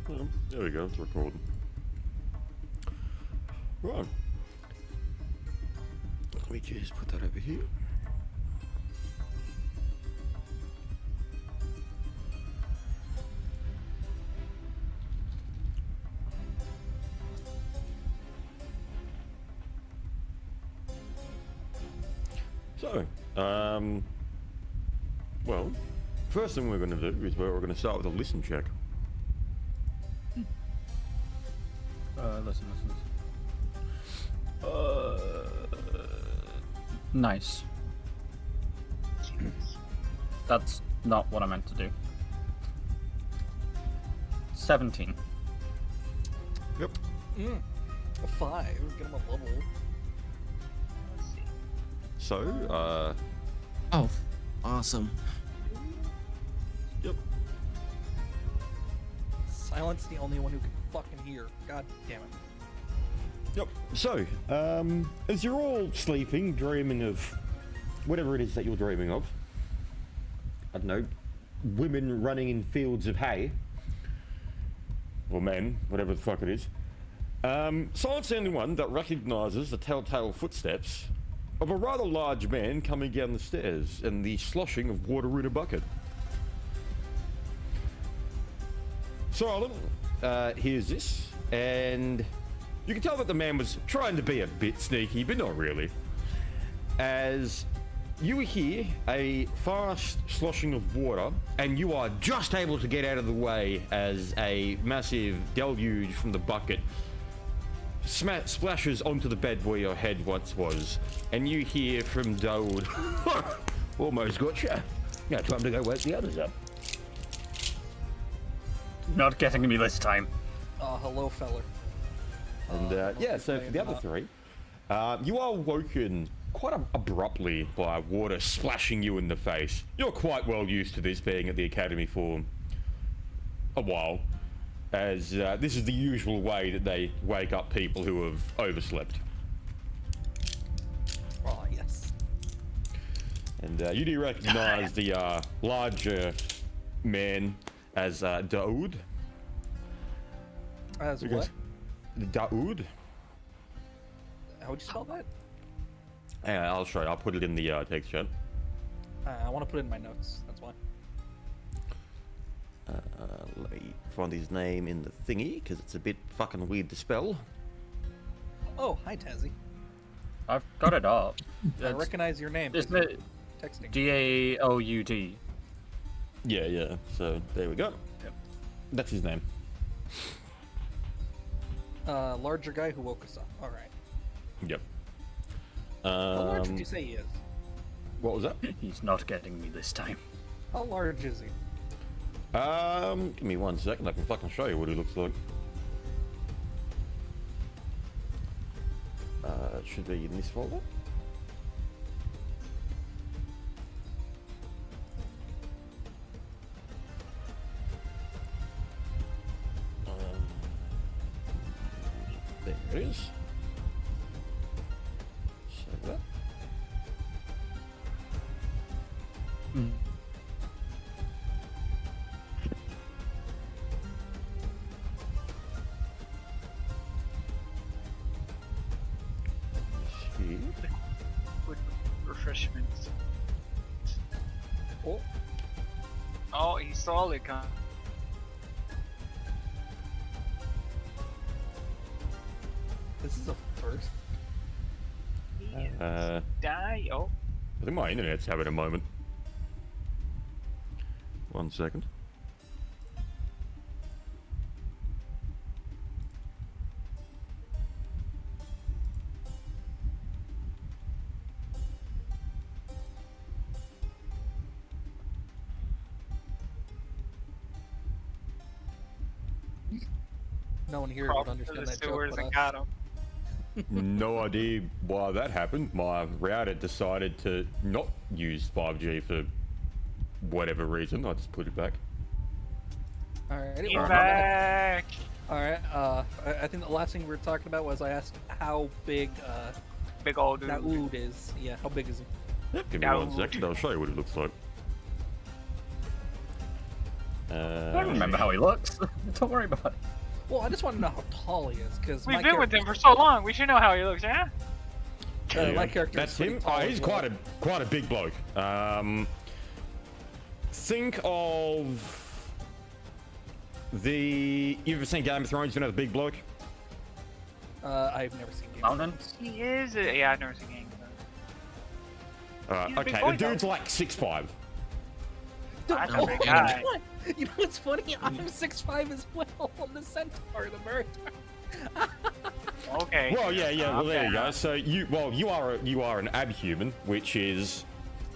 Oh, there we go, it's recording. Right. Let me just put that over here. So, well, first thing we're going to do is we're going to start with a listen check. Listen. Nice. That's not what I meant to do. 17. Yep. A 5. Get him a level. So, Oh, awesome. yep. Silent's the only one who can fucking hear. God damn it. Yep. So, as you're all sleeping, dreaming of whatever it is that you're dreaming of, I don't know, women running in fields of hay, or men, whatever the fuck it is, Silent's the only one that recognizes the telltale footsteps of a rather large man coming down the stairs and the sloshing of water in a bucket. Silent hears this, and you can tell that the man was trying to be a bit sneaky, but not really. As you hear a fast sloshing of water, and you are just able to get out of the way as a massive deluge from the bucket splashes onto the bed where your head once was, and you hear from Daoud, almost gotcha. Now time to go wake the others up. Not getting me this time. Hello, feller. And yeah, so for the other three, you are woken quite abruptly by water splashing you in the face. You're quite well used to this, being at the academy for a while, as this is the usual way that they wake up people who have overslept. Oh, yes. And you do recognize the larger man as Daoud. As what? Daoud. How would you spell that? Yeah, I'll show you. I'll put it in the text chat. I want to put it in my notes. That's why. Let me find his name in the thingy, because it's a bit fucking weird to spell. Oh, hi, Tazzy. I've got it up. I recognize your name. Isn't it Texting. D-A-O-U-D? Yeah. So there we go. Yep. That's his name. Larger guy who woke us up. All right. Yep. How large would you say he is? What was that? He's not getting me this time. How large is he? Give me 1 second. I can fucking show you what he looks like. It should be in this folder. There it is. Save that. Here. With refreshments. Oh, Oh, he's solid, huh? this is a first. He is Uh, die. Oh, I think my internet's having a moment. 1 second. No one here crawled would into understand the that joke. sewers But and us. got him. No idea why that happened. My router decided to not use 5G for whatever reason. I just put it back. Alright. You're back. Alright. I think the last thing we were talking about was I asked how big Big old dude. Daoud is. Yeah, how big is he? Yep, give me Now- 1 second. I'll show you what it looks like. I don't remember how he looks. Don't worry about it. Well, I just want to know how tall he is because We've been with him for so long. We should know how he looks, yeah? My character. That's is pretty him. tall Oh, as he's well. quite a big bloke. Think of the. You ever seen Game of Thrones? You know the big bloke. I've never seen Game of Mountain? Thrones. He is. Yeah, I've never seen Game He's a big Okay, boy, the dude's though. like 6'5". That's a Oh, big you guy. know what? You know what's funny? I'm 6'5" as well on the Centaur, the bird. Okay. Well, yeah. Well, there you go. Okay. So you are an abhuman, which is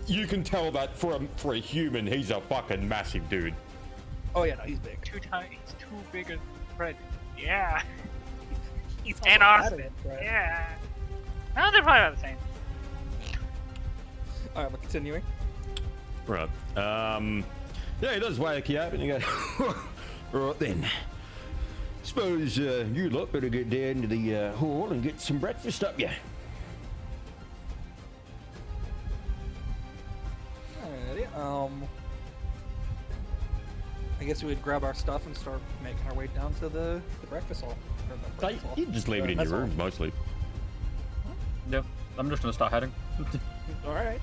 you can tell that for a human, he's a fucking massive dude. Oh yeah, no, he's big. He's too big a Fred. Yeah. He's And also Austin. fat, right? Yeah. No, they're probably about the same. All right, we're continuing. Right. Yeah, he does wake you up and you go, right then. Suppose you lot better get down to the hall and get some breakfast up, yeah. Alrighty. I guess we would grab our stuff and start making our way down to the breakfast hall. Or the breakfast hall. You just leave it in Mess your hall. rooms mostly. Yeah, I'm just gonna start heading. All right.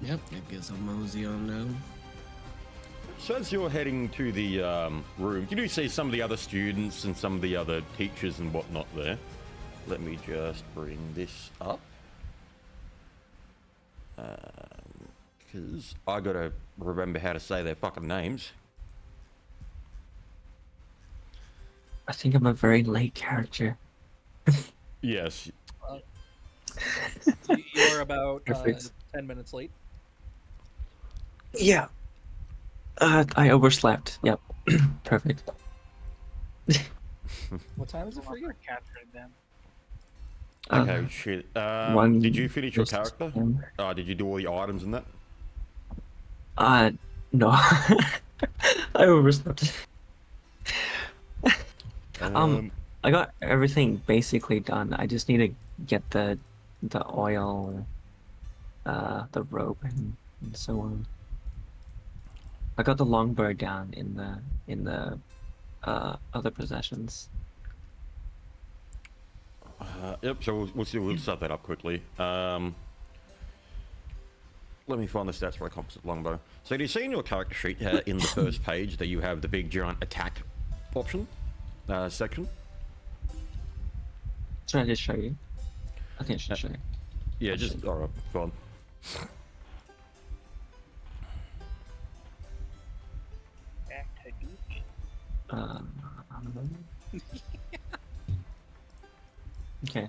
Yep, I guess I'll mosey on down. So as you're heading to the room, you do see some of the other students and some of the other teachers and whatnot there. Let me just bring this up. Because I gotta remember how to say their fucking names. I think I'm a very late character. Yes. You're about Perfect. 10 minutes late. Yeah. I overslept. Yep. Perfect. What time is it for you? Captured them. Okay, shit. one Did you finish your just- character? Did you do all the items and that? No. I overslept. I got everything basically done. I just need to get the oil, the rope, and so on. I got the longbow down in the other possessions. Yep, so we'll start that up quickly. Let me find the stats for a composite longbow. So do you see in your character sheet in the first page that you have the big giant attack option section? Should I just show you? I think I should show you. Yeah, just alright, fine. Back to duty. Okay.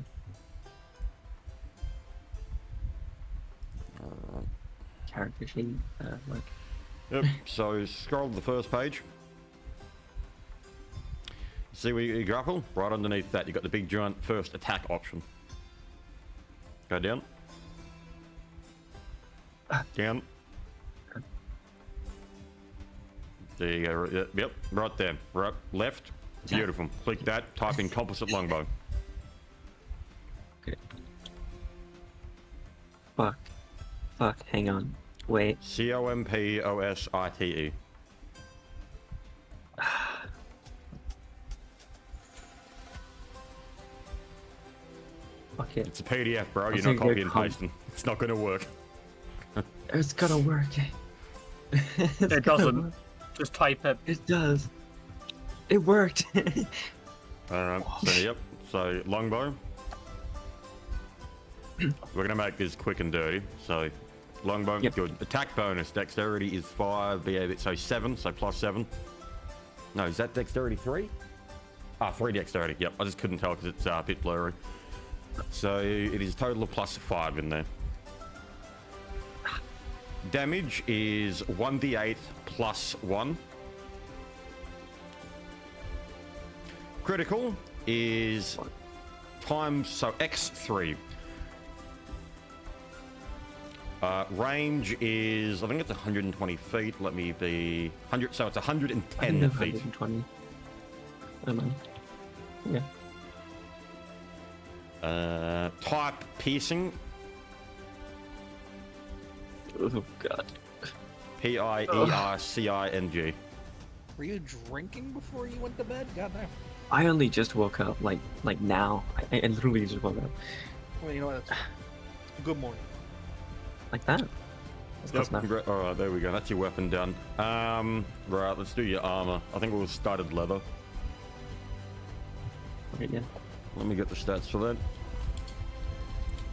Character sheet. Like, Yep, so scroll to the first page. See where you grapple? Right underneath that, you got the big giant first attack option. Go down. Down. There you go. Yep, right there. Right, left. Beautiful. Click that. Type in composite longbow. okay. Fuck. Hang on. Wait. COMPOSITE. Fuck it. It's a PDF, bro. You're think not they're copying and pasting. It's not going to work. It's gonna work. It's It gonna doesn't. work. Just type it. It does. It worked. Alright, so yep. So longbow. We're gonna make this quick and dirty. So longbow, Yep. good. Attack bonus, dexterity is 5, so 7, so plus 7. No, is that dexterity 3? 3 dexterity, yep. I just couldn't tell because it's a bit blurry. So it is total of plus 5 in there. Damage is 1d8 plus 1. Critical is times, so x3. Range is, I think it's 120 feet. Let me be 100. So it's 110 feet. 120. I don't know. Yeah. Type piercing. Oh god. P-I-E-R-C-I-N-G. Were you drinking before you went to bed? Goddamn. I only just woke up, like now. I literally just woke up. Well, you know what? That's... Good morning. Like that. That's close enough. Alright, there we go. That's your weapon done. Right, let's do your armor. I think we'll start at leather. Okay, yeah. Let me get the stats for that.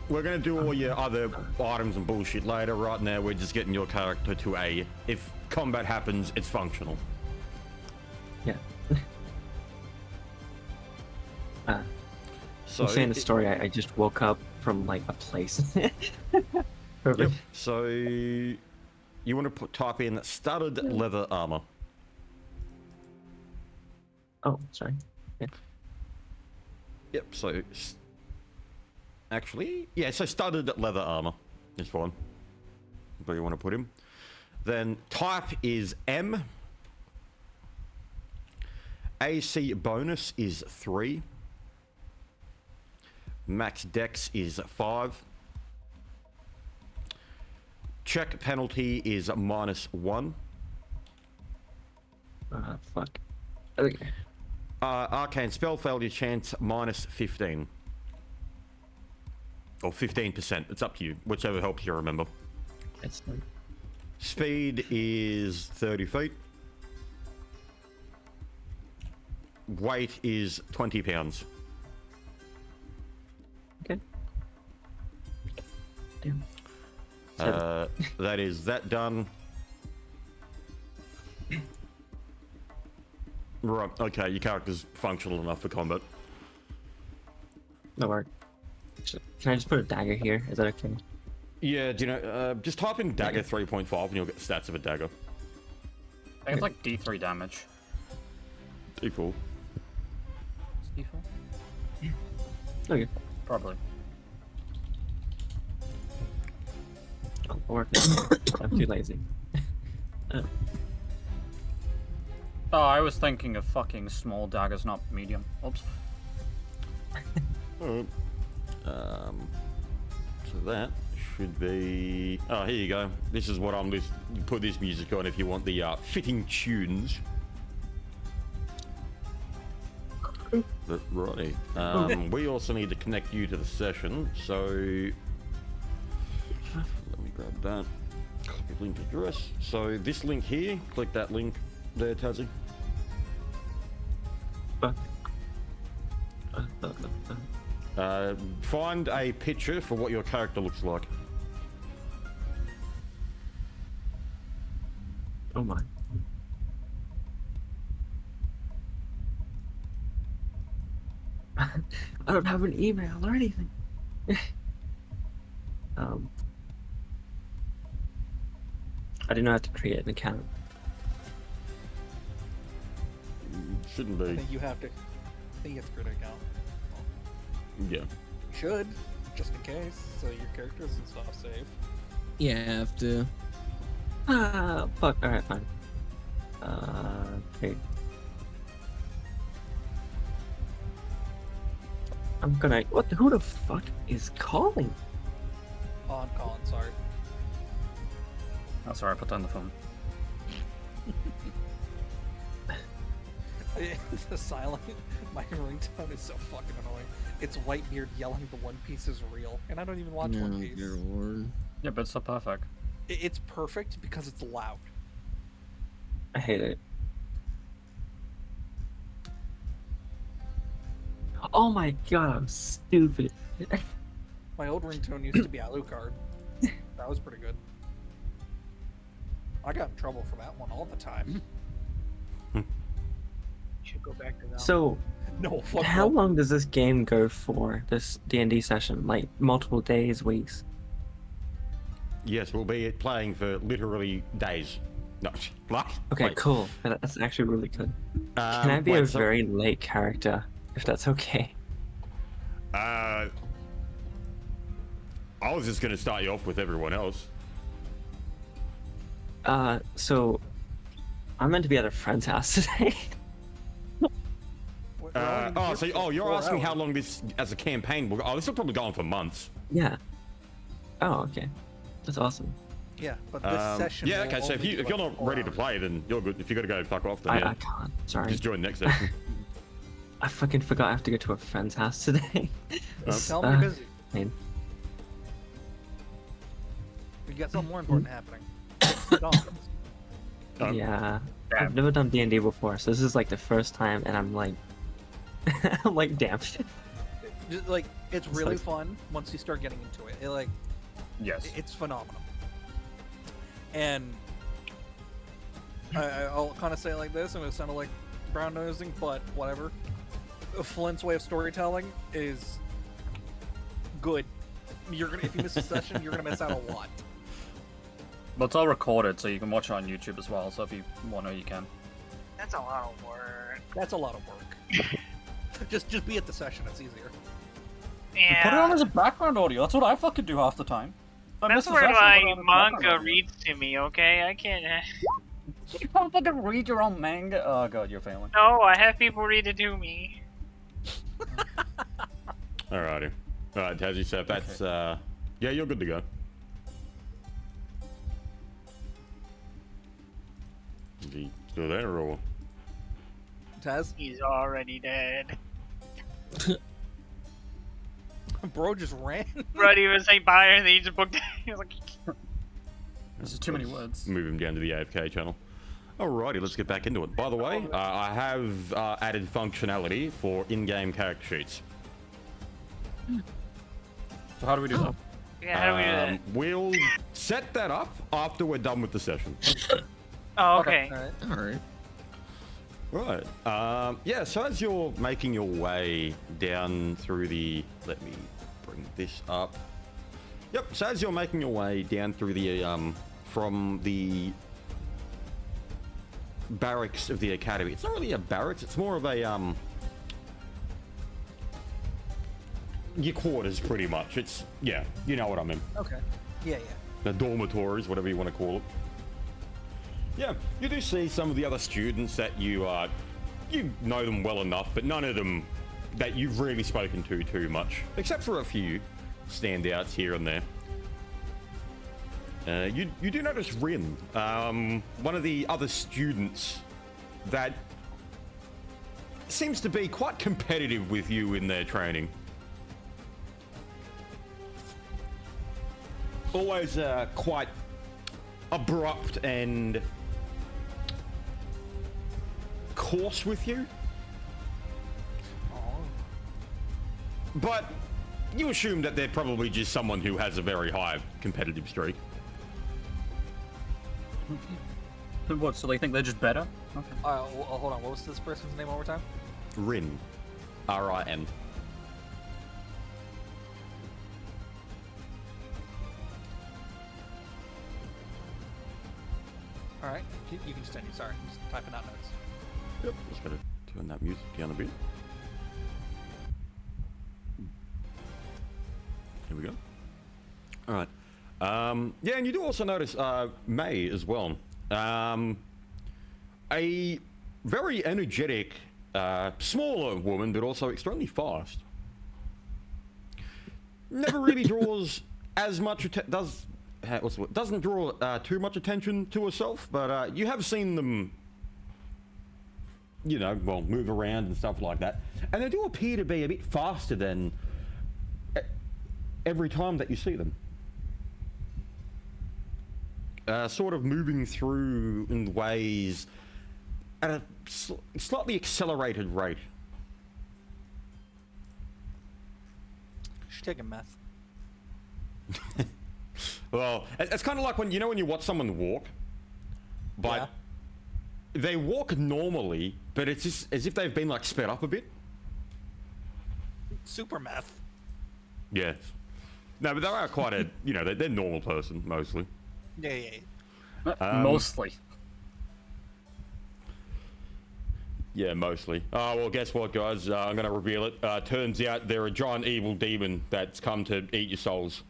We're gonna do all your other items and bullshit later. Right now, we're just getting your character to A. If combat happens, it's functional. Yeah. So, I'm saying the story, I just woke up from like a place. Perfect. Yep. So, you want to type in studded leather armor. Oh, sorry. Yeah. Yep. So, actually, yeah. So studded leather armor is fine. Where you want to put him. Then type is M. AC bonus is 3. Max dex is 5. Check penalty is -1. Fuck. Okay. Arcane spell failure chance -15. Or 15%. It's up to you. Whichever helps you remember. It's Speed is 30 feet. Weight is 20 pounds. okay. Damn. That is that done. Right, okay, your character's functional enough for combat. No work. Can I just put a dagger here? Is that okay? Yeah, do you know, just type in dagger 3.5 and you'll get the stats of a dagger. I think it's like D3 damage. D4. It's D4? Okay. Probably. I'll work. I'm too lazy. Oh, I was thinking of fucking small daggers, not medium. Oops. Alright. So that should be... Oh, here you go. This is what I'm... You put this music on if you want the fitting tunes. But, righty. We also need to connect you to the session, so... Let me grab that. Copy link address. So this link here, click that link there, Tazzy. Find a picture for what your character looks like. Oh my. I don't have an email or anything. I didn't know how to create an account. Shouldn't I be. think you have to. I think you have to create an account. Yeah. You should, just in case, so your characters and stuff save. You have to. Ah, fuck. Alright, fine. Okay. I'm gonna. What? Who the fuck is calling? Oh, I'm calling. Sorry. Oh, sorry, I put down the phone. The silent. My ringtone is so fucking annoying. It's Whitebeard yelling the One Piece is real, and I don't even watch One No, Piece. dear Lord. Yeah, but it's so perfect. It's perfect because it's loud. I hate it. Oh my god, I'm stupid. My old ringtone used to be Alucard. That was pretty good. I got in trouble for that one all the time. Should go back to that. So, No, fuck how no. long does this game go for? This D&D session, like multiple days, weeks? Yes, we'll be playing for literally days. No, like. Okay, wait. cool. That's actually really good. Can I be a wait, so- very late character, if that's okay? I was just gonna start you off with everyone else. So I'm meant to be at a friend's house today. We're only here for You're 4 asking how hours. long this as a campaign will go? Oh, this will probably go on for months. Yeah. Oh, okay. That's awesome. Yeah, but this session. Yeah, will okay, so only if be you're like not 4 ready to hours. play, then you're good. If you got to go fuck off, then I yeah, can't. Sorry. just join next session. I fucking forgot I have to go to a friend's house today. Tell them you're busy. Man. You got something more important happening. Dogs. Yeah. Damn. I've never done D&D before, so this is like the first time, and I'm like, I'm like, damn. Just, like, it's really like- fun once you start getting into it. Yes. It's phenomenal. And I'll kind of say it like this, I'm gonna sound like brown nosing, but whatever. Flint's way of storytelling is good. If you miss a session, you're gonna miss out a lot. But it's all recorded, so you can watch it on YouTube as well. So if you want to, you can. That's a lot of work. That's a lot of work. just be at the session. It's easier. Yeah. Put it on as a background audio. That's what I fucking do half the time. I miss That's a where session, put it my on as a background manga audio. reads to me, okay? I can't. You can't fucking read your own manga. Oh god, you're failing. No, I have people read it to me. Alrighty. Alright, Tazzy, so if that's, yeah, you're good to go. Is he still there, or? Taz, He's already dead. bro just ran. Brody was saying bye and then he just booked it. He was like, This is too many words. Move him down to the AFK channel. Alrighty, let's get back into it. By the way, I have added functionality for in-game character sheets. So how do we do that? yeah, how do we do that? We'll set that up after we're done with the session. Oh, okay. All right. All right. Right. Yeah, so as you're making your way down through the... Let me bring this up. Yep, so as you're making your way down through the... from the barracks of the academy. It's not really a barracks, it's more of a... your quarters, pretty much. It's... Yeah, you know what I mean. Okay. Yeah. The dormitories, whatever you want to call it. Yeah, you do see some of the other students that you know them well enough, but none of them that you've really spoken to too much, except for a few standouts here and there. You do notice Rin, one of the other students that seems to be quite competitive with you in their training. Always quite abrupt and coarse with you. Oh. But you assume that they're probably just someone who has a very high competitive streak. What, so they think they're just better? Okay. Hold on. What was this person's name one more time? Rin. R-I-N. All right. You can continue. Sorry, I'm just typing out notes. Yep. Just gotta turn that music down a bit. Here we go. All right. Yeah, and you do also notice May as well. A very energetic, smaller woman, but also extremely fast. Never really draws as much doesn't draw too much attention to herself, but you have seen them, you know, well, move around and stuff like that, and they do appear to be a bit faster than every time that you see them. Sort of moving through in ways at a slightly accelerated rate. She's taking meth. Well, it's kind of like when you watch someone walk, but they walk normally, but it's just as if they've been like sped up a bit. Super meth. Yes. No, but they are quite a, you know, they're normal person mostly. Yeah. Mostly. Yeah, mostly. Oh, well, guess what, guys? I'm going to reveal it. Turns out they're a giant evil demon that's come to eat your souls.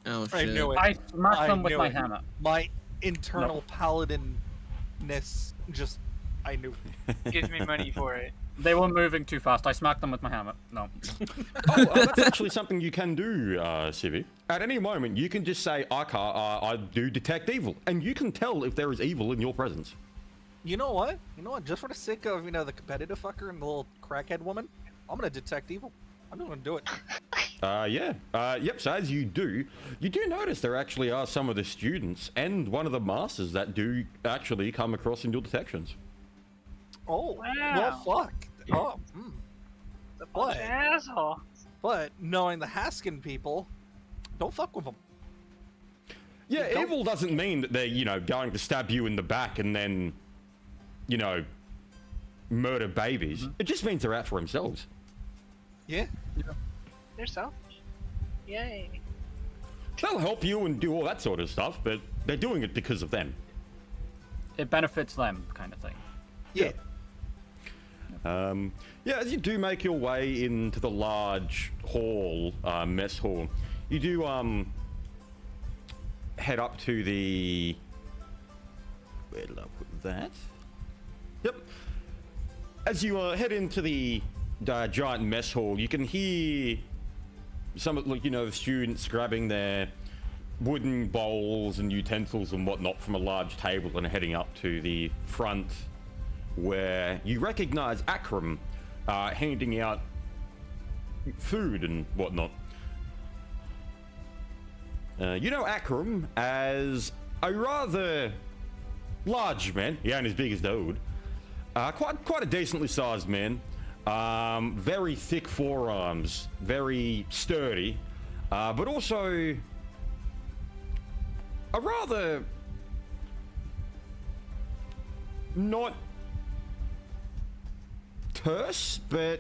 Oh shit. I knew it. I smashed them with knew my it. hammer. My internal paladinness just, I knew. Gives me money for it. They were moving too fast. I smacked them with my hammer. No. That's actually something you can do, Civi. At any moment, you can just say, I do detect evil, and you can tell if there is evil in your presence. You know what? Just for the sake of, the competitive fucker and the little crackhead woman, I'm gonna detect evil. I'm just gonna do it. Yep, so as you do notice there actually are some of the students and one of the masters that do actually come across in your detections. Oh, Wow. well, fuck. Oh, The bunch of asshole. But knowing the Haskin people, don't fuck with them. Yeah, Don't- evil doesn't mean that they're, going to stab you in the back and then, murder babies. It just means they're out for themselves. Yeah. They're selfish. Yay. They'll help you and do all that sort of stuff, but they're doing it because of them. It benefits them, kind of thing. Yeah. As you do make your way into the large hall, mess hall, you do head up to the... Where did I put that? Yep. As you head into the giant mess hall, you can hear some of, the students grabbing their wooden bowls and utensils and whatnot from a large table and heading up to the front, where you recognize Akram handing out food and whatnot. You know Akram as a rather large man. He ain't as big as Daoud. Quite a decently sized man. Very thick forearms, very sturdy, but also a rather not terse, but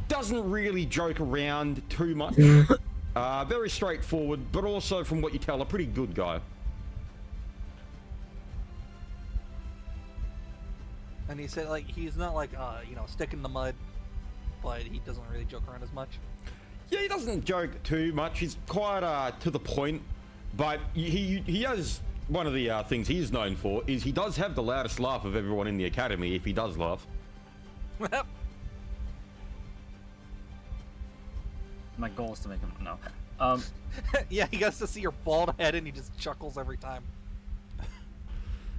doesn't really joke around too much. Very straightforward, but also, from what you tell, a pretty good guy. And he said, he's not stick in the mud, but he doesn't really joke around as much. Yeah, he doesn't joke too much. He's quite to the point, but he has one of the things he's known for is he does have the loudest laugh of everyone in the academy if he does laugh. My goal is to make him no. Yeah, he gets to see your bald head and he just chuckles every time.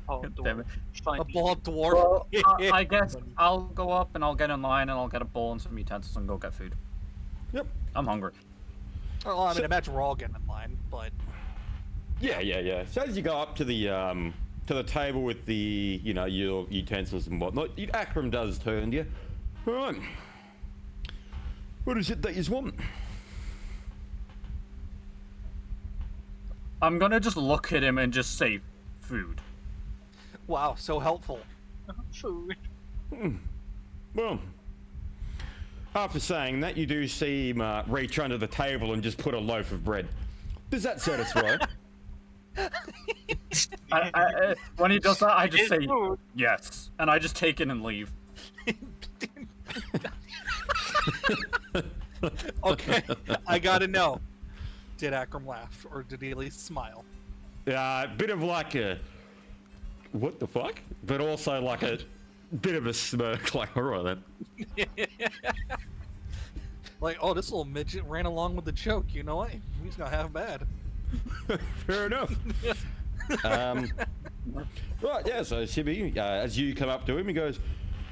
Oh, Damn it. A bald dwarf. Well, I guess I'll go up and I'll get in line and I'll get a bowl and some utensils and go get food. Yep. I'm hungry. Well, I mean, I imagine we're all getting in line, but Yeah. So as you go up to the table with the your utensils and whatnot, Akram does turn to you. All right. What is it that you want? I'm gonna just look at him and just say food. wow, so helpful. Food. Well, after saying that, you do see him reach under the table and just put a loaf of bread. Does that satisfy? When he does that, I just It's say food. yes, and I just take it and leave. Okay, I gotta know. Did Akram laugh, or did he at least smile? Bit of like a what the fuck, but also like a bit of a smirk, like alright then. Like, oh, this little midget ran along with the joke. You know what? He's not half bad. Fair enough. Right, yeah. So Sibby, as you come up to him, he goes,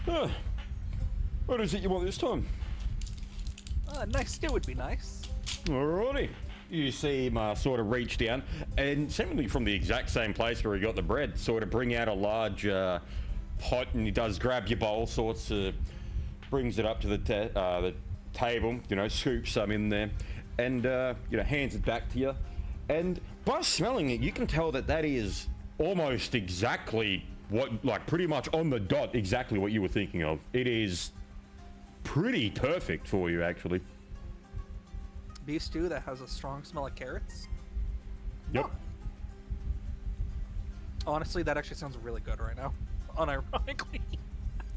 oh, "What is it you want this time?" Nice stew would be nice. Alrighty. You see him sort of reach down, and seemingly from the exact same place where he got the bread, sort of bring out a large pot, and he does grab your bowl, sorts of brings it up to the table, scoops some in there, and hands it back to you. And by smelling it, you can tell that is almost exactly pretty much on the dot, exactly what you were thinking of. It is pretty perfect for you, actually. Beef stew that has a strong smell of carrots. Yep. Honestly, that actually sounds really good right now. Unironically.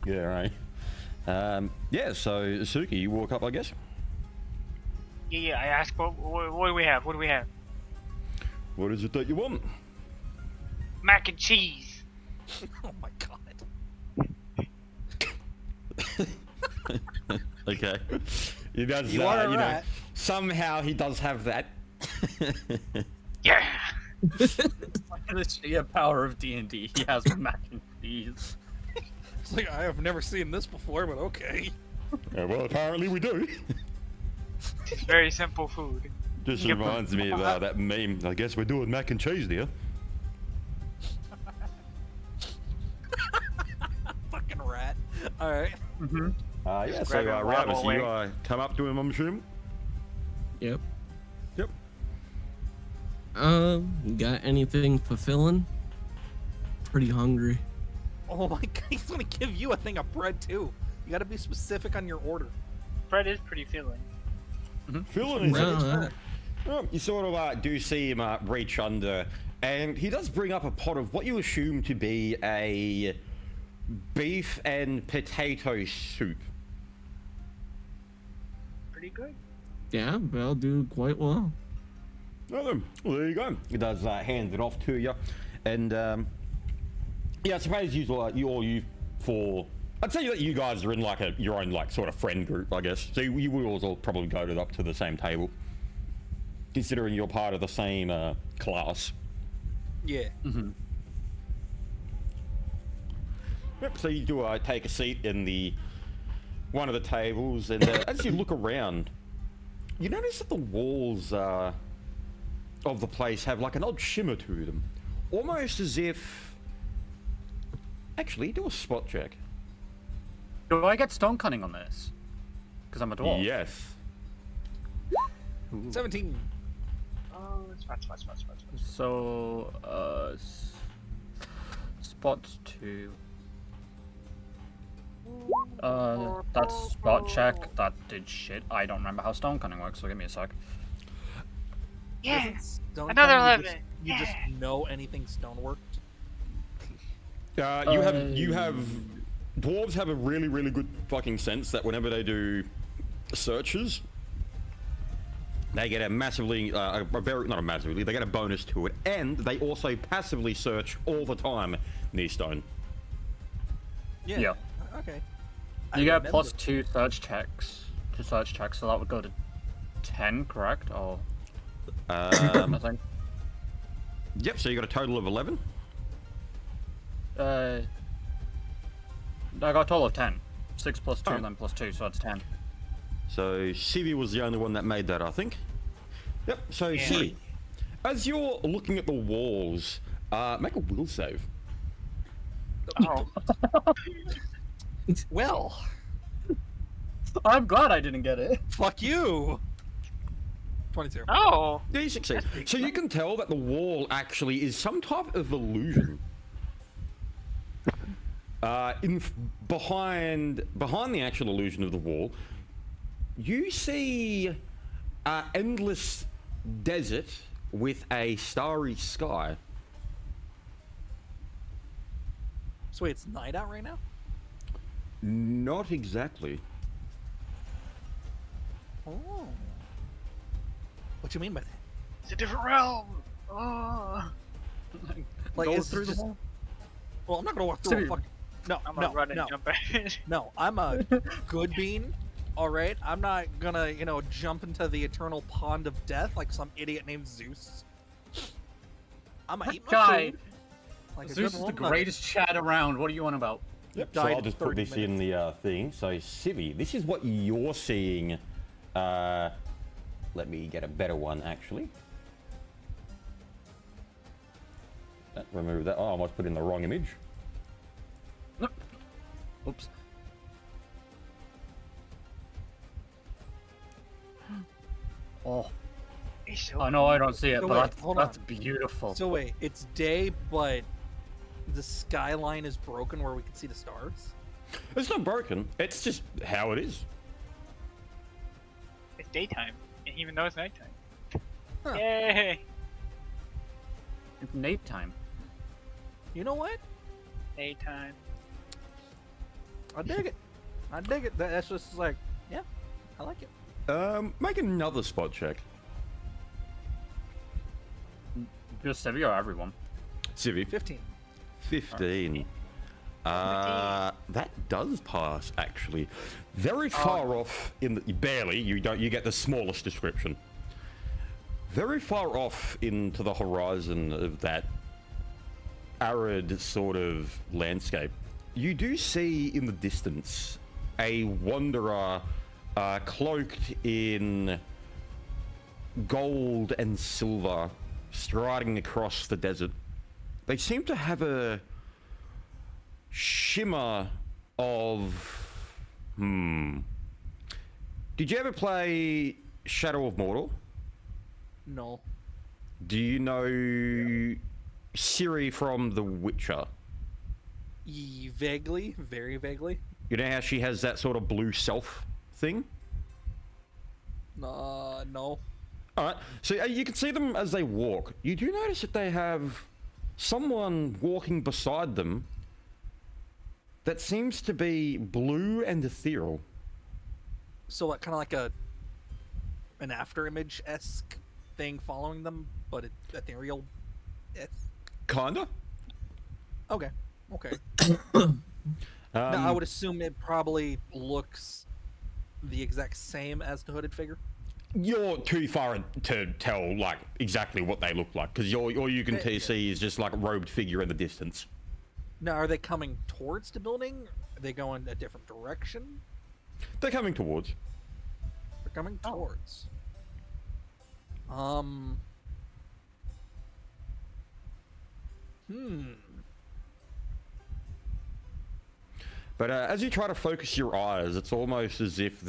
Yeah, right. So Suki, you walk up, I guess. Yeah. I asked, what do we have? What do we have? What is it that you want? Mac and cheese. Oh my god. Okay. He does, You are a you know, rat. somehow he does have that. Yeah. The sheer power of D&D. He has mac and cheese. It's like, I have never seen this before, but okay. Well, apparently we do. It's very simple food. Just Yep. reminds me of that meme. I guess we're doing mac and cheese there. Fucking rat. Alright. Yeah, Just so grab it, Rabbit, waddle you away. come up to him, I'm assuming? Yep. Yep. Got anything fulfilling? Pretty hungry. Oh my god, he's gonna give you a thing of bread too. You gotta be specific on your order. Bread is pretty filling. Feeling No, You sort of do see him reach under, and he does bring up a pot of what you assume to be a beef and potato soup. Pretty good. yeah, that'll do quite well. Well, then, there you go. He does hand it off to you, and yeah, I suppose you for. I'd say that you guys are in like your own like sort of friend group, I guess. So you will all probably go up to the same table, considering you're part of the same class. Yeah. Yep. So you do take a seat in one of the tables, and as you look around, you notice that the walls of the place have like an odd shimmer to them, almost as if. Actually, do a spot check. Do I get stone cunning on this? Because I'm a dwarf. Yes. 17. Oh, spot. So, spot 2. That's spot check. That did shit. I don't remember how stone cunning works, so give me a sec. Yeah. Isn't stone Another cutting 11. You just know anything stone worked? You have dwarves have a really, really good fucking sense that whenever they do searches, they get a massively, they get a bonus to it, and they also passively search all the time near stone. Yeah. Okay. You get remember. +2 search checks to search checks, so that would go to 10, correct? Or I think. Yep. So you got a total of 11. I got a total of 10. 6 plus 2, Oh. then plus 2, so that's 10. So Civi was the only one that made that, I think. Yep. So Yeah. Civi, as you're looking at the walls, make a will save. Oh, Well, I'm glad I didn't get it. fuck you. 22. oh. Yeah, you succeed. So you can tell that the wall actually is some type of illusion. Behind the actual illusion of the wall, you see endless desert with a starry sky. So wait, it's night out right now? Not exactly. Oh. What you mean by that? It's a different realm. Oh. Like, Go is through it the just... wall? Well, I'm not gonna walk through a Civi. fucking... No, I'm gonna no, run and no, jump at no. I'm a good bean, alright? I'm not gonna, jump into the eternal pond of death like some idiot named Zeus. I'm gonna eat my Guy, food. Like a Zeus good is the little nugget. greatest chat around. What are you on about? Yep. So died I'll in just put 30 this in the thing. So Civi, this is what you're seeing. Let me get a better one, actually. Remove that. Oh, I almost put in the wrong image. Oops. Oh, He's so I know I don't see it, So but wait, that's, hold that's on. beautiful. So wait, it's day, but the skyline is broken where we can see the stars? It's not broken. It's just how it is. It's daytime, even though it's nighttime. Huh. Yay! It's nape time. You know what? Daytime. I dig it. I dig it. That's just like, yeah, I like it. Make another spot check. Just Civi or everyone? Civi. 15. 15. That does pass actually. Very far off in the, barely. You get the smallest description. Very far off into the horizon of that arid sort of landscape, you do see in the distance a wanderer cloaked in gold and silver striding across the desert. They seem to have a shimmer of... Did you ever play Shadow of Mordor? No. Do you know Ciri from The Witcher? Vaguely, very vaguely. You know how she has that sort of blue self thing? No. Alright, so you can see them as they walk. You do notice that they have someone walking beside them that seems to be blue and ethereal. So what, kind of like an after image-esque thing following them, but ethereal? Kinda. Okay. Now, I would assume it probably looks the exact same as the hooded figure. You're too far to tell like exactly what they look like because all you can see is just like a robed figure in the distance. Now, are they coming towards the building? Are they going a different direction? They're coming towards. They're coming towards. But as you try to focus your eyes, it's almost as if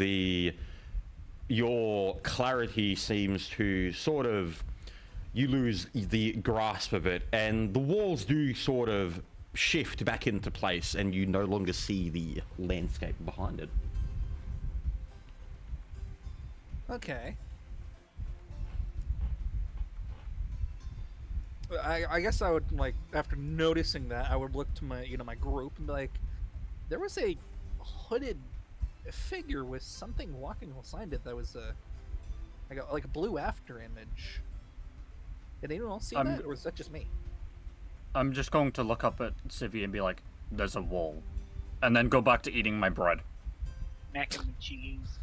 your clarity seems to sort of, you lose the grasp of it, and the walls do sort of shift back into place, and you no longer see the landscape behind it. Okay. I guess I would, like, after noticing that, I would look to my, my group and be like, there was a hooded figure with something walking beside it that was like a blue after image. Did anyone else see that, or was that just me? I'm just going to look up at Civvy and be like, there's a wall. And then go back to eating my bread. Mac and cheese.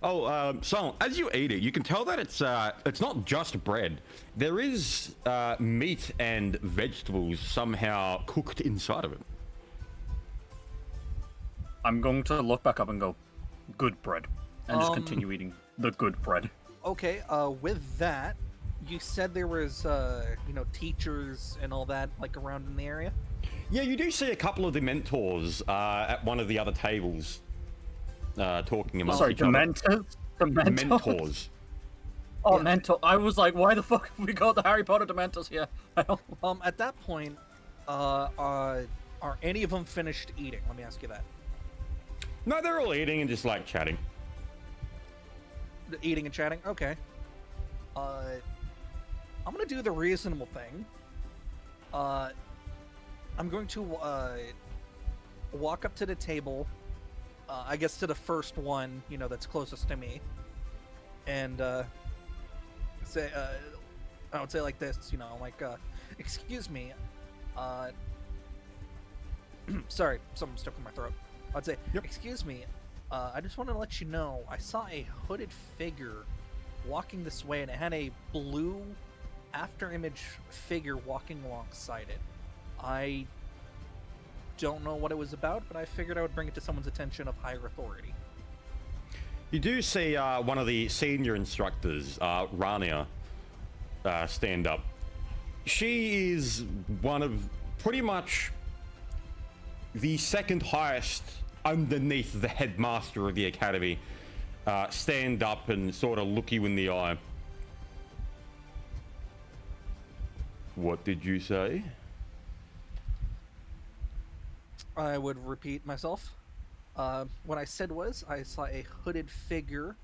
So as you eat it, you can tell that it's not just bread. There is meat and vegetables somehow cooked inside of it. I'm going to look back up and go, good bread. And just continue eating the good bread. Okay, with that, you said there was, teachers and all that, like, around in the area? Yeah, you do see a couple of the mentors at one of the other tables talking amongst Sorry, each the other. mentors? The mentors? Mentors. Oh, Yeah. mentor. I was like, why the fuck have we got the Harry Potter Dementors here? At that point, are any of them finished eating? Let me ask you that. No, they're all eating and just like chatting. Eating and chatting? Okay. I'm gonna do the reasonable thing. I'm going to walk up to the table, I guess to the first one, that's closest to me, and say, I would say like this, like, excuse me, sorry, something stuck in my throat. I'd say, Yep. excuse me, I just wanted to let you know, I saw a hooded figure walking this way, and it had a blue after-image figure walking alongside it. I don't know what it was about, but I figured I would bring it to someone's attention of higher authority. You do see one of the senior instructors, Rania, stand up. She is one of pretty much the second highest underneath the headmaster of the academy. Stand up and sort of look you in the eye. What did you say? I would repeat myself. What I said was, I saw a hooded figure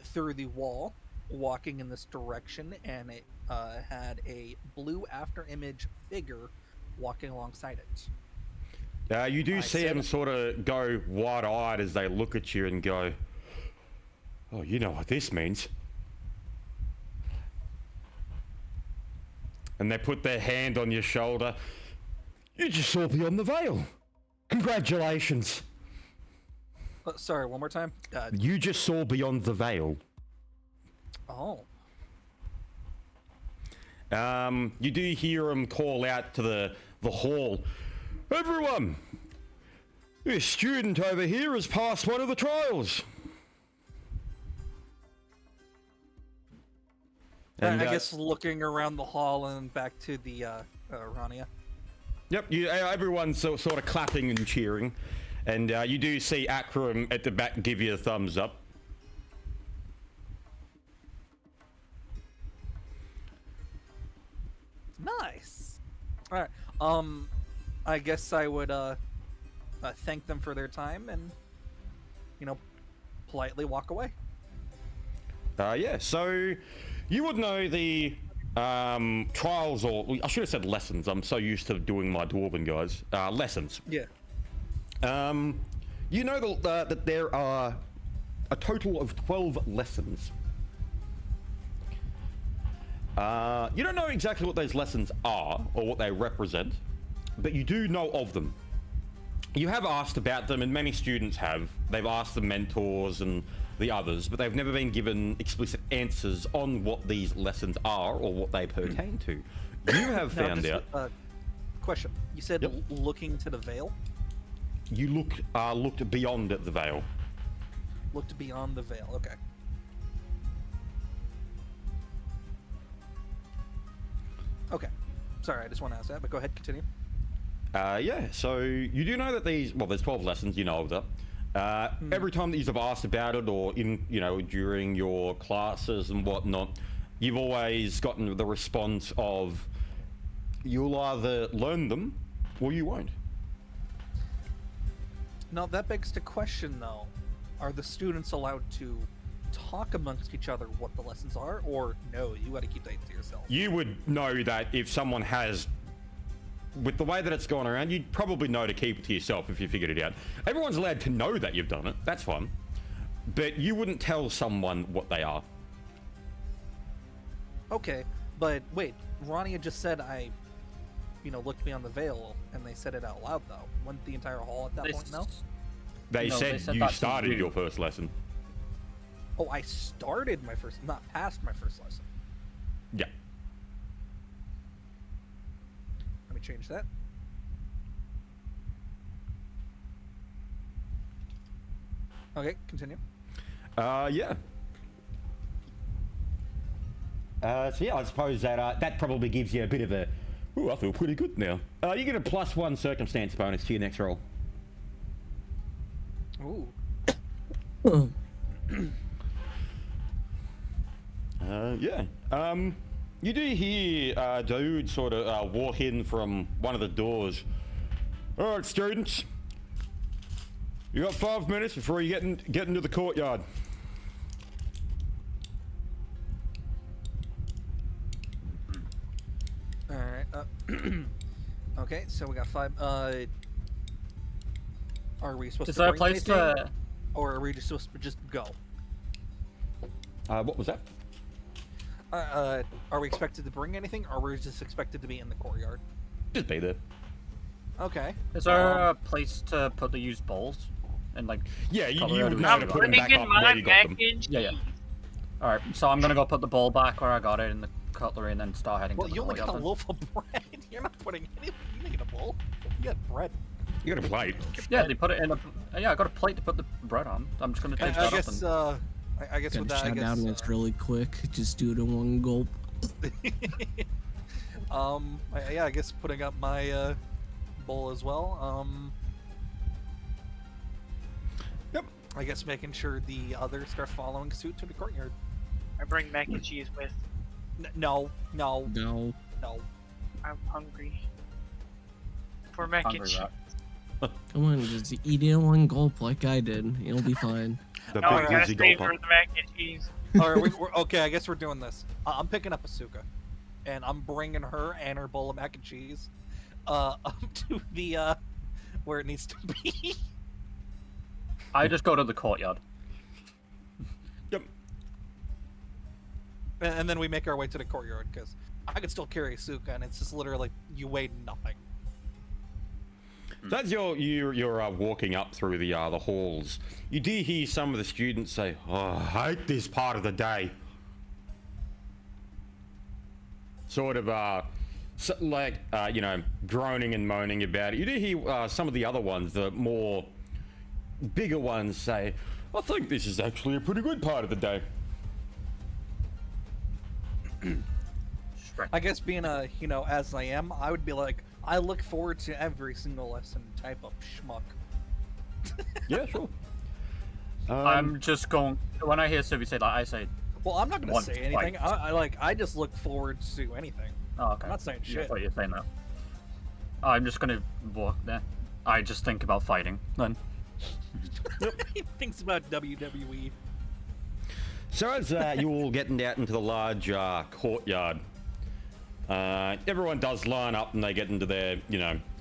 through the wall walking in this direction, and it had a blue after-image figure walking alongside it. You do see them sort of go wide-eyed as they look at you and go, oh, you know what this means. And they put their hand on your shoulder. You just saw beyond the veil. Congratulations. Sorry, one more time. You just saw beyond the veil. Oh. You do hear him call out to the hall. Everyone! This student over here has passed one of the trials. And, I guess looking around the hall and back to the Rania. Yep, everyone's sort of clapping and cheering. And you do see Akram at the back give you a thumbs up. Nice. All right. I guess I would thank them for their time and, politely walk away. Yeah, so you would know the trials, or I should have said lessons. I'm so used to doing my Dwarven guys. Lessons. Yeah. You know that there are a total of 12 lessons. You don't know exactly what those lessons are or what they represent, but you do know of them. You have asked about them, and many students have. They've asked the mentors and the others, but they've never been given explicit answers on what these lessons are or what they pertain to. You have Now, found just, out. Question. You said Yep. looking to the veil? You looked beyond the veil. Looked beyond the veil. Okay. Okay. Sorry, I just want to ask that, but go ahead, continue. Yeah, so you do know that there's 12 lessons, you know of that. Every time that you've asked about it, or during your classes and whatnot, you've always gotten the response of, you'll either learn them or you won't. Now, that begs the question, though. Are the students allowed to talk amongst each other what the lessons are, or no, you gotta keep that to yourself? You would know that if someone has, with the way that it's gone around, you'd probably know to keep it to yourself if you figured it out. Everyone's allowed to know that you've done it, that's fine. But you wouldn't tell someone what they are. Okay, but wait, Rania just said I, looked beyond the veil, and they said it out loud, though. Wouldn't the entire hall at that They point know? s- They No, said they said you that to started you. your first lesson. Oh, I started my first, not passed my first lesson. Yeah. Let me change that. Okay, continue. Yeah. So yeah, I suppose that that probably gives you a bit of a, ooh, I feel pretty good now. You get a +1 circumstance bonus to your next roll. Ooh. Yeah. You do hear Daoud sort of walk in from one of the doors. All right, students. You got 5 minutes before you get into the courtyard. All right. Okay, so we got 5. Are we supposed Is to there a bring place anything, to? or are we just supposed to just go? What was that? Are we expected to bring anything, or are we just expected to be in the courtyard? Just be there. Okay. Is there a place to put the used bowls? And like, Yeah, you Colorado would is know I'm to good. put them putting back in up my where you got mac them. and cheese. Yeah. All right, so I'm gonna go put the bowl back where I got it in the cutlery, and then start heading Well, to the you only got a courtyard. loaf of bread. You're not putting any. You need a bowl. You got bread. You got a plate. Yeah, they put it in a. Yeah, I got a plate to put the bread on. I'm just gonna take I that guess. up. I guess Gotta with that, I shut guess. down this really quick. Just do it in one gulp. Yeah, I guess putting up my bowl as well. Yep. I guess making sure the others start following suit to the courtyard. I bring mac and cheese with. No. No. I'm hungry. For mac and Hungry cheese. rat. Come on, just eat it in one gulp like I did. It'll be fine. The No, I big gotta Lizzie stay gulper. for the mac and cheese. Alright, we're okay. I guess we're doing this. I'm picking up Asuka, and I'm bringing her and her bowl of mac and cheese, up to the where it needs to be. I just go to the courtyard. Yep. And then we make our way to the courtyard because I could still carry Asuka, and it's just literally you weigh nothing. So as you're walking up through the halls, you do hear some of the students say, "Oh, I hate this part of the day." Sort of groaning and moaning about it. You do hear some of the other ones, the more bigger ones, say, "I think this is actually a pretty good part of the day." I guess being a, as I am, I would be like, I look forward to every single lesson type of schmuck. Yeah, sure. I'm just going. When I hear Sylvie say that, I say, Well, I'm not gonna Once, say anything. twice. I just look forward to anything. "Oh, okay." I'm not saying Yeah, I shit. thought you were saying that. I'm just gonna walk there. I just think about fighting then. He thinks about WWE. So as you're all getting out into the large courtyard, everyone does line up and they get into their,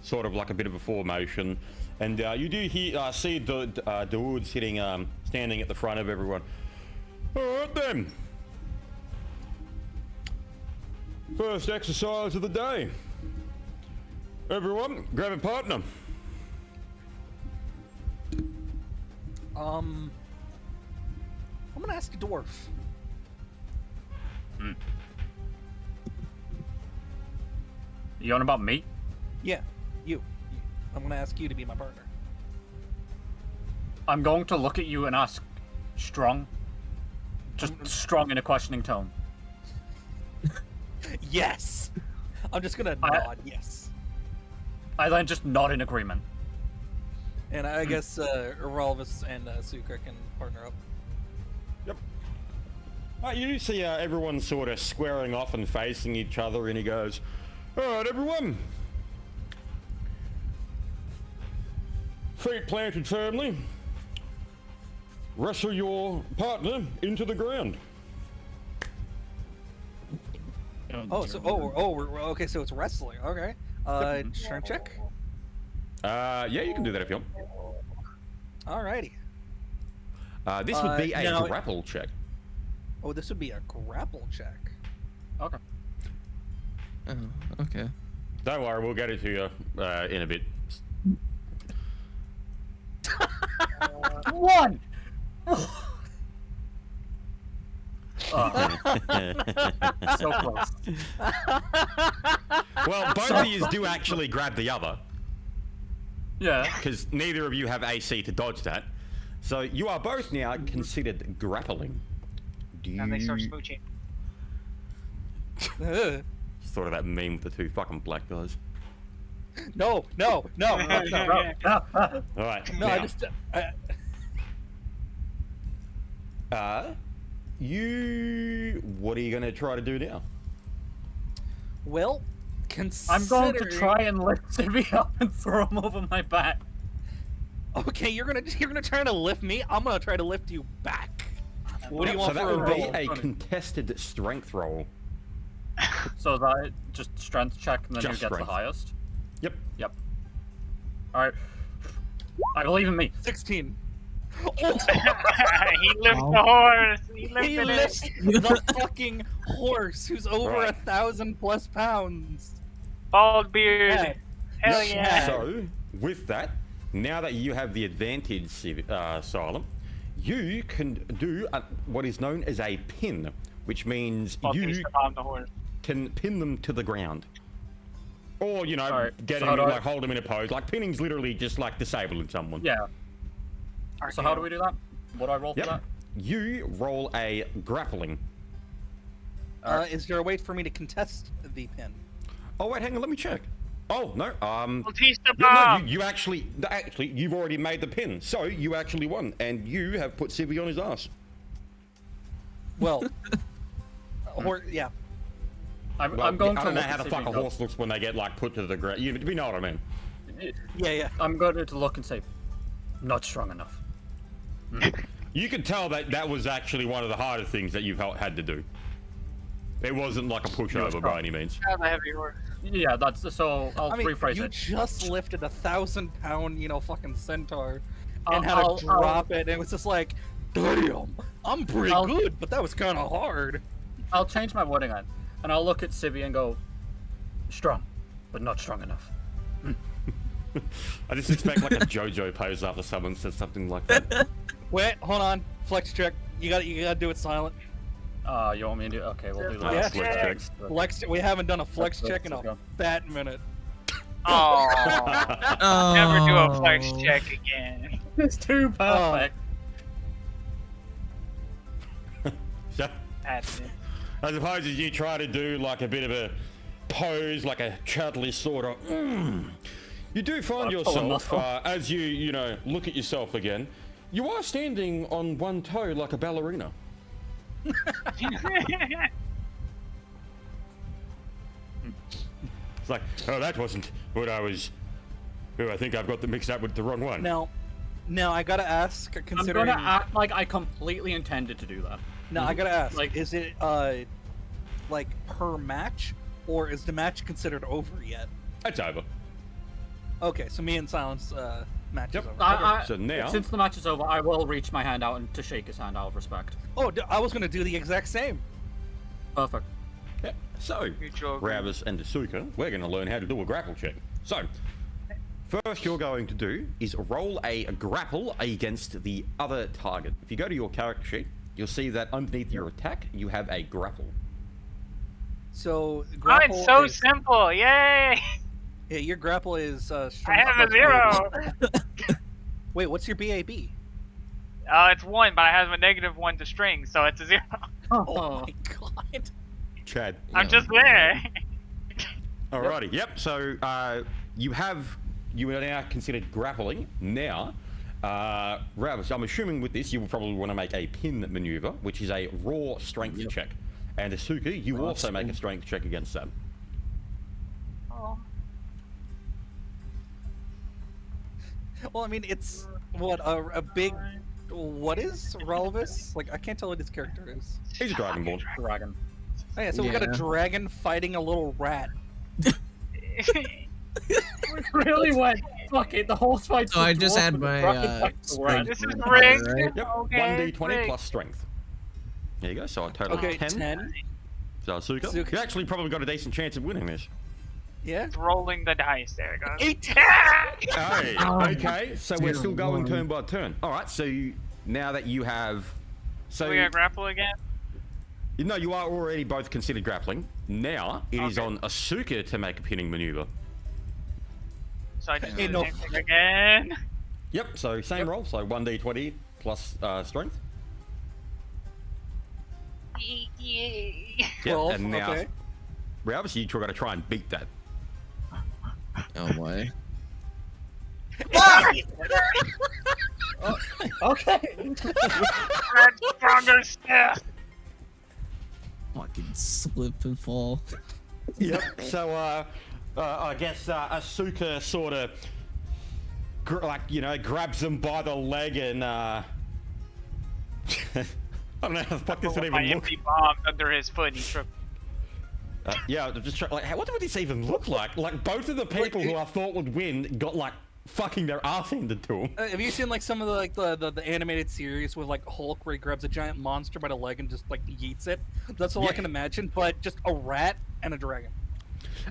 sort of like a bit of a formation. And you do see Dawood standing at the front of everyone. All right then. First exercise of the day. Everyone, grab a partner. I'm gonna ask a dwarf. You on about me? Yeah, you. I'm gonna ask you to be my partner. I'm going to look at you and ask, strong? Just strong in a questioning tone. Yes. I'm just gonna nod. Yes. I then just nod in agreement. And I guess Ralvis and Suka can partner up. Yep. You do see everyone sort of squaring off and facing each other, and he goes, "All right, everyone. Feet planted firmly. Wrestle your partner into the ground." Okay, so it's wrestling. Okay. Strength check. Yeah, you can do that if you want. Alrighty. This would be a now- grapple check. Oh, this would be a grapple check. Okay. Oh, okay. Don't worry, we'll get it to you in a bit. One! So close. Well, both of you do actually grab the other, Yeah. because neither of you have AC to dodge that. So you are both now considered grappling. Do And they start you... smooching. Ugh. Just thought of that meme with the two fucking black guys. No. All right. No, now, I just. what are you going to try to do now? Well, I'm going to considering- try and lift Sibby up and throw him over my back. Okay, you're gonna try to lift me. I'm gonna try to lift you back. What do you So want that for a would be roll? a contested strength roll. So that just strength check and then Just who gets strength. the highest? Yep. Yep. Alright. I believe in me. 16. He lifts the horse. He He lifted lifts it. the fucking horse who's over Right. 1,000+ pounds. Bald beard. Yeah. Hell Yep. yeah. So, with that, now that you have the advantage, Silent, you can do what is known as a pin, which means Well, you finish the bomb the horse. can pin them to the ground. Or, Alright, get so him, how do I- like, hold him in a pose. Like, pinning's literally just, like, disabling someone. Yeah. So how do we do that? What do I roll for Yep. that? You roll a grappling. Is there a way for me to contest the pin? Oh, wait, hang on, let me check. Oh, no, Well, teach the yeah, bomb. no, you actually, you've already made the pin. So, you actually won. And you have put Civi on his ass. Well, yeah. I'm Well, going I to don't know look how at the Sibby fuck and a go- horse looks when they get, like, put to the ground. You know what I mean? Yeah. I'm going to look and say, not strong enough. You could tell that was actually one of the hardest things that you've had to do. It wasn't like a pushover by any means. Have a heavy horse. Yeah, that's so. I'll I mean, rephrase you it. just lifted 1,000-pound, fucking centaur, and had I'll- to drop it, and it was just like, damn, I'm pretty I'll- good, but that was kind of hard. I'll change my wording on, and I'll look at Sibby and go, strong, but not strong enough. I just expect like a JoJo pose after someone says something like that. Wait, hold on. Flex check. You gotta do it silent. You want me to do? Okay, we'll do that. Yeah. Flex checks. Flex. We haven't done a flex Let's check in a go. fat minute. Oh, Oh. never do a flex check again. It's too perfect. So, That's it. I suppose as you try to do like a bit of a pose, like a chudley sort of, you do find yourself as you know look at yourself again. You are standing on one toe like a ballerina. It's like, oh, that wasn't what I was. Oh, I think I've got them mixed up with the wrong one. Now, I gotta ask. I'm Considering gonna act like I completely intended to do that. now, I gotta ask. Like- Is it like per match, or is the match considered over yet? It's over. Okay, so me and Silence match Yep. is over. Okay. So now, Since the match is over, I will reach my hand out and to shake his hand out of respect. Oh, I was gonna do the exact same. Perfect. yeah, so Mutual agreement. Ravus and Asuka, we're going to learn how to do a grapple check. So, first you're going to do is roll a grapple against the other target. If you go to your character sheet, you'll see that underneath your attack, you have a grapple. So Oh, grapple it's so is- simple! Yay! Yeah, your grapple is. I strength have a plus zero. BAB. Wait, what's your BAB? It's 1, but I have a -1 to string, so it's a 0. Oh my god. Chad. I'm just there. Alrighty, yep, so you are now considered grappling. Now, Ravus, I'm assuming with this you will probably want to make a pin maneuver, which is a raw strength check. And Asuka, you also make a strength check against that. Oh. Well, I mean, it's what a big. What is Ralvis? Like, I can't tell what his character is. He's a dragonborn. Dragon. Oh, yeah, so we got a Yeah. dragon fighting a little rat. Really went. Fuck it, the horse fight's So the I just dwarf add and the my, dragon fights the rat. This is Right. rigged. Right. Yep, Okay, 1d20 rigged. plus strength. There you go, so a total Okay, of 10. 10. So Asuka, Asuka. you actually probably got a decent chance of winning this. Yeah. It's rolling the dice. There it goes. 8. Hey, Oh, okay, so we're still going dear turn by turn. Alright, so now that you have... So, we got grapple again? you know, you are already both considered grappling. Now, it is Okay. on Asuka to make a pinning maneuver. So I just Hey, do no. the same thing again. Yep, so same roll, so 1d20 plus strength. Yep, 12, and now, okay. we're obviously got to try and beat that. Oh boy. Okay. Red stronger still. Fucking slip and fall. Yep. So, I guess Asuka sort of, grabs him by the leg and, I don't know how the fuck this would My even look. empty bomb under his foot. He tripped. Yeah, I'm just trying, like, what would this even look like? Like, both of the people who I thought would win got, like, fucking their ass handed to them. Have you seen like some of the animated series with like Hulk where he grabs a giant monster by the leg and just like yeets it? That's all I Yeah. can imagine, but just a rat and a dragon.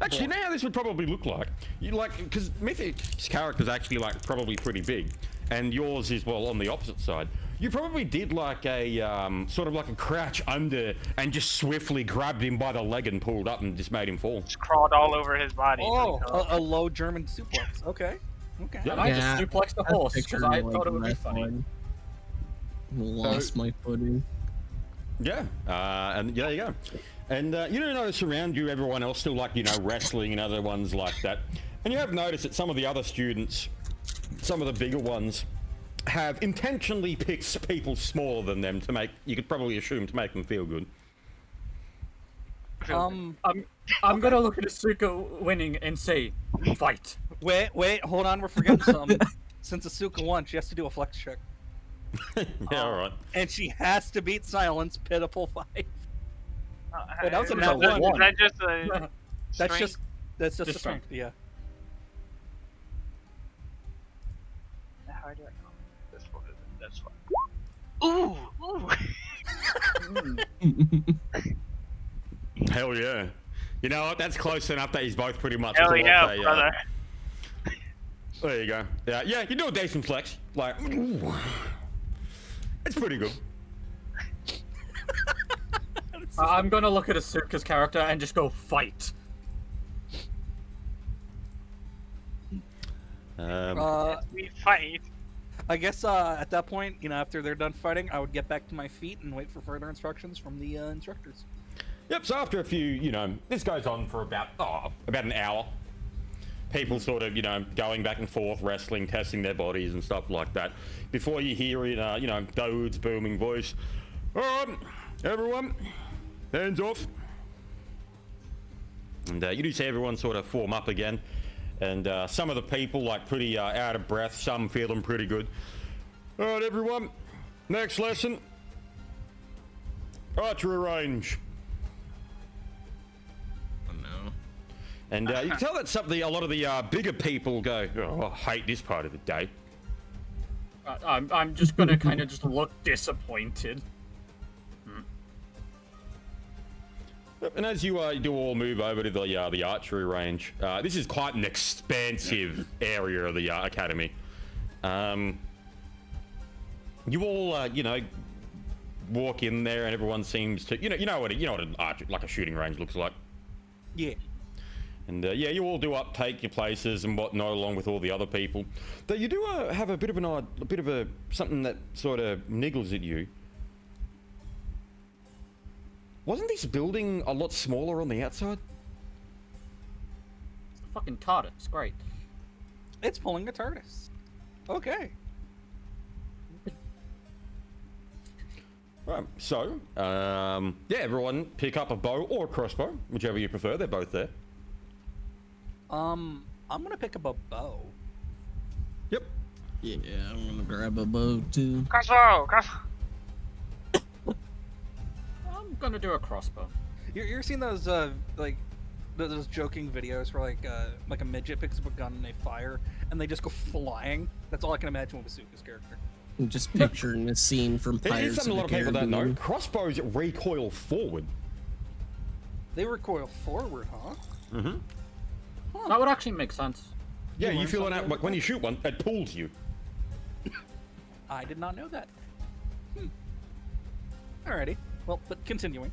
Actually, now this would probably look like. You like, because Mythic's character's actually, like, probably pretty big. And yours is, well, on the opposite side. You probably did, like, a, sort of like a crouch under and just swiftly grabbed him by the leg and pulled up and just made him fall. Just crawled all over his body. Oh, a low German suplex. Okay. Okay. Yeah. I just suplexed the horse because picture, I like, thought it would be that funny. one. Lost my footing. Yeah, and yeah, there you go. And you don't notice around you everyone else still like, wrestling and other ones like that. And you have noticed that some of the other students, some of the bigger ones, have intentionally picked people smaller than them to make, you could probably assume, to make them feel good. I'm gonna look at Asuka winning and say, fight. Wait, hold on, we're forgetting something. Since Asuka won, she has to do a flex check. Yeah, alright. And she has to beat Silence, pitiful 5. Wait, that was a nat Is one. that just a That's strength? just Just a strength, yeah. How do I know? This one isn't this one. Ooh! Hell yeah. You know what, that's close enough that he's both pretty much Hell pulled yeah, off a, brother. There you go. Yeah, you do a decent flex. Like, ooh. It's pretty good. I'm gonna look at Asuka's character and just go fight. We fight. I guess at that point, after they're done fighting, I would get back to my feet and wait for further instructions from the instructors. Yep, so after a few, this goes on for about an hour. People sort of, going back and forth, wrestling, testing their bodies and stuff like that. Before you hear in, Dawood's booming voice, all right, everyone, hands off. And you do see everyone sort of form up again. And some of the people, like, pretty out of breath, some feeling pretty good. All right, everyone, next lesson. Archery range. Oh no. And you can tell that's something a lot of the bigger people go, oh, I hate this part of the day. I'm just gonna kind of just look disappointed. And as you do all move over to the archery range, this is quite an expansive area of the academy. You all, walk in there, and everyone seems to, you know what an like a shooting range looks like. Yeah. And you all do take your places and whatnot, along with all the other people. Though you do have a bit of something that sort of niggles at you. Wasn't this building a lot smaller on the outside? It's the fucking TARDIS. It's great. It's pulling a TARDIS. Okay. Right, so, everyone pick up a bow or a crossbow, whichever you prefer. They're both there. I'm gonna pick up a bow. Yep. Yeah, I'm gonna grab a bow too. Crossbow. I'm gonna do a crossbow. You're seeing those those joking videos where like a midget picks up a gun and they fire and they just go flying. That's all I can imagine with Asuka's character. I'm just picturing a scene from It Pirates is something of a lot the of people don't know. Caribbean. Crossbows recoil forward. They recoil forward, huh? Mm-hmm. That would actually make sense. Yeah, You you learn feel it something out, every like when you shoot one, it pulls you. I did not know that. Alrighty. Well, but continuing.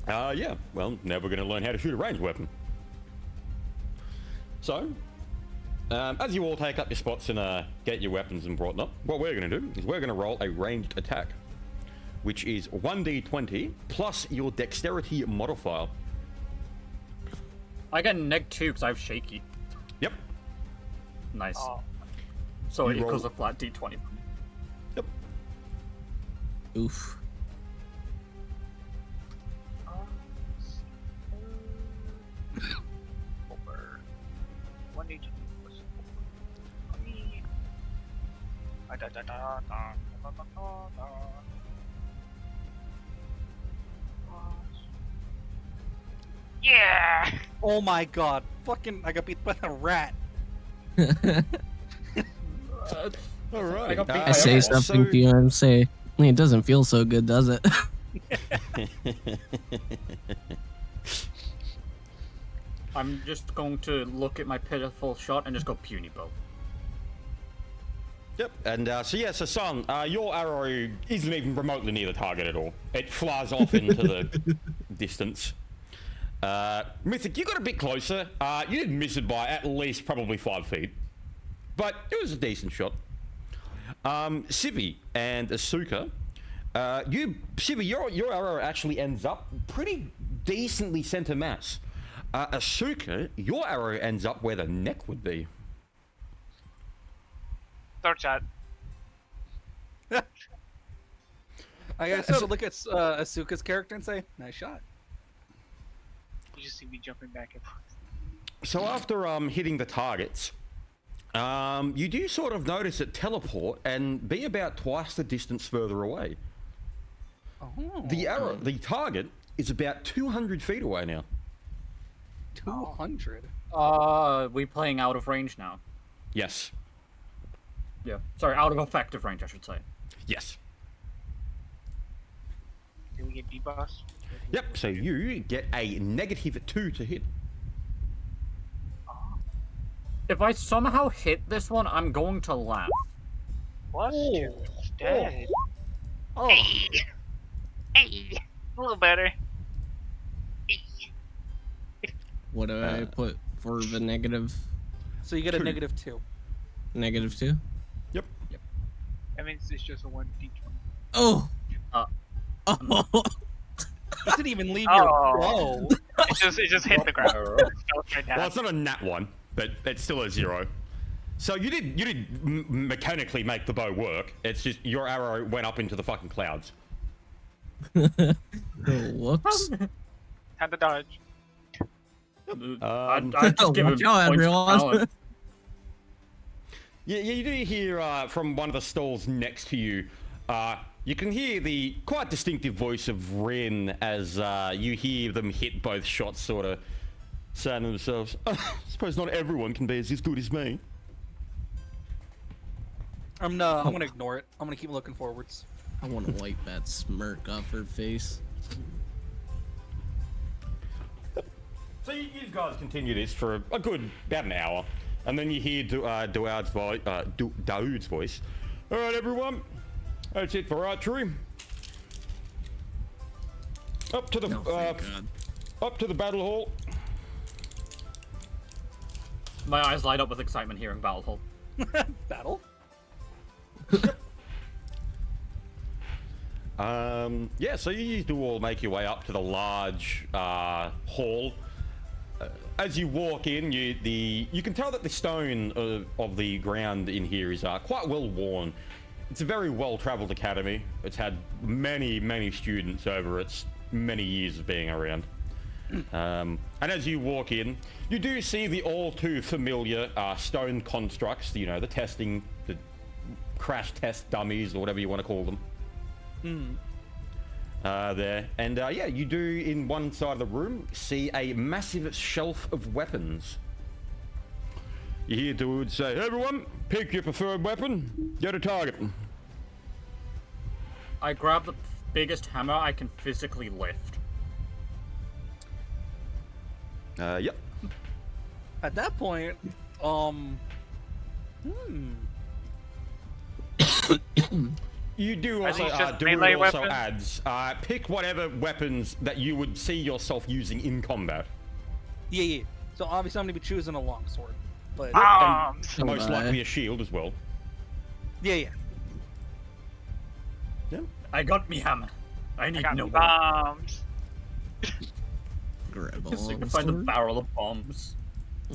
Yeah. Well, never going to learn how to shoot a ranged weapon. So, as you all take up your spots and get your weapons and whatnot, what we're going to do is we're going to roll a ranged attack, which is 1d20 plus your dexterity modifier. I get -2 because I have shaky. Yep. Nice. Oh, So it you equals roll- a flat d20. Yep. Oof. over. 1d2 plus 20. Yeah! Oh my god. Fucking I got beat by a rat. All right. I got beat I by say a- something to you and say, it doesn't feel so good, does it? I'm just going to look at my pitiful shot and just go puny bow. Yep, and so Son, your arrow isn't even remotely near the target at all. It flies off into the distance. Mythic, you got a bit closer. You did miss it by at least probably 5 feet. But it was a decent shot. Civi and Asuka, Civi, your arrow actually ends up pretty decently center mass. Asuka, your arrow ends up where the neck would be. Third shot. I guess I would look at Asuka's character and say, nice shot. You just see me jumping back and forth. So after hitting the targets, you do sort of notice it teleport and be about twice the distance further away. Oh. The target is about 200 feet away now. 200. We playing out of range now. Yes. Yeah. Sorry, out of effective range, I should say. Yes. Did we get debuffs? Yep, so you get a -2 to hit. If I somehow hit this one, I'm going to laugh. Plus Oh. 2 instead. Oh, Hey! Hey! A little better. Hey. What do I put for the negative? so you get a 2. -2. -2? Yep. That means it's just a 1d20. Oh! Uh, Oh! You didn't even leave Oh. your bow. It just hit the ground. It fell straight down. Well, it's not a nat 1, but it's still a 0. So you did mechanically make the bow work. It's just your arrow went up into the fucking clouds. Oh, whoops. Had to dodge. I'd just give him Watch out, points for everyone. talent. Yeah, you do hear from one of the stalls next to you. You can hear the quite distinctive voice of Ren as you hear them hit both shots, sort of saying to themselves, "I suppose not everyone can be as good as me." I'm gonna ignore it. I'm gonna keep looking forwards. I want to wipe that smirk off her face. So you guys continue this for a good about an hour, and then you hear Dawoud's voice. All right, everyone, that's it for archery. Up to the Oh, thank God. up to the battle hall. My eyes light up with excitement hearing Battle Hall. Battle. Yeah, so you do all make your way up to the large hall. As you walk in, you can tell that the stone of the ground in here is quite well worn. It's a very well-traveled academy. It's had many students over its many years of being around. And as you walk in, you do see the all too familiar stone constructs. You know, the crash test dummies, or whatever you want to call them. There, and yeah, you do in one side of the room see a massive shelf of weapons. You hear dudes say, "Everyone, pick your preferred weapon, get a target." I grab the biggest hammer I can physically lift. Yep. At that point, You do Are also, these just Dawoud melee also weapons? adds, pick whatever weapons that you would see yourself using in combat. yeah. So obviously I'm gonna be choosing a longsword, but Bombs! Most Alright. likely a shield as well. yeah. Yeah. I got me hammer. I I need got no more. bombs. Grab a So you can long find the sword. barrel of bombs.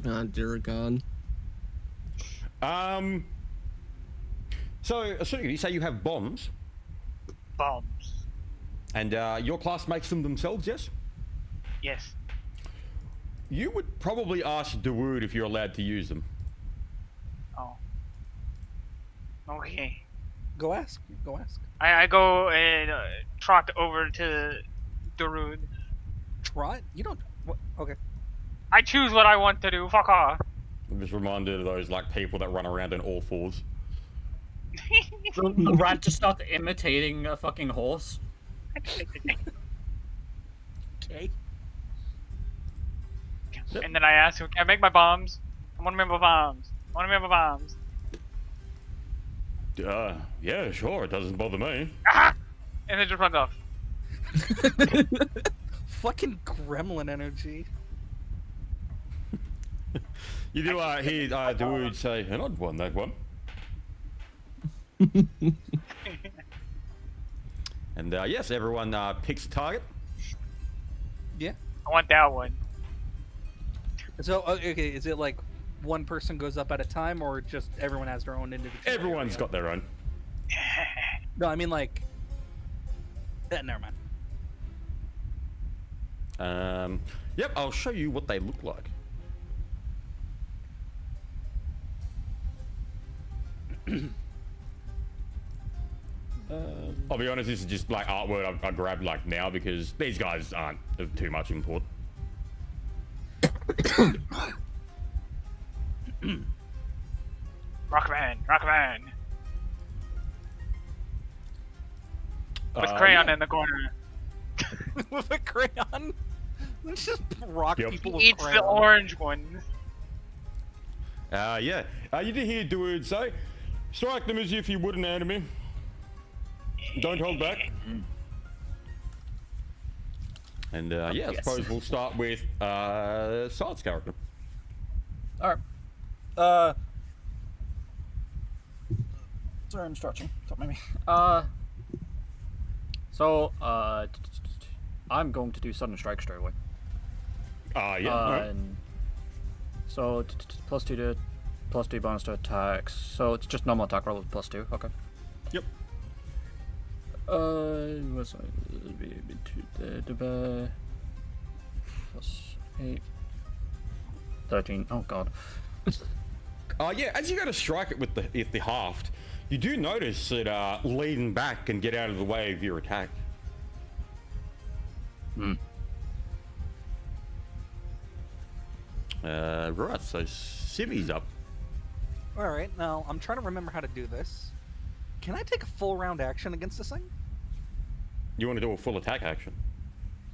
Ah, dear God. So, you say you have bombs, Bombs. and your class makes them themselves, yes? Yes. You would probably ask Dawoud if you're allowed to use them. Oh. Okay. Go ask. I go and trot over to Dawoud. Trot? You don't. What? Okay. I choose what I want to do. Fuck off. I'm just reminded of those like people that run around in all fours. The rat just starts imitating a fucking horse. Okay. And then I ask him, can I make my bombs? I want to make my bombs. Yeah, sure, it doesn't bother me. Ah! And then just runs off. Fucking gremlin energy. You do hear Dawoud say, "An odd one, that one." And yes, everyone picks a target. Yeah. I want that one. So okay, is it like one person goes up at a time, or just everyone has their own individual? Everyone's area? got their own. No, I mean like. Never mind. Yep, I'll show you what they look like. I'll be honest, this is just like artwork I grabbed like now because these guys aren't of too much import. Rockman. With Uh, crayon yeah. in the corner. With a crayon. Let's just rock Yep. people He with eats crayon. the orange ones. Yeah. You did hear Dude say, strike them as if you would an enemy. Don't hold back. And yeah, I Yes. suppose we'll start with Sard's character. Alright. Sorry, I'm stretching. Don't mind me. I'm going to do sudden strike straight away. Yeah. Alright. And so +2 bonus to attacks. So it's just normal attack roll with +2. Okay. Yep. What's +8, 13. Oh god. Yeah, as you go to strike it with the haft, you do notice it lean back and get out of the way of your attack. Right, so Civvy's up. All right, now I'm trying to remember how to do this. Can I take a full round action against this thing? You want to do a full attack action?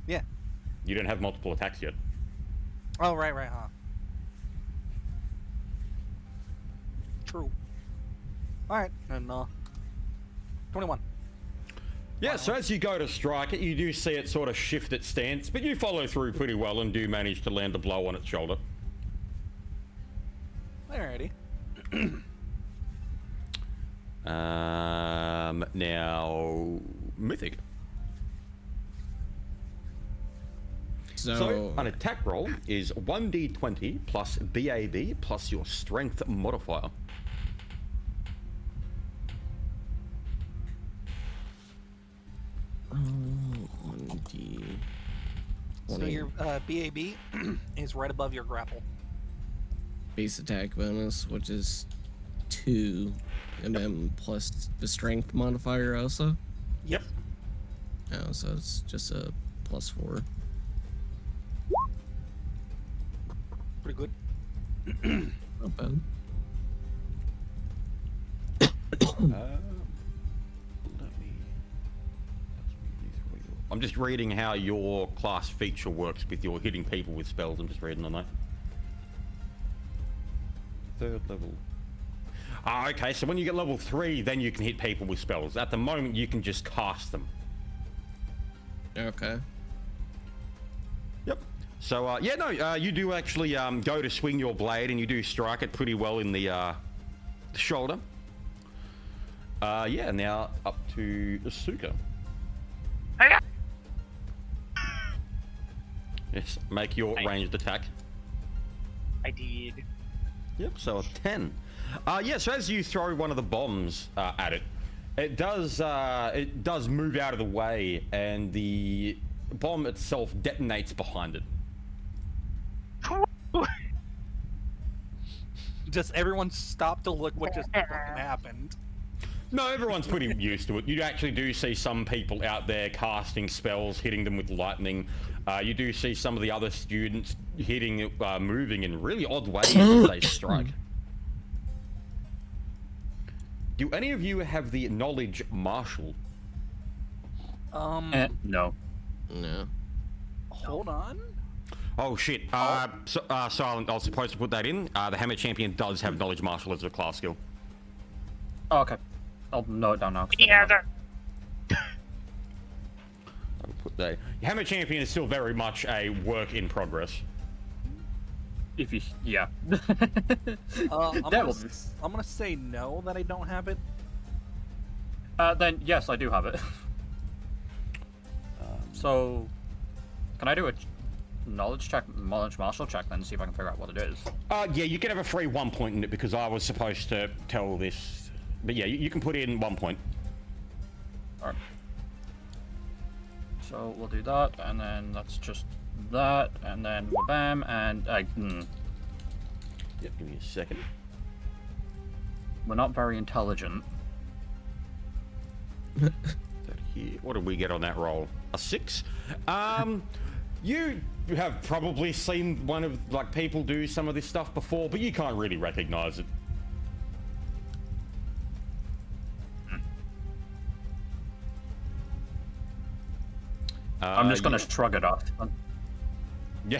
Yeah. You don't have multiple attacks yet. Oh, right, huh? True. All right, and 21. Yeah, so as you go to strike it, you do see it sort of shift its stance, but you follow through pretty well and do manage to land a blow on its shoulder. Alrighty. Now, Mythic. So, an attack roll is 1d20 plus BAB plus your strength modifier. So your BAB is right above your grapple. Base attack bonus, which is 2, and then plus the strength modifier also. Yep. Oh, so it's just a +4. Pretty good. Not bad. I'm just reading how your class feature works with your hitting people with spells. I'm just reading on that. 3rd level. Okay, so when you get level 3, then you can hit people with spells. At the moment, you can just cast them. Okay. Yep. So, yeah, no, you do actually go to swing your blade, and you do strike it pretty well in the shoulder. Yeah, now up to Asuka. Hey, Yes, make your ranged attack. I did. Yep, so a 10. Yeah, so as you throw one of the bombs at it, it does move out of the way, and the bomb itself detonates behind it. Just everyone stop to look what just fucking happened. No, everyone's pretty used to it. You actually do see some people out there casting spells, hitting them with lightning. You do see some of the other students hitting, moving in really odd ways as they strike. Do any of you have the knowledge martial? No. No. Hold on. Oh shit. Silent, I was supposed to put that in. The Hammer Champion does have knowledge martial as a class skill. Oh, okay. I'll note it down now. He has it. I'll put that. Hammer Champion is still very much a work in progress. If you, yeah. I'm That gonna, will- I'm gonna say no that I don't have it. Then yes, I do have it. So, can I do a knowledge martial check then, see if I can figure out what it is? Yeah, you can have a free 1 point in it because I was supposed to tell this. But yeah, you can put in 1 point. Alright. So we'll do that, and then that's just that, and then bam, and Yep, give me a second. we're not very intelligent. That here. What did we get on that roll? A 6. You have probably seen one of people do some of this stuff before, but you can't really recognize it. I'm just gonna shrug it off. Yeah.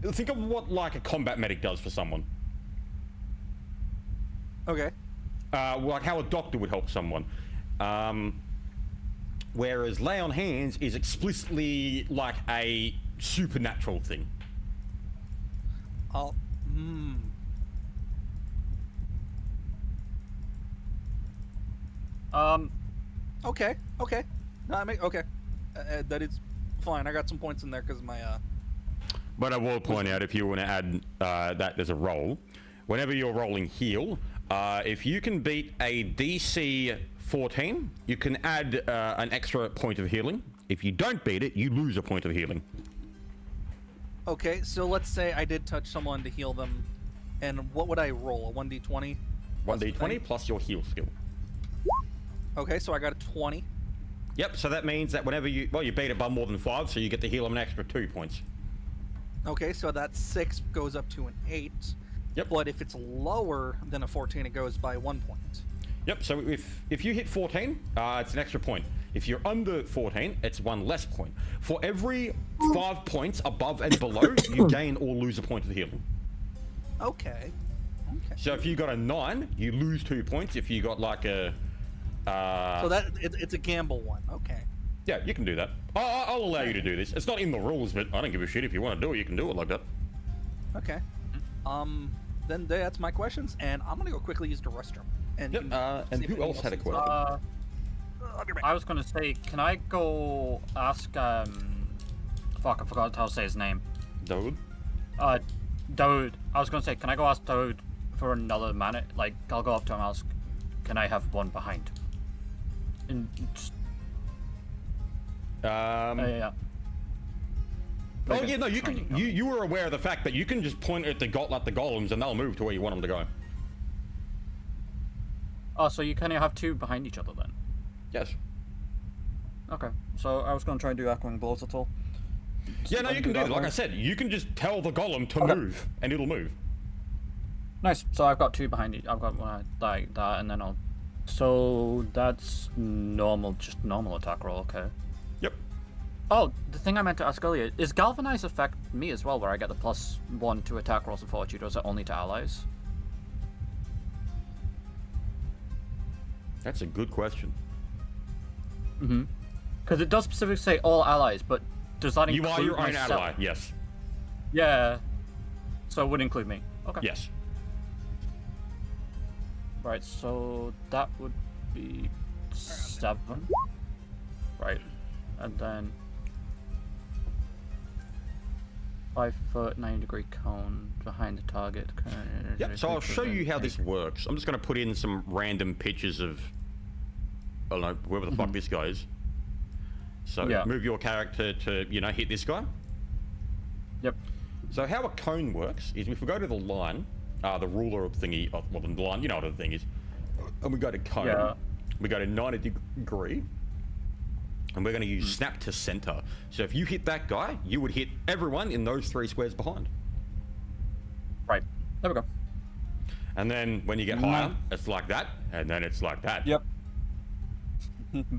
think of what like a combat medic does for someone. Okay. Like how a doctor would help someone. Whereas lay on hands is explicitly like a supernatural thing. I'll. Okay. Okay. No, I make okay. That is fine. I got some points in there because my But I will point out, if you want to add that as a roll, whenever you're rolling heal, if you can beat a DC 14, you can add an extra point of healing. If you don't beat it, you lose a point of healing. Okay, so let's say I did touch someone to heal them, and what would I roll? A 1d20? 1d20 plus your heal skill. Okay, so I got a 20. Yep, so that means that whenever you beat it by more than 5, so you get to heal them an extra 2 points. Okay, so that 6 goes up to an 8. Yep. But if it's lower than a 14, it goes by 1 point. Yep, so if you hit 14, it's an extra point. If you're under 14, it's 1 less point. For every 5 points above and below, you gain or lose a point of healing. Okay. Okay. So if you got a 9, you lose 2 points. If you got like a... So it's a gamble one. Okay. Yeah, you can do that. I'll allow you to do this. It's not in the rules, but I don't give a shit. If you want to do it, you can do it like that. Okay. Then that's my questions, and I'm gonna go quickly use the restroom. And Yep, and see if who anyone else had a needs- question? I'll be right I was gonna say, can I go ask fuck, I forgot how to say his name. Dawood? Dawood. I was gonna say, can I go ask Dawood for another minute? Like, I'll go up to him and ask, can I have one behind? And just, yeah. Oh Like a yeah, no, you training can. You were aware of the fact that you can just point at the golems and they'll move to where you want them to go. Oh, so you kind of have two behind each other then? Yes. Okay. So I was gonna try and do echoing blows at all. Yeah, no, you can do that. Like I said, you can just tell the golem to Okay. move, and it'll move. Nice. So I've got two behind you. I've got one like that, and then I'll. So that's normal, just normal attack roll. Okay. Yep. Oh, the thing I meant to ask earlier is Galvanize affect me as well, where I get the +1 to attack rolls and fortitude, or is it only to allies? That's a good question. Mm-hmm. Because it does specifically say all allies, but does that include You are your own myself? ally. Yes. Yeah. So it would include me. Okay. Yes. Right. So that would be 7. Right. And then 5 foot 90-degree cone behind the target. Yep. So I'll show you how this works. I'm just going to put in some random pictures of, I don't know, whoever the fuck this guy is. So Yeah. move your character to, hit this guy. Yep. So how a cone works is if we go to the line, the ruler of thingy, well, the line, you know what the thing is, and we go to cone, Yeah. we go to 90 degree, and we're going to use snap to center. So if you hit that guy, you would hit everyone in those 3 squares behind. Right. There we go. And then when you get higher, it's like that, and then it's like that. Yep.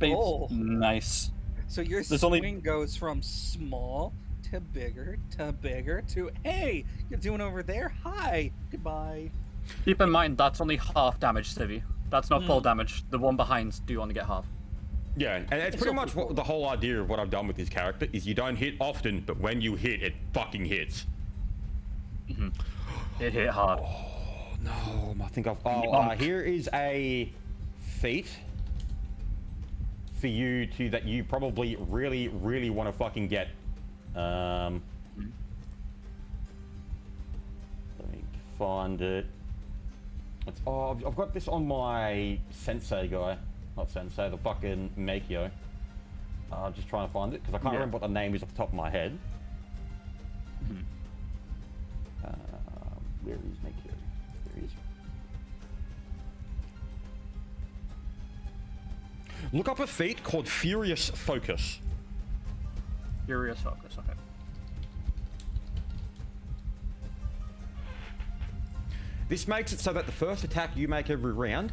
Oh. Nice. So your There's swing only- goes from small to bigger to hey, you're doing over there? Hi, goodbye. Keep in mind that's only half damage, Civi. That's not full damage. The one behinds do only get half. Yeah, and it's pretty still much what the whole idea of what I've done with this character is you don't hit often, but when you hit, it fucking hits. It hit hard. No, I think I've... here is a feat for you that you probably really, really want to fucking get. Let me find it. I've got this on my sensei guy. Not sensei, the fucking Makio. Just trying to find it, because I can't remember what the name is off the top of my head. Where is Makio? There he is. Look up a feat called Furious Focus. Furious focus. Okay. This makes it so that the first attack you make every round,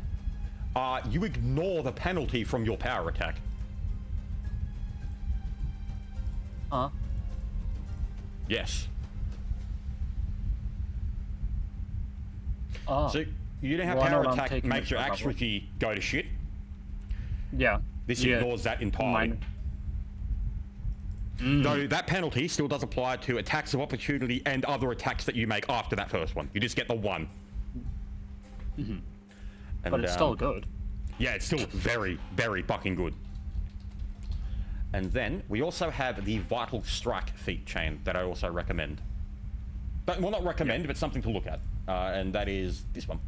you ignore the penalty from your power attack. Huh? Yes. Oh. So you know how Well, I know power what I'm attack taking makes it your for a couple. accuracy go to shit? Yeah. This Yeah. ignores that entirely. Though that penalty still does apply to attacks of opportunity and other attacks that you make after that first one. You just get the one. And, But it's still good. Yeah, it's still very, very fucking good. And then we also have the Vital Strike feat chain that I also recommend. But, well, not recommend, but something to look at. And that is this one.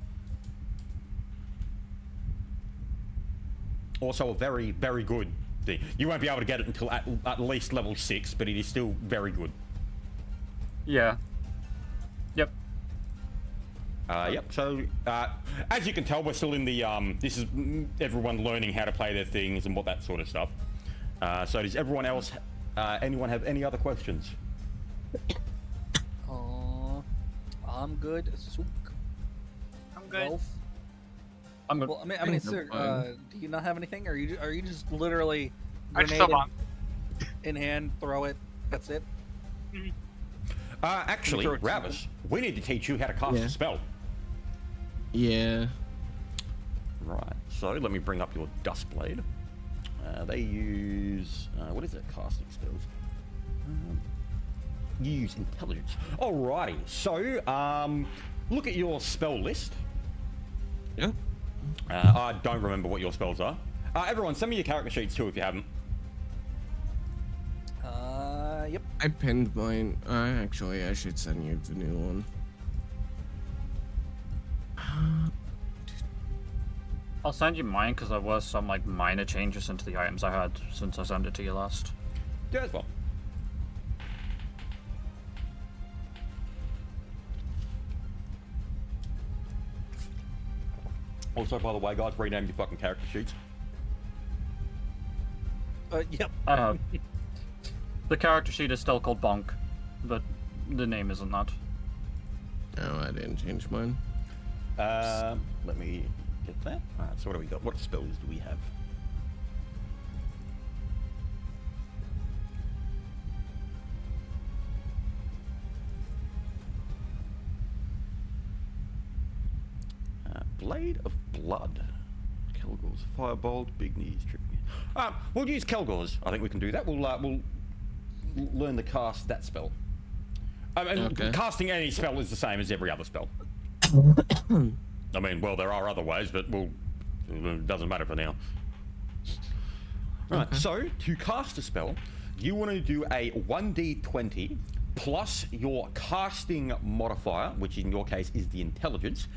Also a very, very good thing. You won't be able to get it until at least level 6, but it is still very good. Yeah. Yep. Yep, so as you can tell, we're still in the, this is everyone learning how to play their things and what that sort of stuff. So does everyone else, anyone have any other questions? I'm good. Sook. I'm good. Rolf? I'm good. Well, I mean, I'm sir, fine. do you not have anything? Or are you just literally I just grenade still want. in hand, throw it, that's it? Actually, Throw it to Ravis, we need to teach you how to cast Yeah. a spell. Yeah. Right, so let me bring up your Dustblade. They use, what is it, casting spells? You use intelligence. Alrighty, so, look at your spell list. Yeah. I don't remember what your spells are. Everyone, send me your character sheets too if you haven't. Yep. I pinned mine. Actually, I should send you the new one. I'll send you mine because there was some like minor changes into the items I had since I sent it to you last. Yeah, as well. Also, by the way, guys, rename your fucking character sheets. Yep. I have. The character sheet is still called Bonk, but the name isn't that. No, I didn't change mine. Let me get that. Alright, so what do we got? What spells do we have? Blade of Blood. Kelgor's Firebolt, Big Knees, Tripping. We'll use Kelgor's. I think we can do that. We'll learn to cast that spell. And Okay. casting any spell is the same as every other spell. I mean, well, there are other ways, but it doesn't matter for now. Right, Okay. so to cast a spell, you want to do a 1d20 plus your casting modifier, which in your case is the intelligence,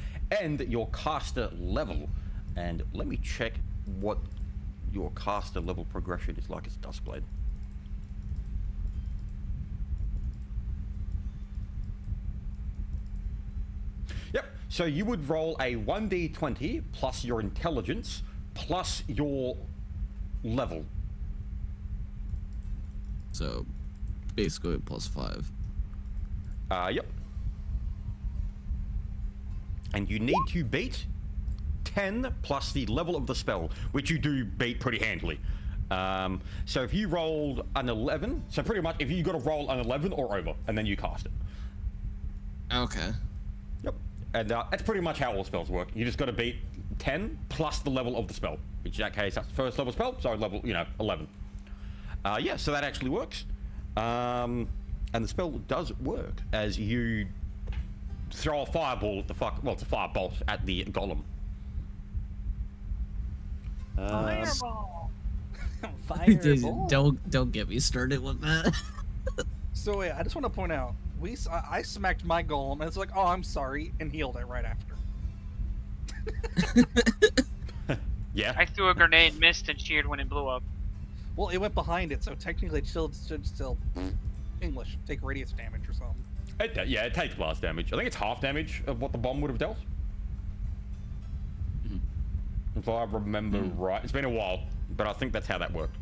and your caster level. And let me check what your caster level progression is like as Dustblade. Yep, so you would roll a 1d20 plus your intelligence plus your level. So, basically +5. Yep. And you need to beat 10 plus the level of the spell, which you do beat pretty handily. So if you rolled an 11, so pretty much if you got to roll an 11 or over, and then you cast it. Okay. Yep. And that's pretty much how all spells work. You just got to beat 10 plus the level of the spell, which in that case, that's first level spell, so level, 11. Yeah, so that actually works. And the spell does work as you throw a fireball at it's a firebolt at the golem. Fireball. Fireball. Don't get me started with that. So wait, I just want to point out, I smacked my golem, and it's like, oh, I'm sorry, and healed it right after. Yeah. I threw a grenade, missed, and cheered when it blew up. Well, it went behind it, so technically it should still English take radius damage or something. It takes blast damage. I think it's half damage of what the bomb would have dealt. If I remember right. It's been a while, but I think that's how that worked.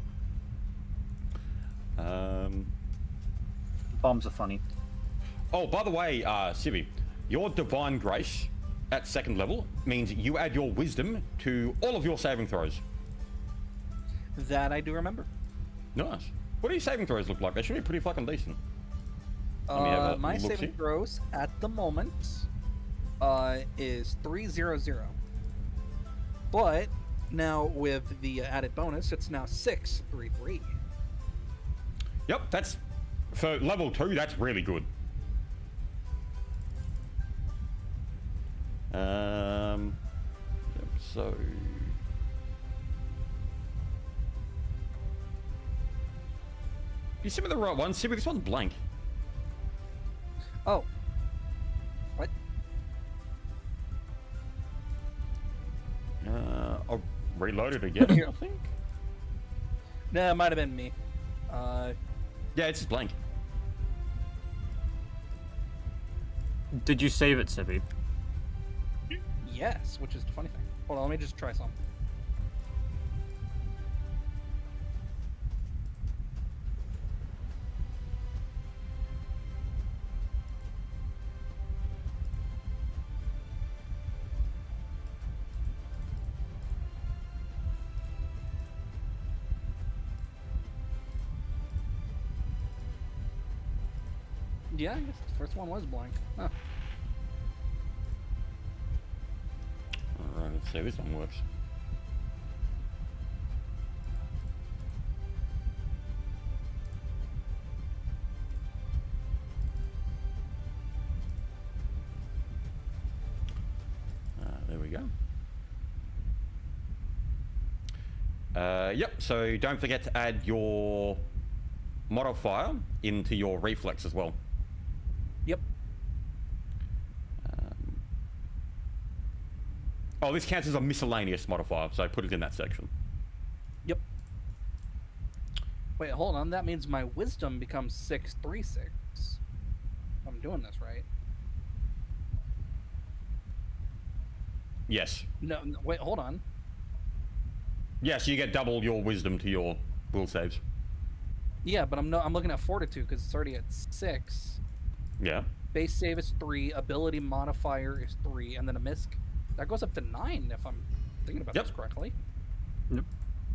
Bombs are funny. Oh, by the way, Civi, your Divine Grace at 2nd level means you add your Wisdom to all of your saving throws. That I do remember. Nice. What do your saving throws look like? They should be pretty fucking decent. Let me have a My look-see. saving throws at the moment is 300. But now with the added bonus, it's now 633. Yep, that's for level 2. That's really good. Yep, so you sent me the right one. See, this one's blank. Oh. What? I'll reload it again. Here. I think. No, it might have been me. Yeah, it's just blank. Did you save it, Civi? Yes, which is the funny thing. Hold on, let me just try something. Yeah, I guess the first one was blank. Huh. Alright, let's see if this one works. There we go. Yep, so don't forget to add your modifier into your reflex as well. Yep. Oh, this counts as a miscellaneous modifier, so put it in that section. Yep. Wait, hold on. That means my wisdom becomes 636. I'm doing this right. Yes. No, wait, hold on. Yes, you get double your wisdom to your will saves. Yeah, but I'm looking at fortitude because it's already at 6. Yeah. Base save is 3. Ability modifier is 3, and then a misc that goes up to 9 if I'm thinking about Yep. this correctly. Yep.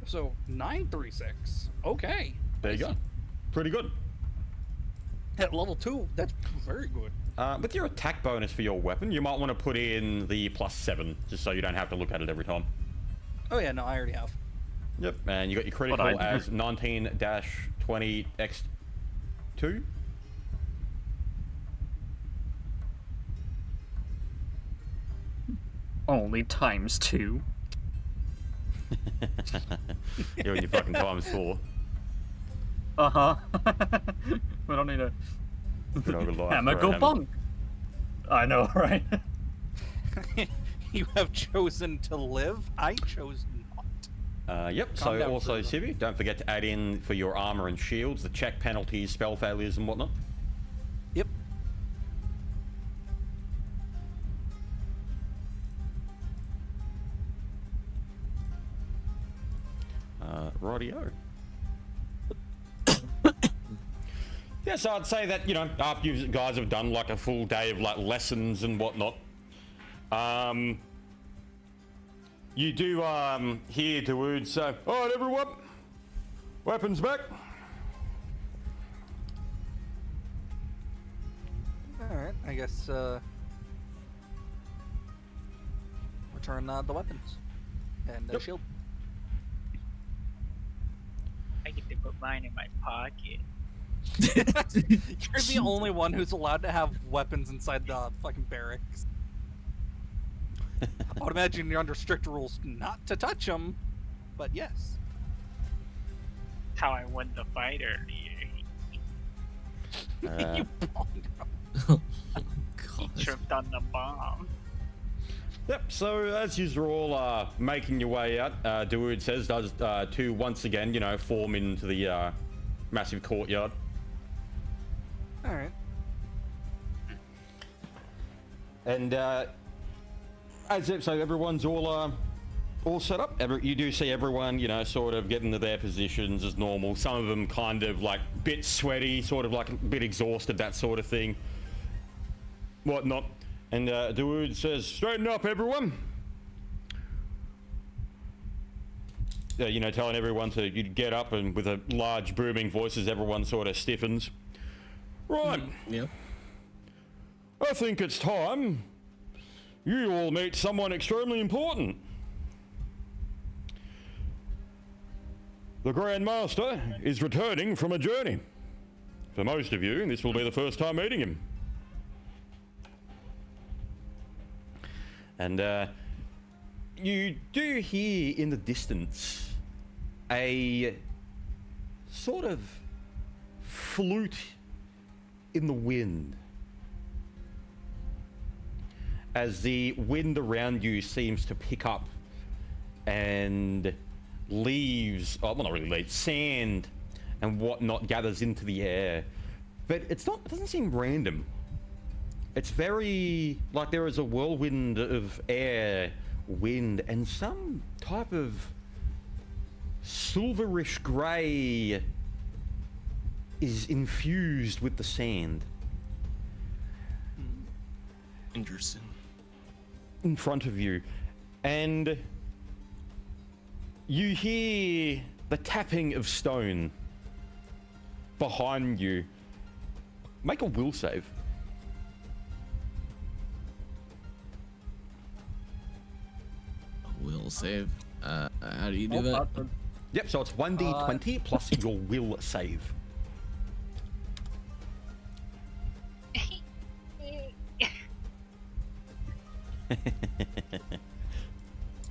So 936. Okay. There you go. Pretty good. At level 2, that's very good. With your attack bonus for your weapon, you might want to put in the +7, just so you don't have to look at it every time. Oh yeah, no, I already have. Yep, and you got your critical I- as 19-20x2. Only ×2. You're in your fucking ×4. Uh-huh. We don't need a Good old life, hammer right, go hammer. bunk. I know, right? You have chosen to live. I chose not. Yep, Calm so down, also, Frugal. Civi, don't forget to add in for your armor and shields, the check penalties, spell failures, and whatnot. Yep. Rightio. Yeah, so I'd say that, you know, after you guys have done like a full day of like lessons and whatnot, you do hear Dawood say, "Alright everyone, weapons back." Alright, I guess, return the weapons. And Yep. shield. I get to put mine in my pocket. You're the only one who's allowed to have weapons inside the fucking barracks. I would imagine you're under strict rules not to touch them, but yes. That's how I won the fight earlier. You bombed him. Oh, He God. tripped on the bomb. Yep, so as you're all making your way out, Dawood says, does to once again, you know, form into the massive courtyard. Alright. And as if, so everyone's all set up. You do see everyone, you know, sort of get into their positions as normal. Some of them kind of like bit sweaty, sort of like a bit exhausted, that sort of thing, whatnot. And Dawood says, "Straighten up, everyone." You know, telling everyone to get up, and with a large booming voice as everyone sort of stiffens. Right. Yeah. I think it's time You all meet someone extremely important. The Grand Master is returning from a journey. For most of you, this will be the first time meeting him. And you do hear in the distance a sort of flute in the wind. As the wind around you seems to pick up and leaves, oh, well, not really leaves, sand and whatnot gathers into the air. But it doesn't seem random. It's very, like there is a whirlwind of air, wind, and some type of silverish grey is infused with the sand. Interesting. In front of you, and you hear the tapping of stone behind you. Make a will save. Will save. How do you do that? Yep, so it's 1d20 plus your will save.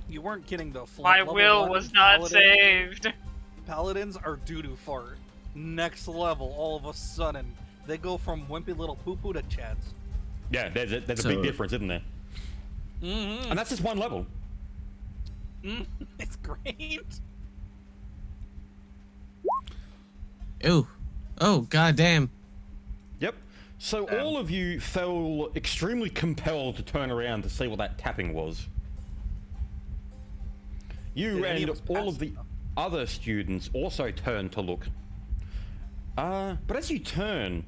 You weren't kidding though. My Level will 1 was not paladin- saved. Paladins are doo-doo fart. Next level, all of a sudden, they go from wimpy little poo-poo to chads. Yeah, there's a So- big difference, isn't there? Mm-hmm. And that's just one level. It's great. Ew. Oh, goddamn. Yep. So all of you felt extremely compelled to turn around to see what that tapping was. You Did any and of us all pass of the other students also turn to look. But as you turn,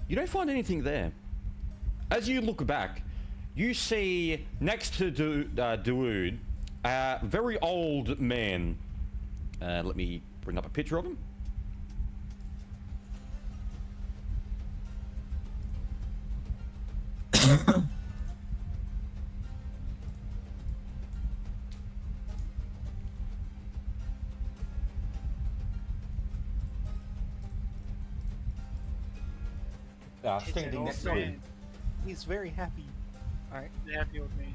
you don't find anything there. As you look back, you see next to Dawood, a very old man. Let me bring up a picture of him. Standing next to him. He's very happy. All right. Happy with me.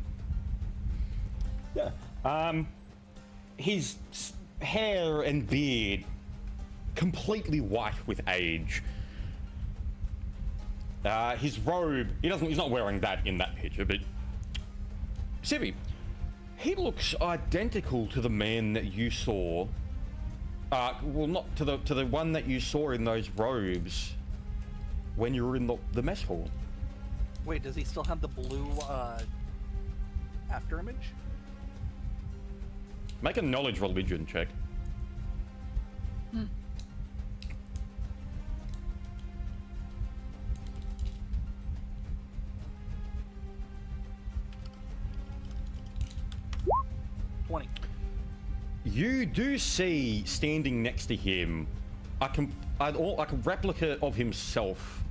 Yeah. His hair and beard completely white with age. His robe, he's not wearing that in that picture, but Civi, he looks identical to the man that you saw. Well, not to the one that you saw in those robes when you were in the mess hall. Wait, does he still have the blue after image? Make a knowledge religion check. You do see standing next to him like a replica of himself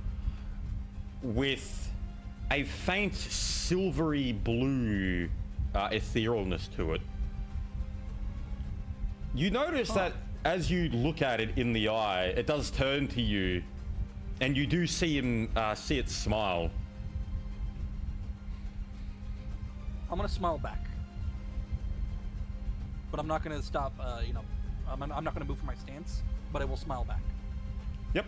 with a faint silvery blue etherealness to it. You notice that as you look at it in the eye, it does turn to you, and you do see him see it smile. I'm gonna smile back, but I'm not gonna stop. I'm not gonna move from my stance, but I will smile back. Yep.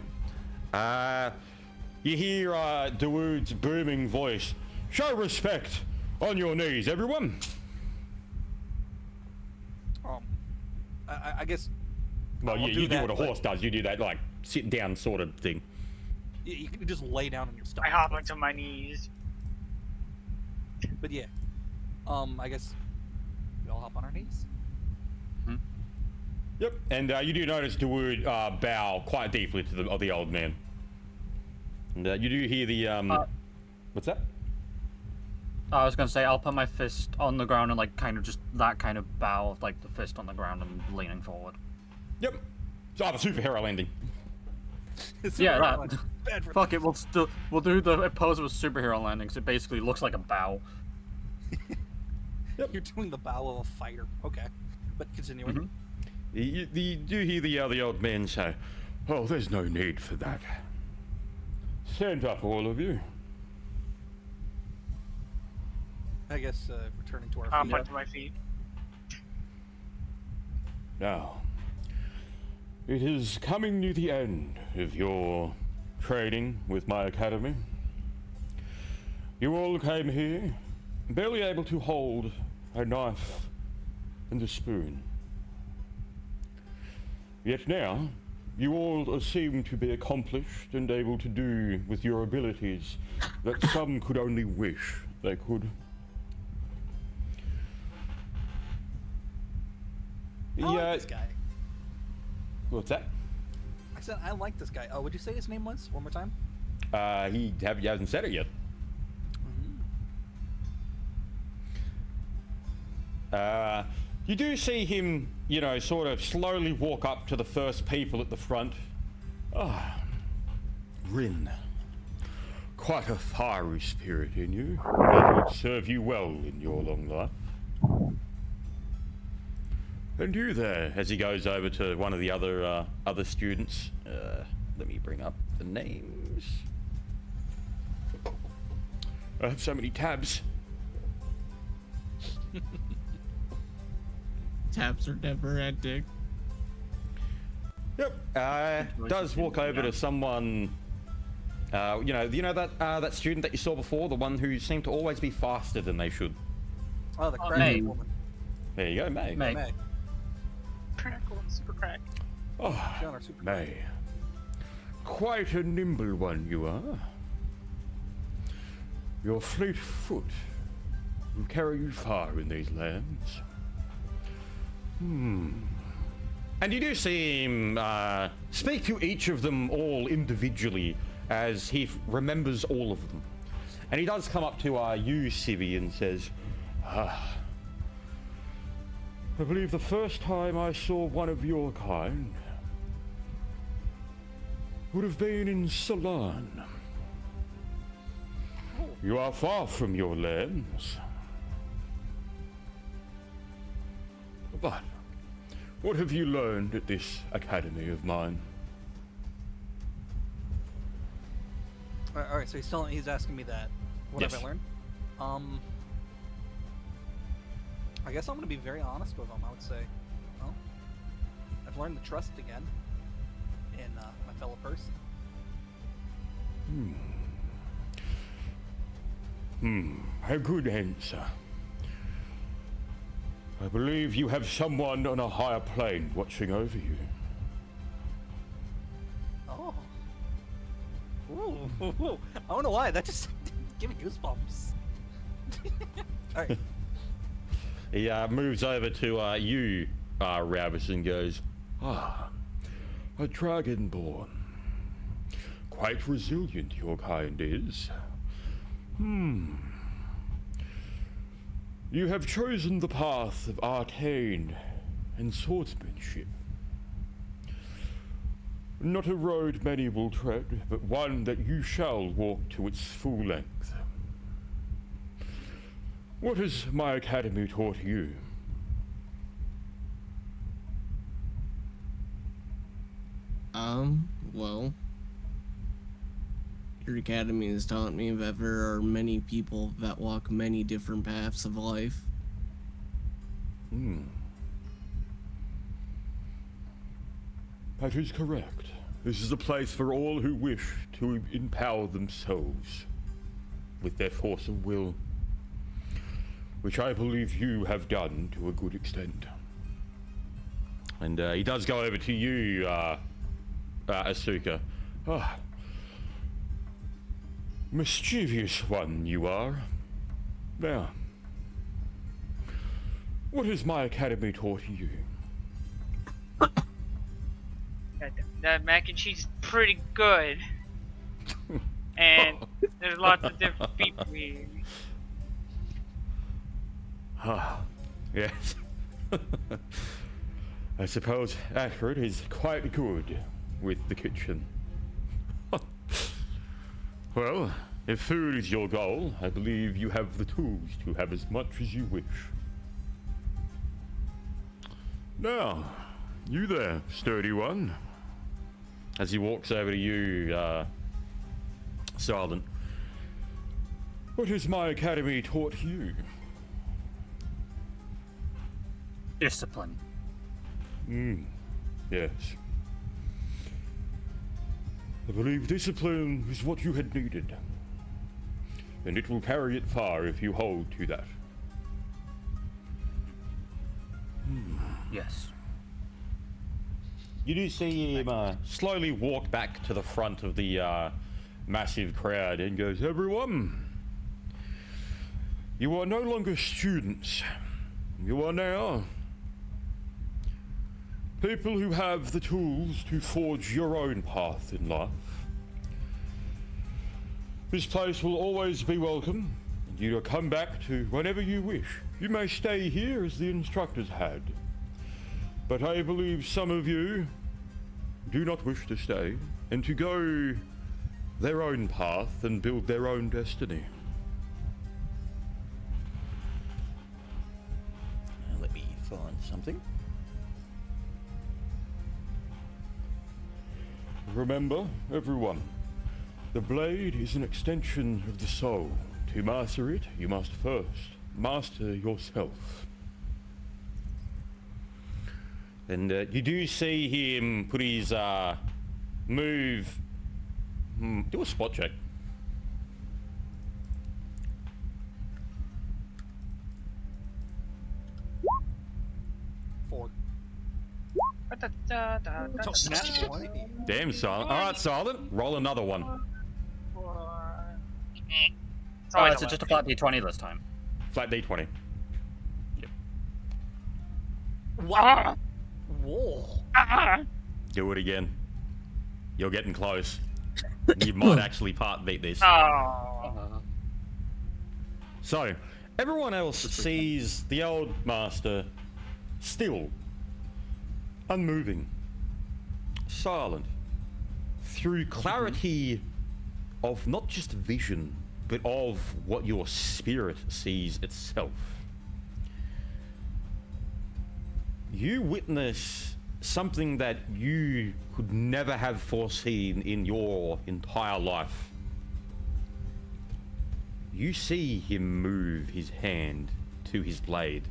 You hear Dawood's booming voice. Show respect on your knees, everyone. I guess. Well, I'll you do that, what a but horse does. You do that, like, sit down sort of thing. You can just lay down on your stomach. I hop onto my knees. But yeah, I guess we all hop on our knees. Yep. And you do notice Dawood bow quite deeply to the old man. And you do hear the what's that? I was gonna say I'll put my fist on the ground and like kind of just that kind of bow of like the fist on the ground and leaning forward. Yep. So the superhero landing. Yeah, Superhero that. bad for Fuck it, we'll do the pose of a superhero landing. So it basically looks like a bow. Yep. You're doing the bow of a fighter. Okay, but continuing. Mhm. You do hear the old man say, "Oh, there's no need for that. Stand up, all of you." I guess returning to our Hop feet. onto my feet. Now, it is coming to the end of your training with my academy. You all came here barely able to hold a knife and a spoon. Yet now, you all seem to be accomplished and able to do with your abilities that some could only wish they could. I like this guy. What's that? I said I like this guy. Oh, would you say his name was one more time? He hasn't said it yet. You do see him, you know, sort of slowly walk up to the first people at the front. Ah, Rin. Quite a fiery spirit in you. That would serve you well in your long life. And you there, as he goes over to one of the other students. Let me bring up the names. I have so many tabs. Tabs are never ending. Yep. Does walk over to someone. You know that student that you saw before, the one who seemed to always be faster than they should. Oh, the Oh, crazy May. woman. There you go, May. May. May. Crackle, super crack. Oh, John, our super May. Quite a nimble one you are. Your fleet foot will carry you far in these lands. And you do see him speak to each of them all individually as he remembers all of them. And he does come up to you, Civi, and says, I believe the first time I saw one of your kind would have been in Salon. You are far from your lands. But what have you learned at this academy of mine? All right, so he's asking me that. What have Yes. I learned? I guess I'm gonna be very honest with him. I would say, well, I've learned to trust again in my fellow person. A good answer. I believe you have someone on a higher plane watching over you. Oh. Ooh. I don't know why. That just gave me goosebumps. All right. He moves over to you, Ravis, and goes, a dragonborn. Quite resilient, your kind is. You have chosen the path of arcane and swordsmanship. Not a road many will tread, but one that you shall walk to its full length. What has my academy taught you? Well, your academy has taught me that there are many people that walk many different paths of life. That is correct. This is a place for all who wish to empower themselves with their force of will, which I believe you have done to a good extent. And he does go over to you, Asuka. Mischievous one you are. Now, what has my academy taught you? That mac and cheese is pretty good. And there's lots of different people here. Yes. I suppose Ashford is quite good with the kitchen. Well, If food is your goal, I believe you have the tools to have as much as you wish. Now, you there, sturdy one. As he walks over to you, Silent. What has my academy taught you? Discipline. Yes. I believe discipline is what you had needed. And it will carry it far if you hold to that. Yes. You do see him slowly walk back to the front of the massive crowd and goes, "Everyone, you are no longer students. You are now people who have the tools to forge your own path in life. This place will always be welcome, and you will come back to whenever you wish. You may stay here as the instructors had, but I believe some of you do not wish to stay and to go their own path and build their own destiny." Let me find something. Remember, everyone, the blade is an extension of the soul. To master it, you must first master yourself. And you do see him put his move. Do a spot check. Four. Da-da-da-da-da. Nat 20. Damn, Silent. All right, Silent. Roll another one. Oh, it's just a flat D20 this time. Flat D20. Wow. Whoa. Do it again. You're getting close. You might actually beat this. Oh. So, everyone else sees the old master still, unmoving, silent, through clarity of not just vision, but of what your spirit sees itself. You witness something that you could never have foreseen in your entire life. You see him move his hand to his blade.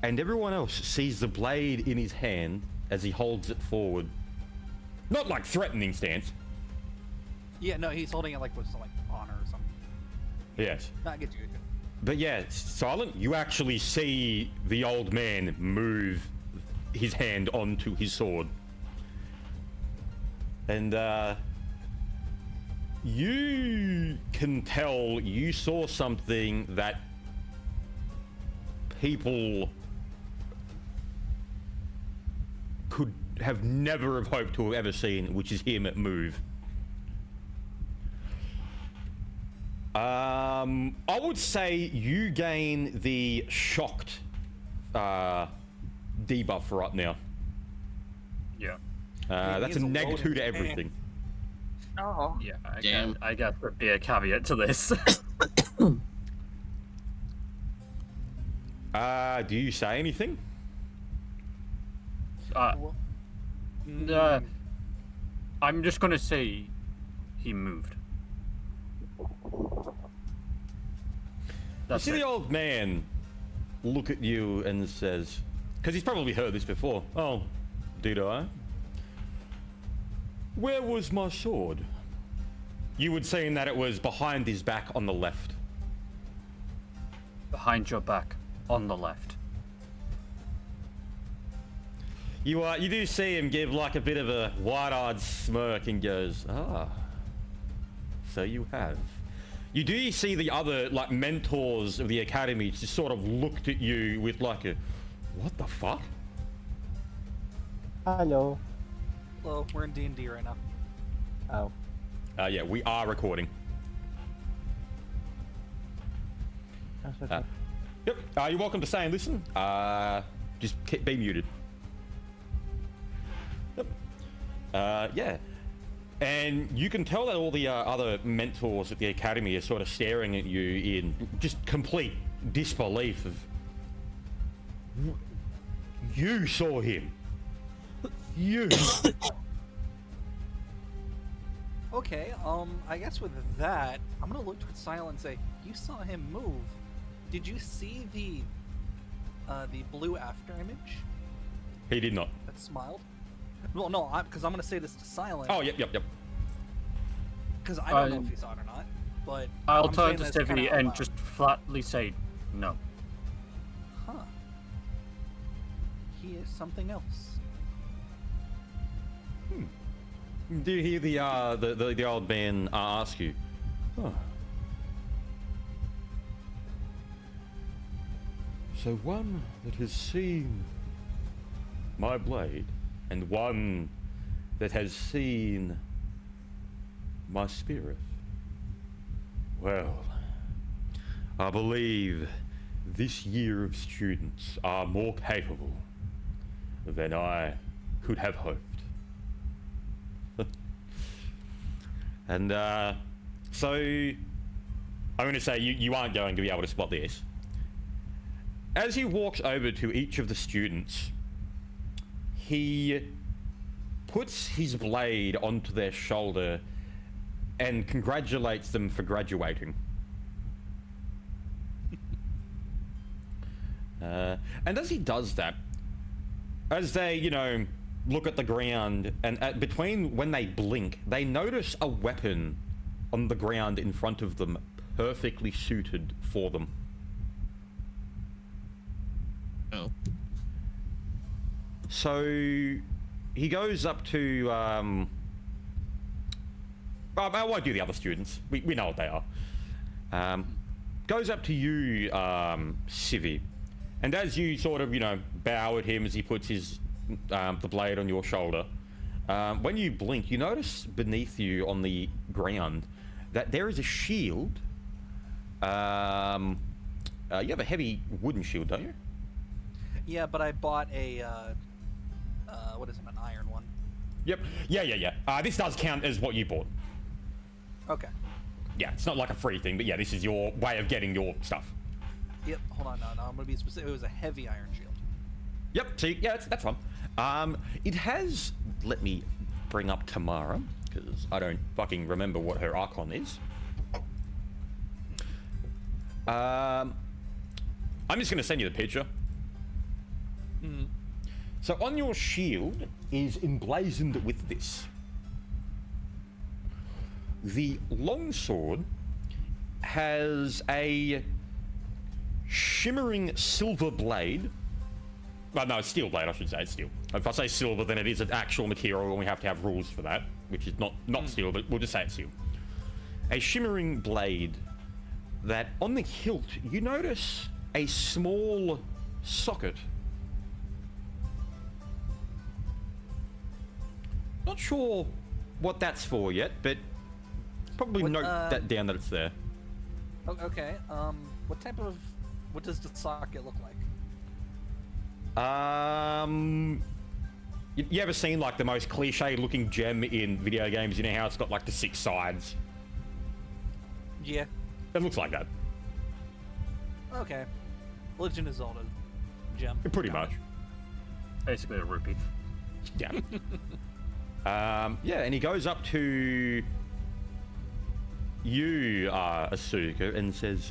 And everyone else sees the blade in his hand as he holds it forward. Not like threatening stance. Yeah, no, he's holding it like with some like honor or something. Yes. Not get you. But yeah, Silent, you actually see the old man move his hand onto his sword. And you can tell you saw something that people could have never have hoped to have ever seen, which is him move. I would say you gain the shocked debuff right now. Yeah. That's a needs a neg 2 to loading everything. Oh. Yeah, Damn. I guess there'd be a caveat to this. Do you say anything? I'm just gonna say he moved. You That's see it. the old man look at you and says, because he's probably heard this before. "Oh, did I? Where was my sword?" You would say that it was behind his back on the left. Behind your back, on the left. You do see him give like a bit of a wide-eyed smirk and goes, "Ah, so you have." You do see the other like mentors of the academy just sort of looked at you with like a, "What the fuck?" Hello. Hello, we're in D&D right now. Oh. Yeah, we are recording. That's okay. Yep. You're welcome to stay and listen. Just be muted. Yep. Yeah. And you can tell that all the other mentors at the academy are sort of staring at you in just complete disbelief of... You saw him. You. Okay, I guess with that, I'm gonna look towards Silent and say, you saw him move. Did you see the blue after image He did not. that smiled? Well, no, because I'm gonna say this to Silent. Oh, yep. Because I don't know if he saw it or not, but I'll I'm turn saying to this kinda Stevie out and loud. just flatly say no. Huh. He is something else. Do you hear the old man ask you? Oh. So one that has seen my blade, and one that has seen my spirit. Well, I believe this year of students are more capable than I could have hoped. And so I'm going to say you aren't going to be able to spot this. As he walks over to each of the students, he puts his blade onto their shoulder and congratulates them for graduating. And as he does that, as they, look at the ground, and between when they blink, they notice a weapon on the ground in front of them, perfectly suited for them. Oh. So he goes up to I won't do the other students. We know what they are. Goes up to you, Civi, and as you sort of bow at him as he puts his the blade on your shoulder, when you blink, you notice beneath you on the ground that there is a shield. You have a heavy wooden shield, don't you? Yeah, but I bought a what is it, an iron one? Yep. Yeah. This does count as what you bought. Okay. Yeah, it's not like a free thing, but yeah, this is your way of getting your stuff. Yep. Hold on, no, I'm gonna be specific. It was a heavy iron shield. Yep. See, yeah, that's fine. It has. Let me bring up Tamara because I don't fucking remember what her icon is. I'm just gonna send you the picture. So on your shield is emblazoned with this. The longsword has a shimmering silver blade. Well, no, it's steel blade, I should say. It's steel. If I say silver, then it is an actual material, and we have to have rules for that, which is not steel, but we'll just say it's steel. A shimmering blade that on the hilt, you notice a small socket. Not sure what that's for yet, but probably What, note that down that it's there. Okay. What does the socket look like? You ever seen like the most cliche-looking gem in video games? You know how it's got like the 6 sides? Yeah. It looks like that. Okay. Legend of Zelda gem. Pretty Got much. it. Basically a rupee. Yeah. Yeah, and he goes up to you, Asuka, and says,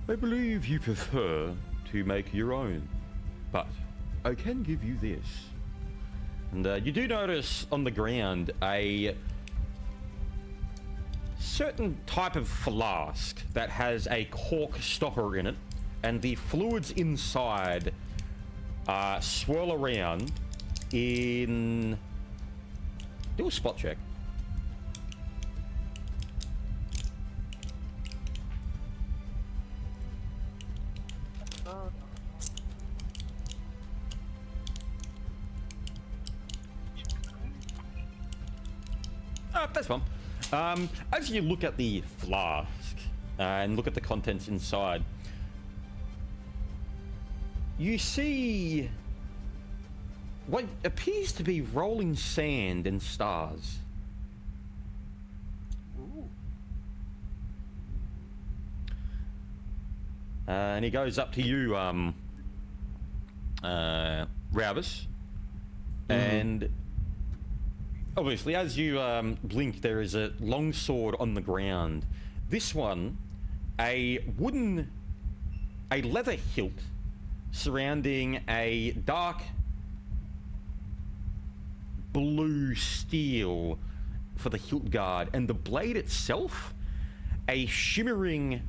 I believe you prefer to make your own, but I can give you this. And you do notice on the ground a certain type of flask that has a cork stopper in it, and the fluids inside swirl around in... Do a spot check. That's fine. As you look at the flask, and look at the contents inside. You see what appears to be rolling sand and stars. Ooh. And he goes up to you, Ravis. And obviously, as you blink, there is a long sword on the ground. This one, a leather hilt surrounding a dark blue steel for the hilt guard, and the blade itself, a shimmering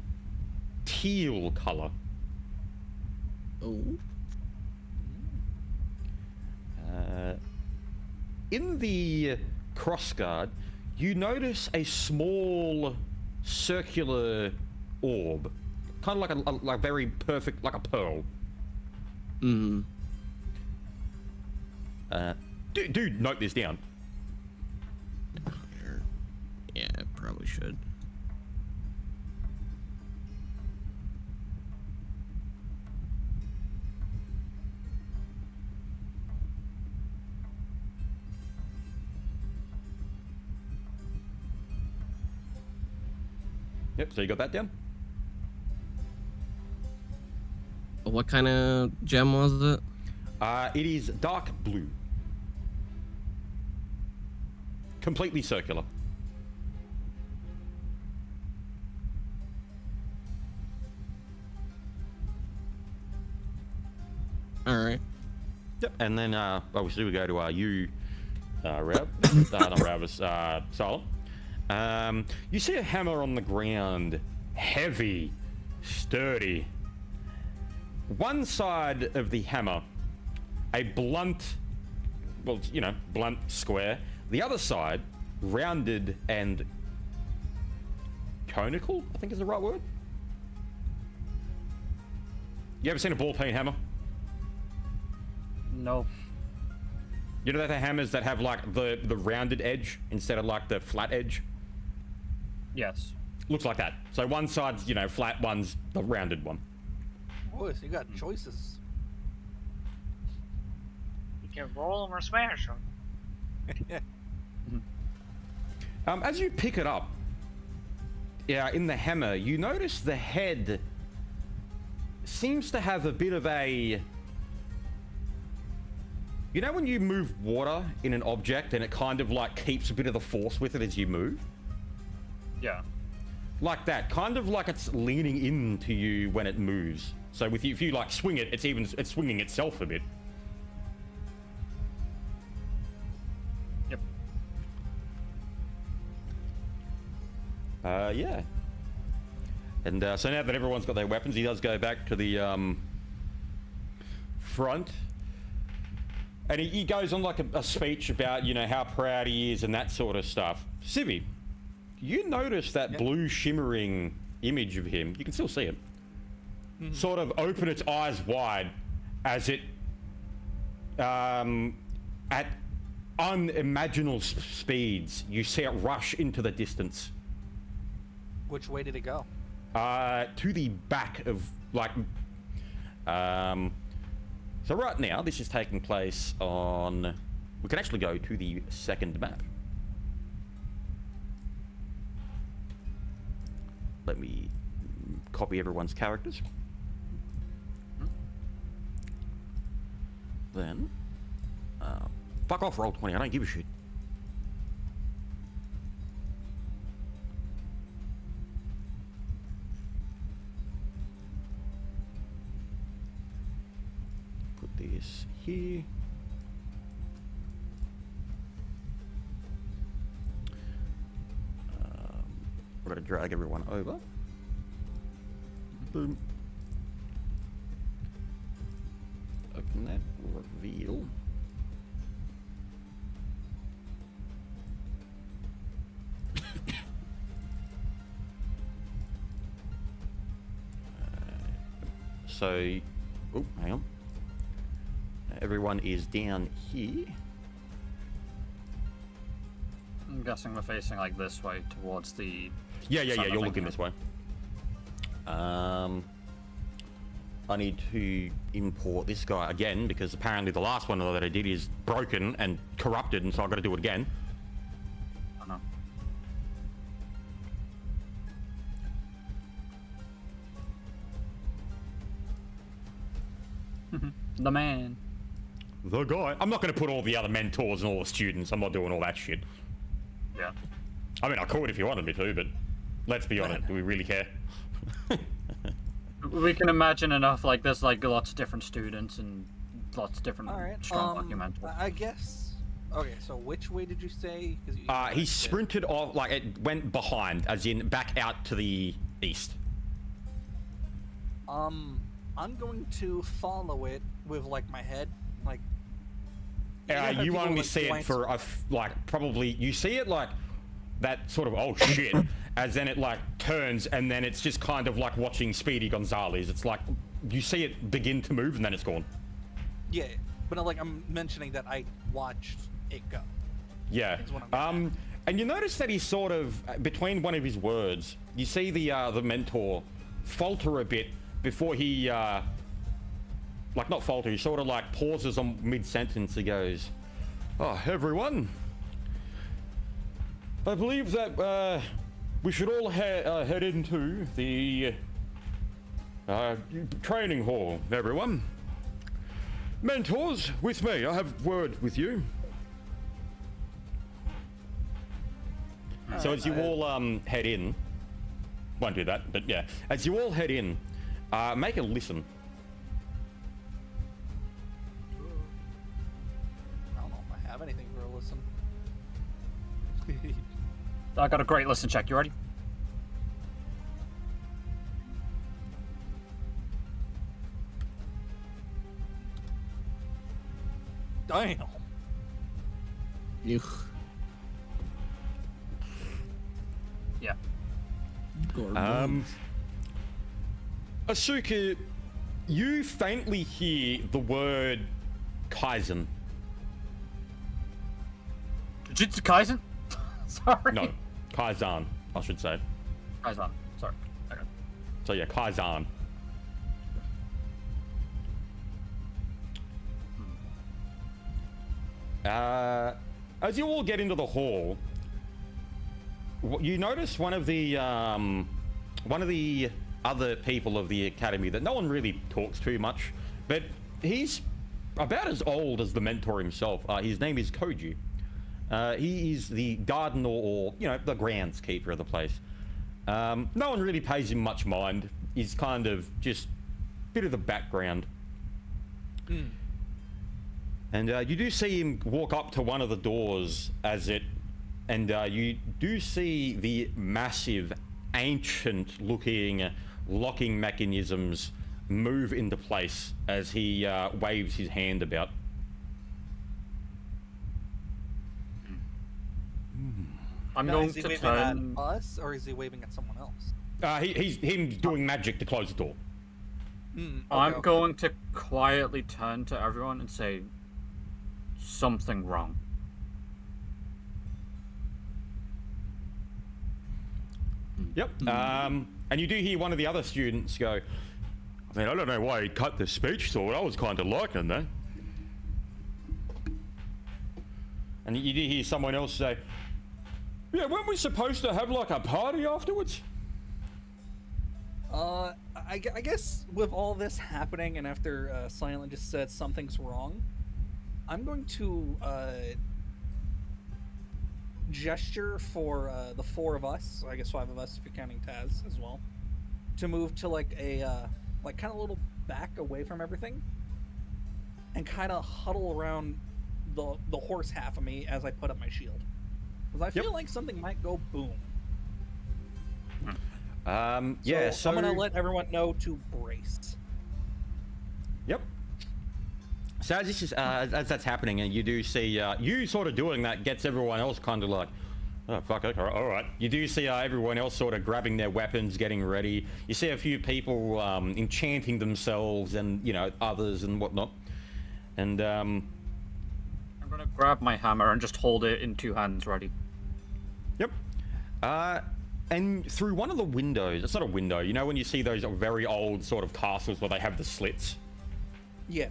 teal color. Oh. In the crossguard, you notice a small circular orb, kind of like a very perfect, like a pearl. Dude, note this down. Yeah, I probably should. Yep, so you got that down? What kind of gem was it? It is dark blue. Completely circular. All right. Yep, and then obviously we go to you, Rav, not Ravis, Salem. You see a hammer on the ground, heavy, sturdy. One side of the hammer, a blunt, well, you know, blunt square. The other side, rounded and conical, I think is the right word. You ever seen a ball peen hammer? No. You know the hammers that have like the rounded edge instead of like the flat edge? Yes. Looks like that. So one side's, you know, flat, one's the rounded one. Boy, so you got choices. You can roll them or smash them. As you pick it up, yeah, in the hammer, you notice the head seems to have a bit of a... You know when you move water in an object and it kind of like keeps a bit of the force with it as you move? Yeah. Like that, kind of like it's leaning into you when it moves. So with you, if you like swing it, it's swinging itself a bit. Yep. Yeah. And so now that everyone's got their weapons, he does go back to the front. And he goes on like a speech about, you know, how proud he is and that sort of stuff. Civi, you notice that blue shimmering image of him, you can still see it, sort of open its eyes wide as it, at unimaginable speeds, you see it rush into the distance. Which way did it go? To the back of, like, so right now, this is taking place on, we can actually go to the second map. Let me copy everyone's characters. Then, fuck off, Roll20, I don't give a shit. Put this here. We're gonna drag everyone over. Boom. Open that. Reveal. So, oh, hang on. Everyone is down here. I'm guessing we're facing like this way towards the... Yeah, Sun, I you're think, looking yeah. this way. I need to import this guy again because apparently the last one that I did is broken and corrupted, and so I've got to do it again. Oh no. The man. The guy. I'm not going to put all the other mentors and all the students. I'm not doing all that shit. Yeah. I mean, I could if you wanted me to, but let's be honest. Do we really care? We can imagine enough. Like there's like lots of different students and lots of different All right. strong documentals. I guess. Okay, so which way did you say? 'Cause you He sprinted off, like it went behind, as in back out to the east. I'm going to follow it with like my head, like. know how You people, only like, see it glance- for like probably you see it like that sort of oh shit, as then it like turns and then it's just kind of like watching Speedy Gonzales. It's like you see it begin to move and then it's gone. Yeah, but like I'm mentioning that I watched it go. Yeah. Is what I'm And you notice that he's sort of between one of his words. You see the mentor falter a bit before he like not falter. He sort of like pauses on mid sentence. He goes, "Oh, everyone, I believe that we should all head into the training hall. Everyone, mentors, with me. I have word with you." So as you all head in, won't do that, but yeah, as you all head in, make a listen. I don't know if I have anything for a listen. I got a great listen check. You ready? Damn. Ugh. Yeah. Gorgon. Asuka, you faintly hear the word Kaizen. Jujutsu Kaisen? Sorry. No, Kaizen, I should say. Kaisen. Sorry. Okay. So yeah, Kaizen. As you all get into the hall, you notice one of the other people of the academy that no one really talks too much, but he's about as old as the mentor himself. His name is Koji. He is the gardener, or you know, the groundskeeper of the place. No one really pays him much mind. He's kind of just a bit of the background. And you do see him walk up to one of the doors and you do see the massive, ancient-looking locking mechanisms move into place as he waves his hand about. I'm Now, going is he to waving turn. at us or is he waving at someone else? He's him doing magic to close the door. I'm Okay. going to quietly turn to everyone and say something wrong. Yep. And you do hear one of the other students go, I mean, I don't know why he cut the speech short. I was kind of liking that. And you do hear someone else say, yeah, weren't we supposed to have like a party afterwards? I guess with all this happening and after Silent just said something's wrong, I'm going to gesture for the four of us, I guess 5 of us if you're counting Taz as well, to move to like a like kind of a little back away from everything and kind of huddle around the horse half of me as I put up my shield. Because I feel like something might go boom. Yeah, so I'm gonna let everyone know to brace. Yep. So as this is as that's happening, and you do see you sort of doing that gets everyone else kind of like, oh fuck, okay, all right. You do see everyone else sort of grabbing their weapons, getting ready. You see a few people enchanting themselves, and you know others and whatnot. And I'm gonna grab my hammer and just hold it in 2 hands ready. yep. And through one of the windows, it's not a window, you know when you see those very old sort of castles where they have the slits? Yeah.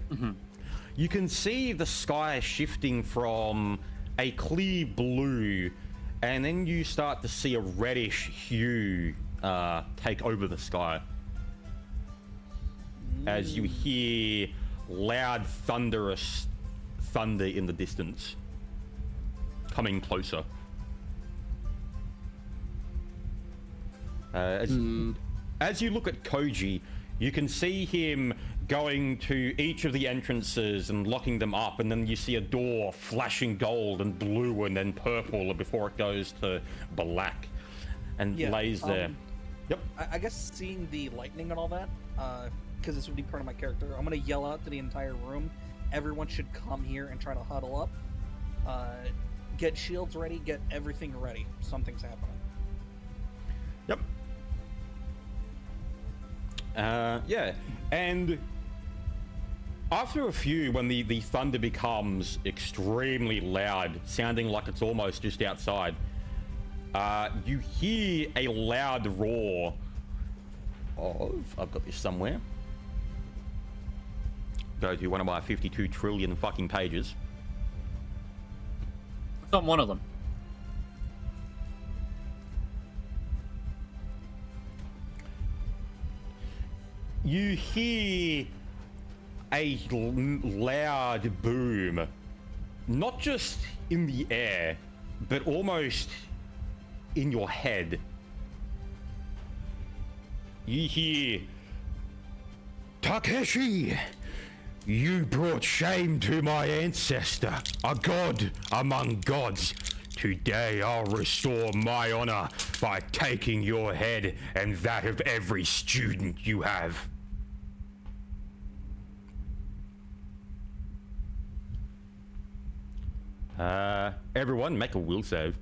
You can see the sky shifting from a clear blue, and then you start to see a reddish hue take over the sky. As you hear loud, thunderous thunder in the distance, coming closer. As you look at Koji, you can see him going to each of the entrances and locking them up, and then you see a door flashing gold and blue and then purple before it goes to black and lays there. Yep. I guess seeing the lightning and all that, because this would be part of my character, I'm gonna yell out to the entire room. Everyone should come here and try to huddle up. Get shields ready. Get everything ready. Something's happening. Yep. Yeah, and after a few, when the thunder becomes extremely loud, sounding like it's almost just outside, you hear a loud roar of, I've got this somewhere, go to one of my 52 trillion fucking pages. It's not one of them. You hear a loud boom, not just in the air, but almost in your head. You hear, Takeshi, you brought shame to my ancestor, a god among gods. Today I'll restore my honor by taking your head and that of every student you have. Everyone make a will save.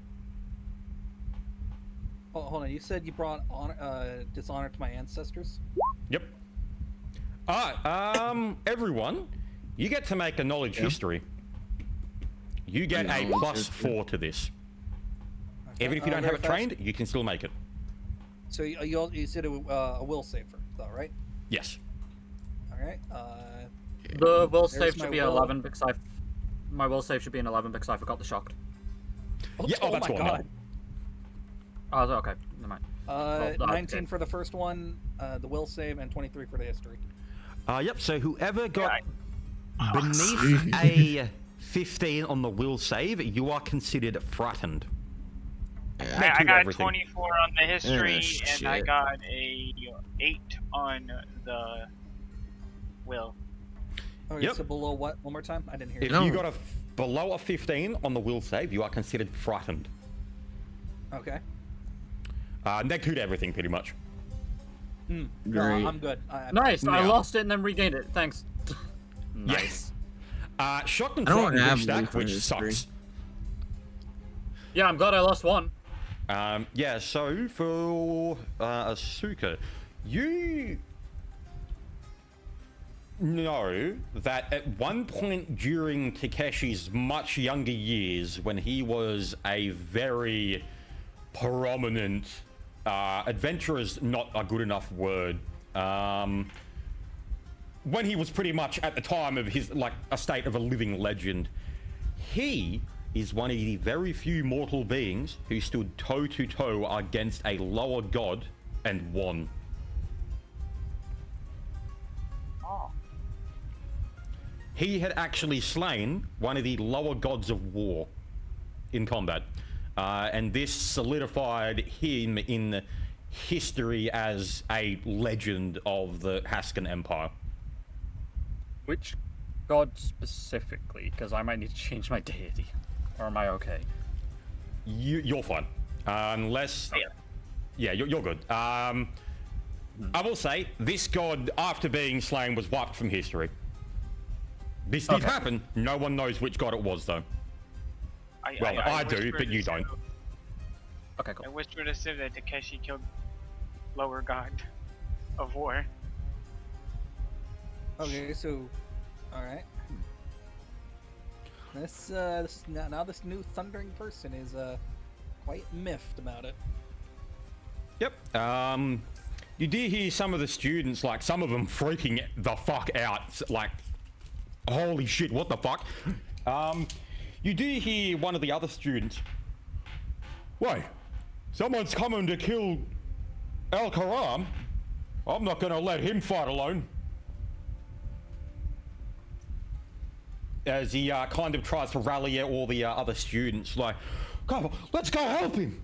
Oh, hold on. You said you brought dishonor to my ancestors? Yep. Everyone, you get to make a knowledge history. You get a +4 to this. Okay. Even if you don't have very it fast. trained, you can still make it. So you said a will save for though, right? Yes. All right. The will There's save my should be will. 11 because my will save should be an 11 because I forgot the shocked. Yeah, oh, that's my one, god. Oh, okay. Never mind. Well, no, 19 okay. for the first one, the will save, and 23 for the history. Yep, so whoever got beneath a 15 on the will save, you are considered frightened. I two got everything. 24 on the history, Oh, and I shit. got a 8 on the will. Okay, Yep. so below what? One more time? I didn't hear If you. you got below a 15 on the will save, you are considered frightened. Okay. Negative to everything, pretty much. No, Great. I'm good. Nice. I Yeah. lost it and then regained it. Thanks. Yes. Shocked and I don't frightened, have which one stack, for which history. sucks. Yeah, I'm glad I lost one. Yeah, so for Asuka, you know that at one point during Takeshi's much younger years, when he was a very prominent adventurer's not a good enough word, when he was pretty much at the time of his, like, a state of a living legend, he is one of the very few mortal beings who stood toe to toe against a lower god and won. Oh. He had actually slain one of the lower gods of war in combat, and this solidified him in history as a legend of the Haskin Empire. Which god specifically? Because I might need to change my deity. Or am I okay? You're fine, unless yeah, you're good. I will say this god, after being slain, was wiped from history. This did happen. No one knows which god it was, though. I do, whispered but you to don't. Sim- Okay, I cool. whispered to Sim that Takeshi killed lower god of war. Okay, so, all right. This now this new thundering person is quite miffed about it. Yep. You do hear some of the students, like some of them freaking the fuck out, like, holy shit, what the fuck? You do hear one of the other students. Wait, someone's coming to kill Al Karam. I'm not gonna let him fight alone. As he kind of tries to rally all the other students, like, come on, let's go help him.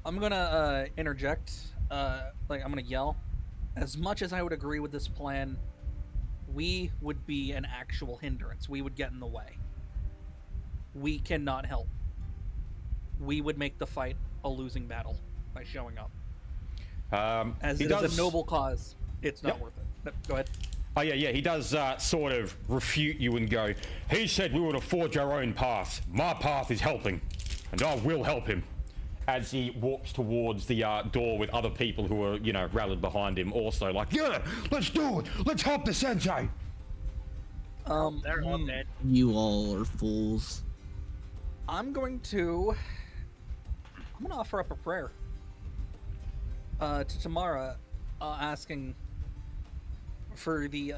I'm gonna interject. Like, I'm gonna yell. As much as I would agree with this plan, we would be an actual hindrance. We would get in the way. We cannot help. We would make the fight a losing battle by showing up. As he it is does... a noble cause, it's not Yep. worth it. Yep, go ahead. Oh yeah, he does sort of refute you and go, he said we were to forge our own path. My path is helping, and I will help him. As he walks towards the door with other people who are, you know, rallied behind him also, like, yeah, let's do it. Let's help the sensei. They're all dead. You all are fools. I'm gonna offer up a prayer to Tamara, asking for the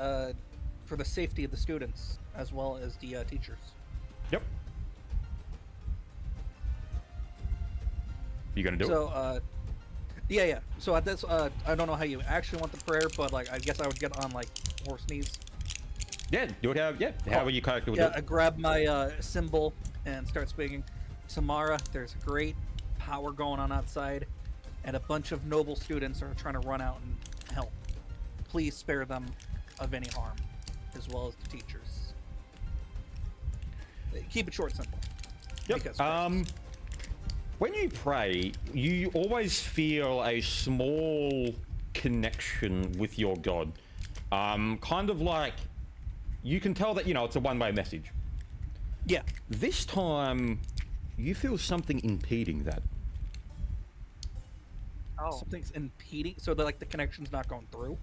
safety of the students as well as the teachers. Yep. You gonna do it? So, yeah. So at this, I don't know how you actually want the prayer, but like, I guess I would get on like horse knees. Yeah, do it however you character would Yeah, do I it. grab my symbol and start speaking. Tamara, there's a great power going on outside, and a bunch of noble students are trying to run out and help. Please spare them of any harm, as well as the teachers. Keep it short and simple. Yep. Because When you pray, you always feel a small connection with your god. Kind of like, you can tell that, you know, it's a one-way message. yeah, This time, you feel something impeding that. Oh, something's impeding, so that like the connection's not going through.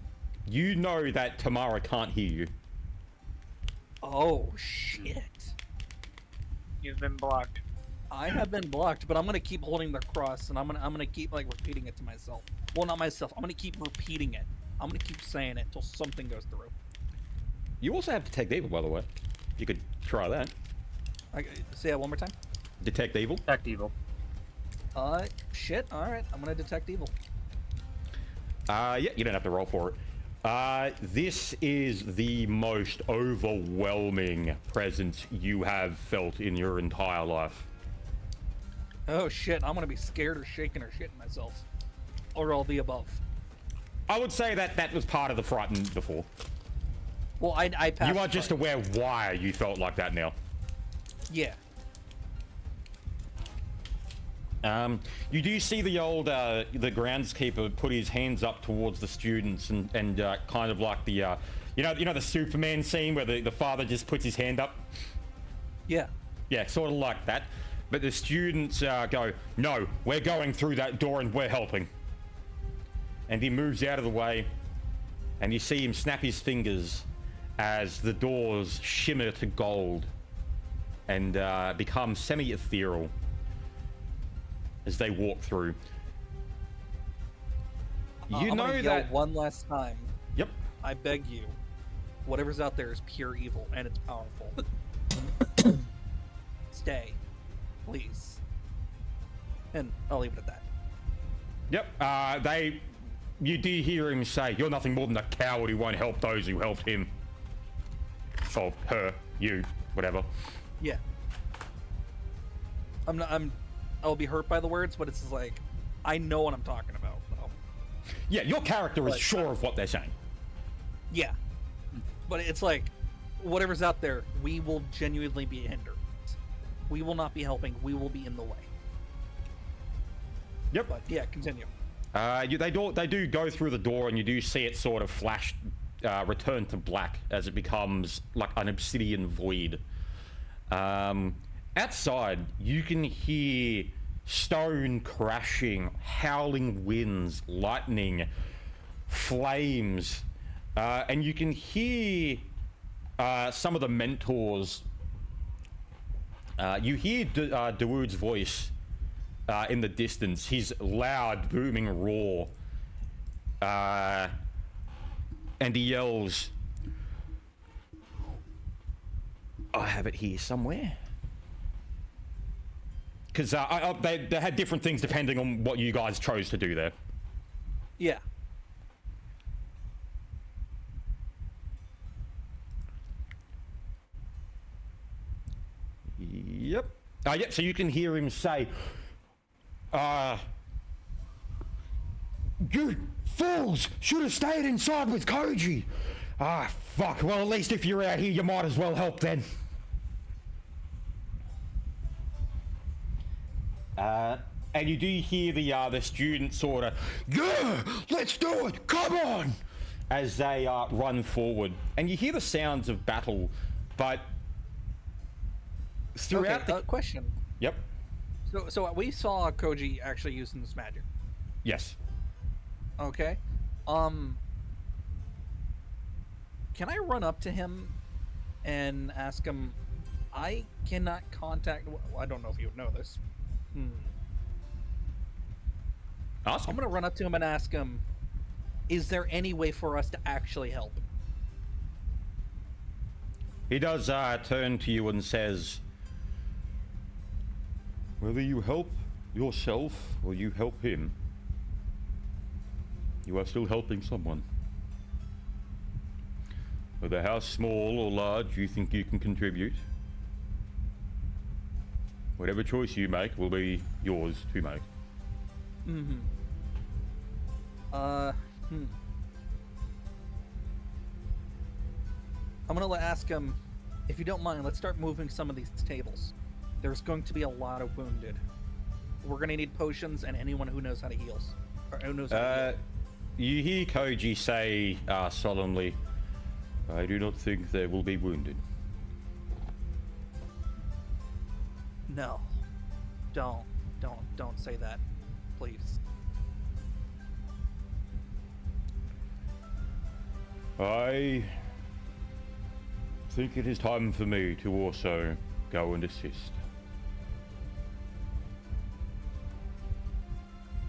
You know that Tamara can't hear you. Oh shit! you've been blocked. I have been blocked, but I'm gonna keep holding the cross, and I'm gonna keep like repeating it to myself. Well, not myself. I'm gonna keep repeating it. I'm gonna keep saying it until something goes through. You also have Detect Evil, by the way. You could try that. Say that one more time. Detect Evil. Detect evil. Shit. All right, I'm gonna detect evil. Yeah, you don't have to roll for it. This is the most overwhelming presence you have felt in your entire life. Oh shit! I'm gonna be scared or shaking or shitting myself, or all the above. I would say that that was part of the frightened before. Well, I passed. You are the just fight. aware why you felt like that now. Yeah. You do see the old the groundskeeper put his hands up towards the students and kind of like the you know the Superman scene where the father just puts his hand up. Yeah. Yeah, sort of like that. But the students go, no, we're going through that door and we're helping. And he moves out of the way, and you see him snap his fingers as the doors shimmer to gold and become semi-ethereal as they walk through. You I'm know gonna yell that. one last time. Yep. I beg you. Whatever's out there is pure evil, and it's powerful. Stay, please. And I'll leave it at that. Yep. You do hear him say, "You're nothing more than a coward who won't help those who helped him." Or her, you, whatever. Yeah. I'll be hurt by the words, but it's just like, I know what I'm talking about, though. Yeah, your character is But- sure of what they're saying. Yeah. But it's like, whatever's out there, we will genuinely be hindered. We will not be helping. We will be in the way. Yep. But yeah, continue. They do go through the door, and you do see it sort of flash, return to black as it becomes like an obsidian void. Outside, you can hear stone crashing, howling winds, lightning, flames, and you can hear some of the mentors You hear Dawood's voice in the distance. His loud, booming roar. And he yells, I have it here somewhere. Because they had different things depending on what you guys chose to do there. Yeah. Yep. Yep, so you can hear him say, you fools should have stayed inside with Koji. Fuck. Well, at least if you're out here, you might as well help then. And you do hear the students sort of, yeah, let's do it, come on, as they run forward. And you hear the sounds of battle, but throughout Okay, question. Yep. So we saw Koji actually using this magic. Yes. Okay. Can I run up to him and ask him? I cannot contact. Well, I don't know if you would know this. Ask I'm him. gonna run up to him and ask him, is there any way for us to actually help? He does turn to you and says, whether you help yourself or you help him, you are still helping someone. Whether how small or large you think you can contribute, whatever choice you make will be yours to make. I'm gonna ask him, if you don't mind, let's start moving some of these tables. There's going to be a lot of wounded. We're gonna need potions and anyone who knows how to heal. Or who knows how to heal. You hear Koji say solemnly, I do not think there will be wounded. No. Don't say that. Please. I think it is time for me to also go and assist.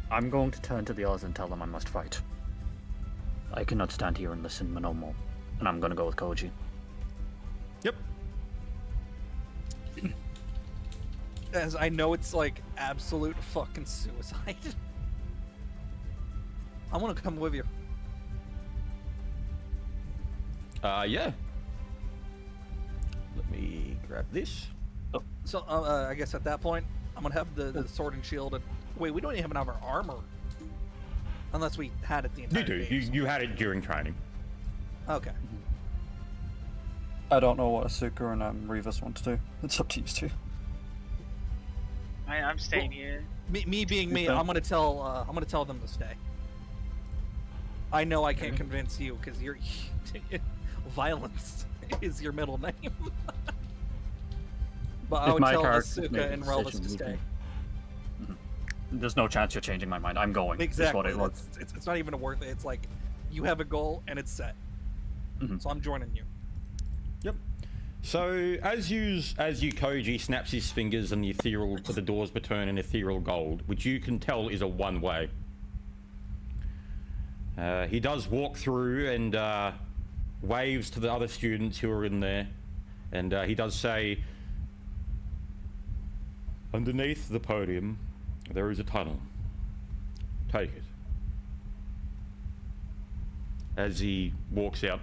I'm going to turn to the others and tell them I must fight. I cannot stand here and listen no more. And I'm gonna go with Koji. Yep. As I know it's like absolute fucking suicide. I want to come with you. Yeah. Let me grab this. So I guess at that point, I'm gonna have the sword and shield. And wait, we don't even have our armor, unless we had it the entire You do. day. You had it during training. Okay. I don't know what Asuka and Rivas want to do. It's up to you two. I'm staying here. Me being me, I'm gonna tell them to stay. I know I can't convince you because you're violence is your middle name. But I If would my tell character's made Asuka a and Relvis decision, to we stay. can- There's no chance you're changing my mind. I'm going. Is Exactly. what it was. It's not even worth it. It's like you have a goal and it's set. So I'm joining you. Yep. So as you Koji snaps his fingers and the doors return in ethereal gold, which you can tell is a one-way. He does walk through and waves to the other students who are in there, and he does say, underneath the podium there is a tunnel. Take it. As he walks out.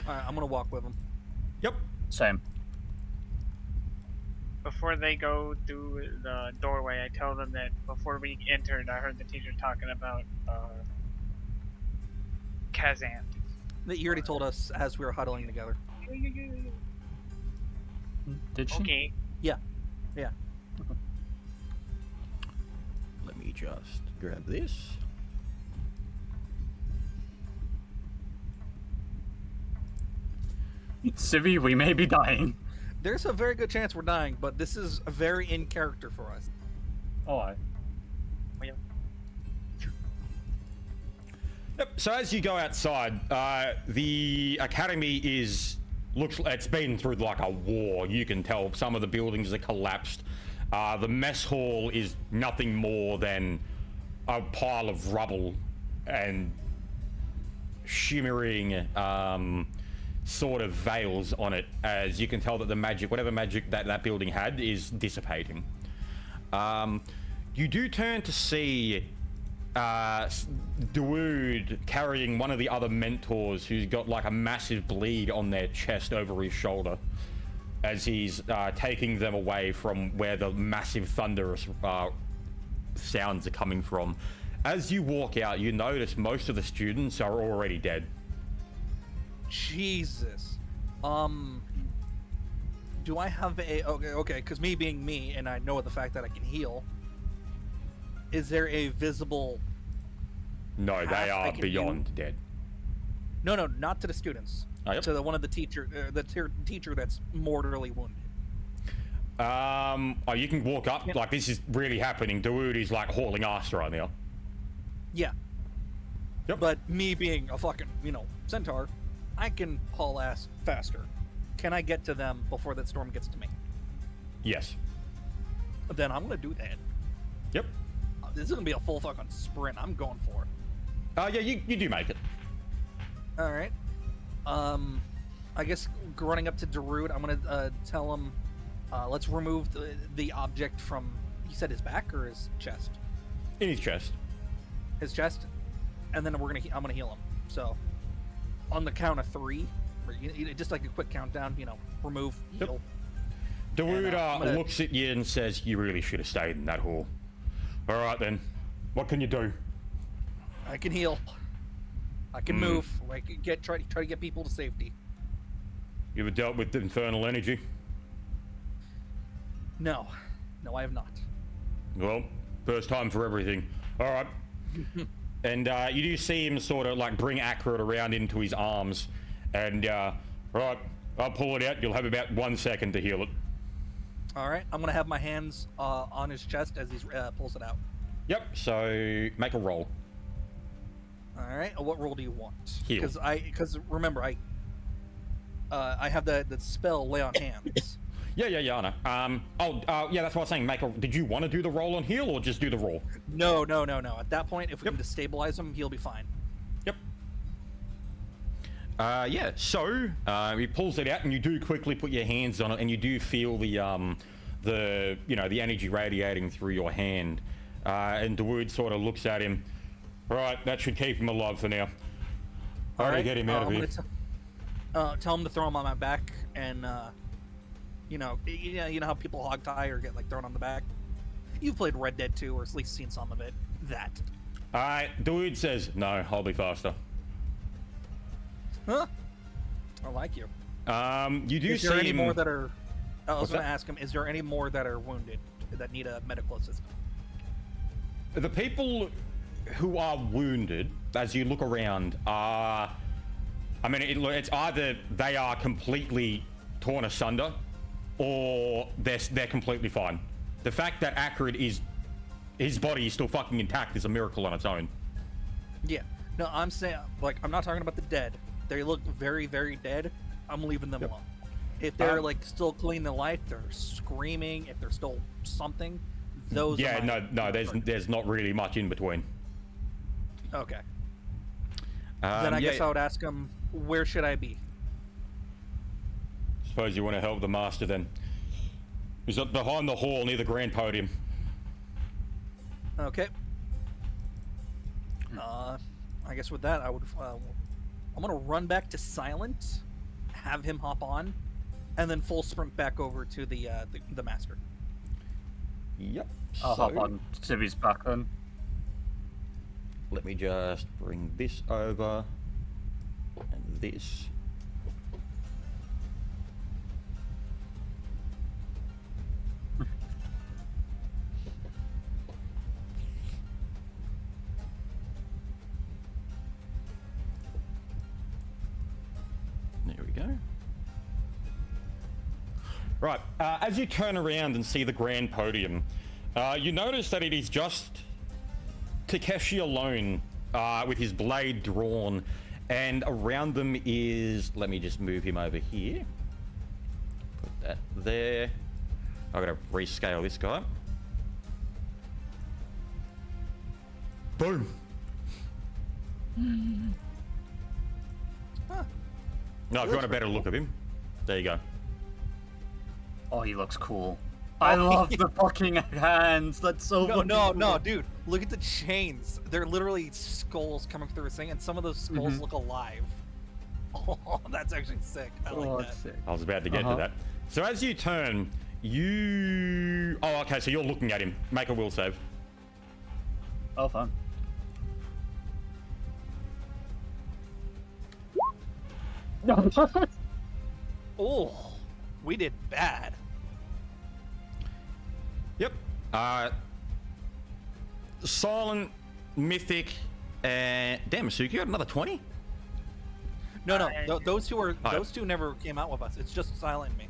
Alright, I'm gonna walk with him. Yep. Same. Before they go through the doorway, I tell them that before we entered, I heard the teacher talking about Kazan. That you already told us as we were huddling together. Did she? Okay. Yeah. Let me just grab this. Civi, we may be dying. There's a very good chance we're dying, but this is very in character for us. Oh, I. Yep. So as you go outside, the academy is looks it's been through like a war. You can tell some of the buildings are collapsed. The mess hall is nothing more than a pile of rubble and shimmering sort of veils on it, as you can tell that the magic, whatever magic that building had, is dissipating. You do turn to see Dawood carrying one of the other mentors who's got like a massive bleed on their chest over his shoulder, as he's taking them away from where the massive thunderous sounds are coming from. As you walk out, you notice most of the students are already dead. Jesus. Do I have a okay, because me being me and I know the fact that I can heal, is there a visible No, path they I are can beyond dead. No, not to the students. Oh, yep. To the one of the teacher teacher that's mortally wounded. Oh, you can walk up, Yeah. like this is really happening. Dawood is like hauling ass right now. Yeah. Yep. But me being a fucking, centaur, I can haul ass faster. Can I get to them before that storm gets to me? Yes. Then I'm gonna do that. Yep. This is gonna be a full fucking sprint. I'm going for it. Yeah, you do make it. All right. I guess running up to Darude, I'm gonna tell him, let's remove the object from. He said his back or his chest? In his chest. His chest, and then I'm gonna heal him. So, on the count of 3, just like a quick countdown, remove, Yep. heal. Dawood And, I'm gonna- looks at you and says, "You really should have stayed in that hall." All right then. What can you do? I can heal. I can move. I can try to get people to safety. You ever dealt with the infernal energy? No, I have not. Well, first time for everything. All right. And you do see him sort of like bring Accurate around into his arms, and right, I'll pull it out. You'll have about 1 second to heal it. All right, I'm gonna have my hands on his chest as he pulls it out. Yep. So make a roll. All right, what roll do you want? Heal. Because remember I have the spell lay on hands. Yeah, I know. Yeah, that's what I was saying. Did you want to do the roll on heal or just do the roll? No. At that point, if we can destabilize him, he'll be fine. Yep. Yeah. So he pulls it out, and you do quickly put your hands on it, and you do feel the energy radiating through your hand. And Dawood sort of looks at him. Right, that should keep him alive for now. All right, get him out of here. Tell him to throw him on my back, and you know how people hog tie or get like thrown on the back. You've played Red Dead 2, or at least seen some of it. That. All right, Dawood says, "No, I'll be faster." Huh? I like you. You do Is see there any him. more that are? I was What's going to that? ask him. Is there any more that are wounded that need a medical assistance? The people who are wounded, as you look around, are. I mean, it's either they are completely torn asunder, or they're completely fine. The fact that Accurate is, his body is still fucking intact is a miracle on its own. Yeah. No, I'm saying, like, I'm not talking about the dead. They look very, very dead. I'm leaving them Yep. alone. If they're like still clinging to life, they're screaming. If they're still something, those. Yeah, are my- no, there's not really much in between. Okay. Then I guess I would ask him, where should I be? Suppose you want to help the master then. He's up behind the hall near the grand podium. Okay. I guess with that, I would. I'm gonna run back to Silent, have him hop on, and then full sprint back over to the master. Yep. I'll hop on Civi's back then. Let me just bring this over and this. There we go. Right, as you turn around and see the grand podium, you notice that it is just Takeshi alone, with his blade drawn, and around them is, let me just move him over here. Put that there. I've got to rescale this guy. Boom. Huh. No, if you want a better look of him, there you go. Oh, he looks cool. I love the fucking hands. That's so No, fucking no, cool. no, dude. Look at the chains. They're literally skulls coming through this thing, and some of those skulls look alive. Oh, that's actually sick. I like Oh, that. that's sick. I was about to get to that. So as you turn, you... Oh, okay, so you're looking at him. Make a will save. Oh, fun. Oh, we did bad. Yep. Silent, Mythic, and... Damn, Masuki, you got another 20? No, those two are Oh. those two never came out with us. It's just Silent and me.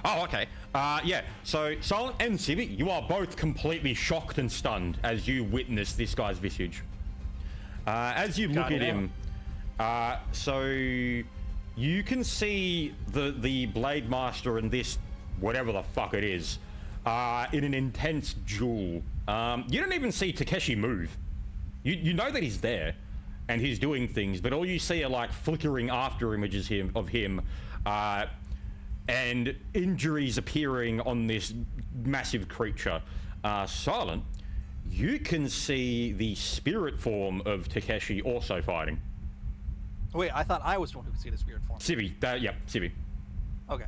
Oh, okay. Yeah, so Silent and Civic, you are both completely shocked and stunned as you witness this guy's visage. As you look Got at it. him, so you can see the Blade Master and this, whatever the fuck it is, in an intense duel. You don't even see Takeshi move. You know that he's there and he's doing things, but all you see are like flickering after images of him, and injuries appearing on this massive creature. Silent, you can see the spirit form of Takeshi also fighting. Wait, I thought I was the one who could see the spirit form. Civi, yep, Civi. Okay.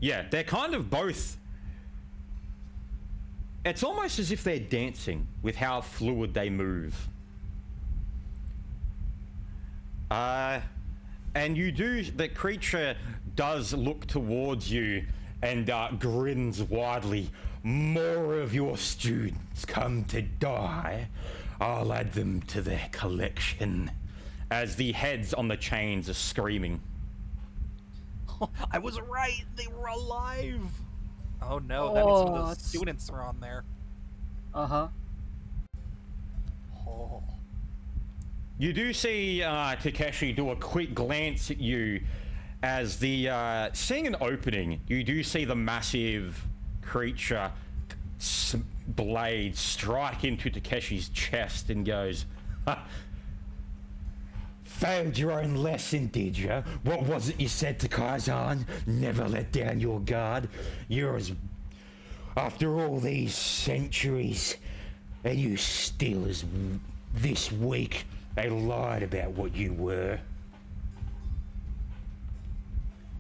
Yeah, they're kind of both... It's almost as if they're dancing with how fluid they move. And the creature does look towards you and grins widely. More of your students come to die. I'll add them to their collection. As the heads on the chains are screaming. I was right. They were alive. Oh no, that means some of Oh, those that's- students are on there. Uh-huh. Oh. You do see Takeshi do a quick glance at you as seeing an opening. You do see the massive creature blade strike into Takeshi's chest and goes, failed your own lesson, did you? What was it you said to Kaizen? Never let down your guard. You're as... After all these centuries, and you still as this weak. They lied about what you were.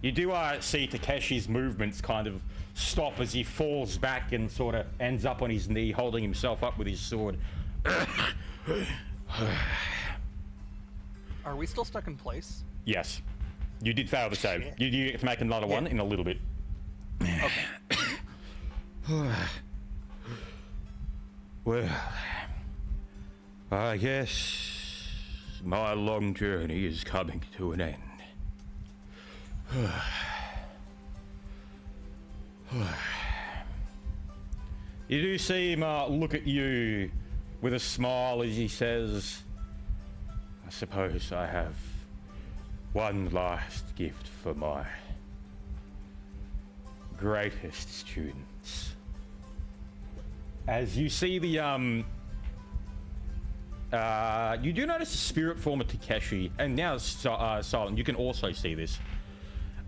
You do see Takeshi's movements kind of stop as he falls back and sort of ends up on his knee, holding himself up with his sword. Are we still stuck in place? Yes. You did fail the save. Shit. You get to make another one in a little bit. Well, I guess my long journey is coming to an end. You do see him look at you with a smile as he says, I suppose I have one last gift for my greatest students. As you see the you do notice the spirit form of Takeshi, and now Silent, you can also see this.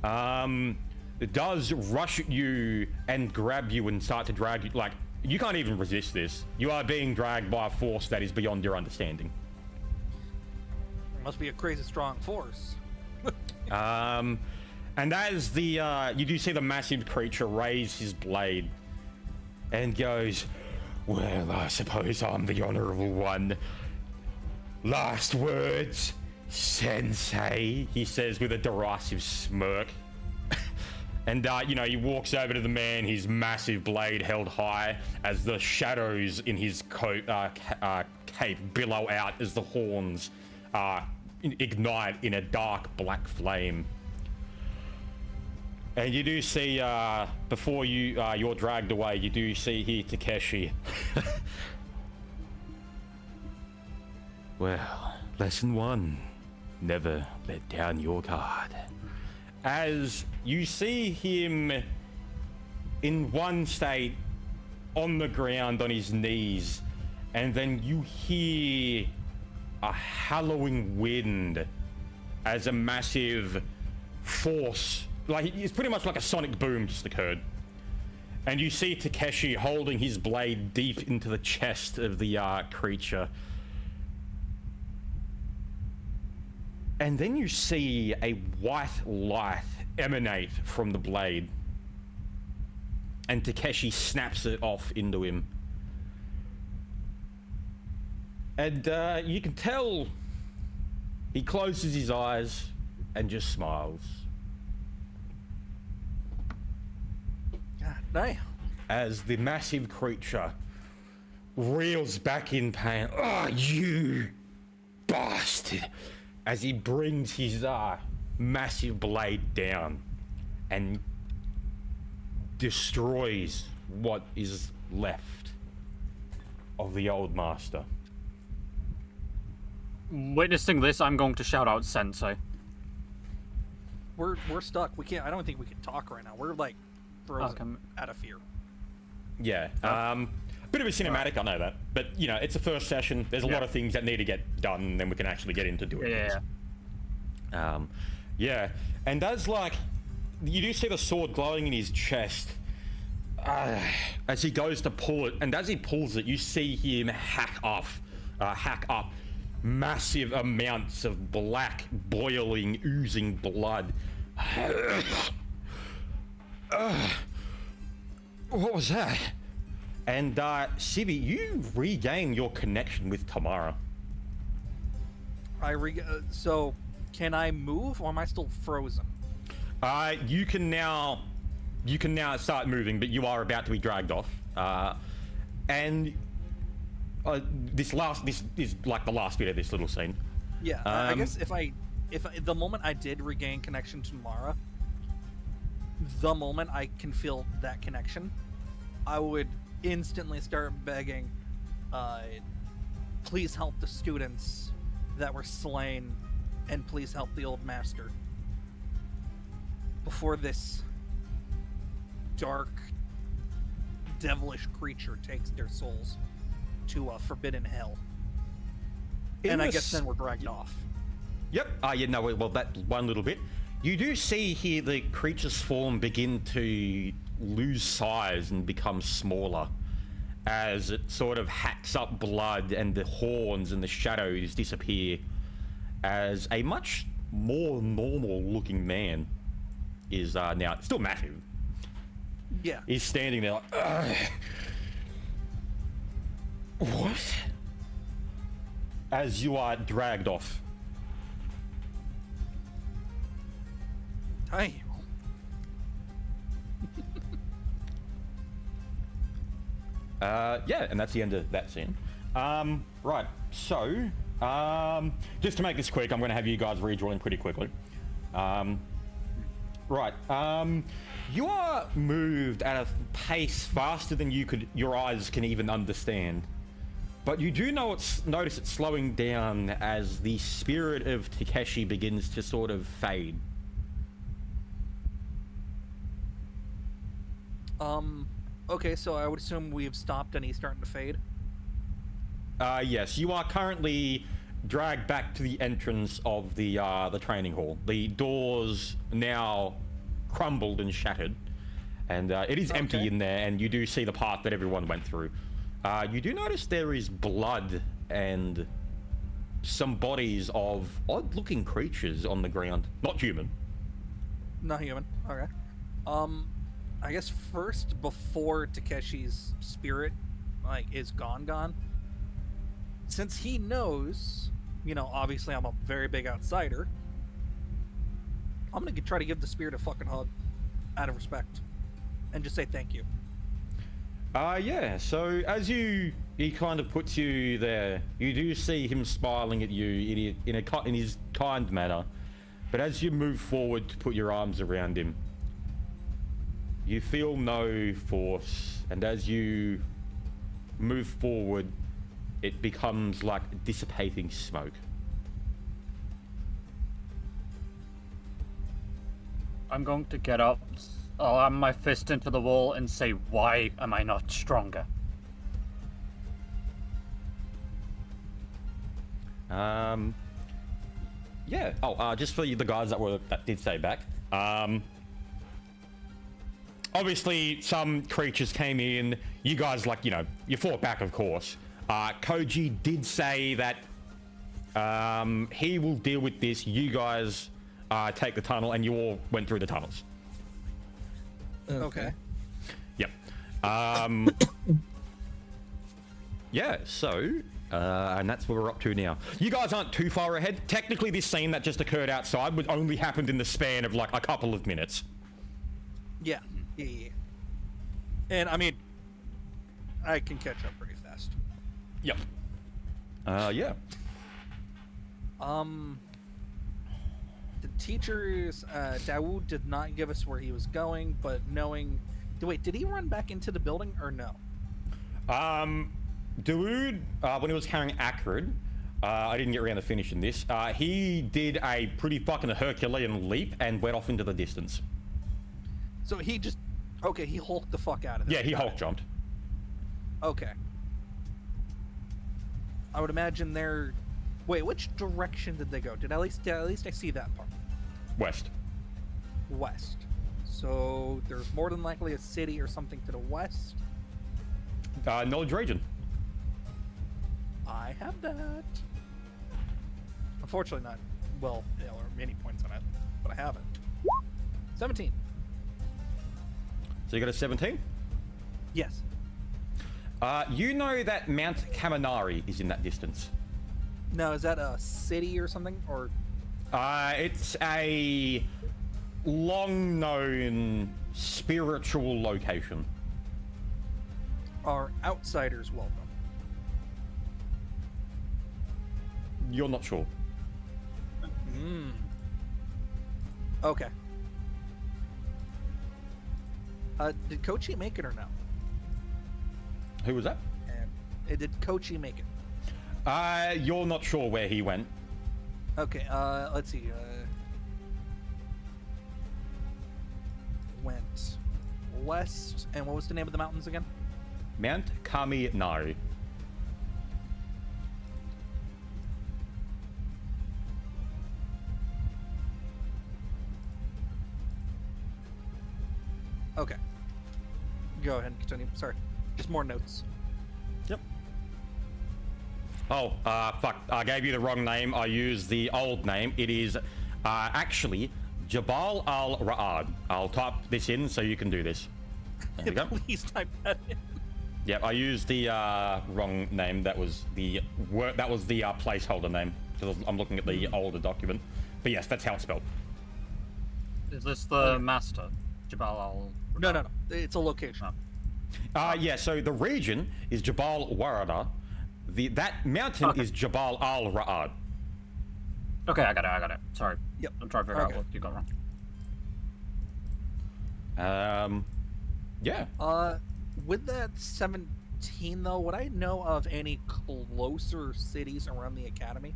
It does rush at you and grab you and start to drag you. Like, you can't even resist this. You are being dragged by a force that is beyond your understanding. It must be a crazy strong force. And as you do see the massive creature raise his blade and goes, well, I suppose I'm the honorable one. Last words, Sensei, he says with a derisive smirk. And, he walks over to the man, his massive blade held high as the shadows in his coat, cape billow out as the horns ignite in a dark black flame. And you do see, before you're dragged away, you do see here Takeshi. Well, lesson 1. Never let down your guard. As you see him in one state on the ground on his knees, and then you hear a howling wind as a massive force, like it's pretty much like a sonic boom just occurred. And you see Takeshi holding his blade deep into the chest of the creature. And then you see a white light emanate from the blade. And Takeshi snaps it off into him. And you can tell he closes his eyes and just smiles. God damn. As the massive creature reels back in pain. Oh, you bastard! As he brings his massive blade down and destroys what is left of the old master. Witnessing this, I'm going to shout out Sensei. We're stuck. We can't. I don't think we can talk right now. We're like frozen out of fear. Yeah. Bit of a cinematic, I know that, but you know, it's a first session. There's a lot of things that need to get done, and then we can actually get into doing things. Yeah. And as like, you do see the sword glowing in his chest as he goes to pull it, and as he pulls it, you see him hack up massive amounts of black, boiling, oozing blood. What was that? And Civi, you regain your connection with Tamara. So, can I move, or am I still frozen? You can now start moving, but you are about to be dragged off. And this is like the last bit of this little scene. Yeah, I guess if the moment I did regain connection to Tamara, the moment I can feel that connection, I would instantly start begging, please help the students that were slain, and please help the old master before this dark, devilish creature takes their souls to a forbidden hell. And I guess then we're dragged off. Yep. Well, that one little bit. You do see here the creature's form begin to lose size and become smaller as it sort of hacks up blood, and the horns and the shadows disappear as a much more normal looking man is now still massive. Yeah. He's standing there like, ugh. What? As you are dragged off. Hey. Yeah, and that's the end of that scene. Right, so, just to make this quick, I'm going to have you guys rejoin pretty quickly. Right, you are moved at a pace faster than your eyes can even understand. But you do notice it slowing down as the spirit of Takeshi begins to sort of fade. Okay, so I would assume we've stopped and he's starting to fade. Yes, you are currently dragged back to the entrance of the training hall. The doors now crumbled and shattered, and it is empty in there, and you do see the path that everyone went through. You do notice there is blood and some bodies of odd-looking creatures on the ground. Not human. Not human. Okay. I guess first, before Takeshi's spirit, is gone, since he knows, obviously I'm a very big outsider, I'm gonna try to give the spirit a fucking hug, out of respect, and just say thank you. Yeah, so as he kind of puts you there, you do see him smiling at you in his kind manner, but as you move forward to put your arms around him, you feel no force, and as you move forward, it becomes like dissipating smoke. I'm going to get up, slam my fist into the wall, and say, "Why am I not stronger?" Yeah. Oh, just for the guys that did stay back. Obviously, some creatures came in. You guys, like, you know, you fought back, of course. Koji did say that he will deal with this. You guys take the tunnel, and you all went through the tunnels. Okay. Yep. Yeah, so, and that's what we're up to now. You guys aren't too far ahead. Technically, this scene that just occurred outside would only happened in the span of, like, a couple of minutes. Yeah. And I mean, I can catch up pretty fast. Yep. Yeah. The teachers, Dawood did not give us where he was going, but knowing... Wait, did he run back into the building or no? Dawood, when he was carrying Acrid, I didn't get around to finishing this, he did a pretty fucking Herculean leap and went off into the distance. So he just... Okay, he hulked the fuck out of there. Yeah, he Got Hulk it. jumped. Okay. I would imagine they're... Wait, which direction did they go? At least I see that part. West. West. So there's more than likely a city or something to the west. Knowledge region. I have that. Unfortunately not, well, there are many points on it, but I have it. 17. So you got a 17? Yes. You know that Mount Kaminari is in that distance. Now, is that a city or something? Or It's a long-known spiritual location. are outsiders welcome? You're not sure. Hmm. Okay. Did Kochi make it or no? Who was that? And did Kochi make it? You're not sure where he went. Okay, let's see. Went west, and what was the name of the mountains again? Mount Kaminari. Okay. Go ahead and continue. Sorry. Just more notes. Yep. Oh, fuck. I gave you the wrong name. I used the old name. It is actually Jabal al-Ra'ad. I'll type this in so you can do this. There we go. Please type that in. Yep, I used the wrong name. That was the placeholder name because I'm looking at the older document. But yes, that's how it's spelled. Is this the master? Jabal al... No. It's a location. Yeah, so the region is Jabal Warada. That mountain is Jabal al-Ra'ad. Okay, I got it. Sorry. Yep. I'm trying to figure out Okay. what you got wrong. Yeah. With that 17 though, would I know of any closer cities around the academy?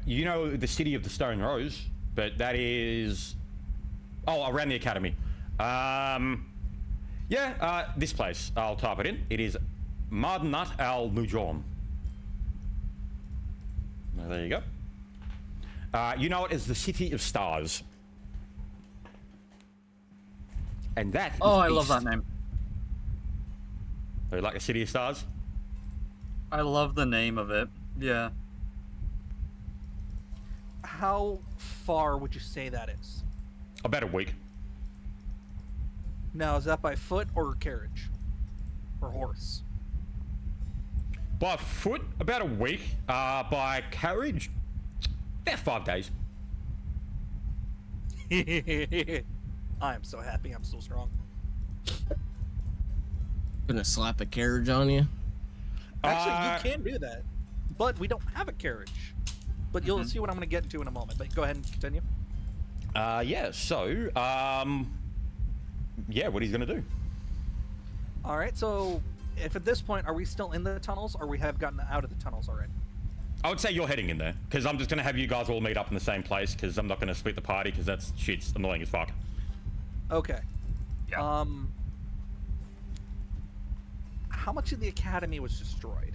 You know the city of the Stone Rose, but that is... Oh, around the academy. This place. I'll type it in. It is Madinat al-Mujawm. There you go. You know it as the City of Stars. And that is Oh, I love east. that name. Oh, you like the City of Stars? I love the name of it. Yeah. How far would you say that is? About a week. Now, is that by foot or carriage? Or horse? By foot, about a week. By carriage, about 5 days. I am so happy I'm so strong. Gonna slap a carriage on you. Actually, you can do that. But we don't have a carriage. But you'll see what I'm going to get into in a moment. But go ahead and continue. What he's gonna do. All right, so if at this point, are we still in the tunnels, or we have gotten out of the tunnels already? I would say you're heading in there, because I'm just going to have you guys all meet up in the same place, because I'm not going to split the party, because that's shit's annoying as fuck. Okay. Yeah. How much of the academy was destroyed?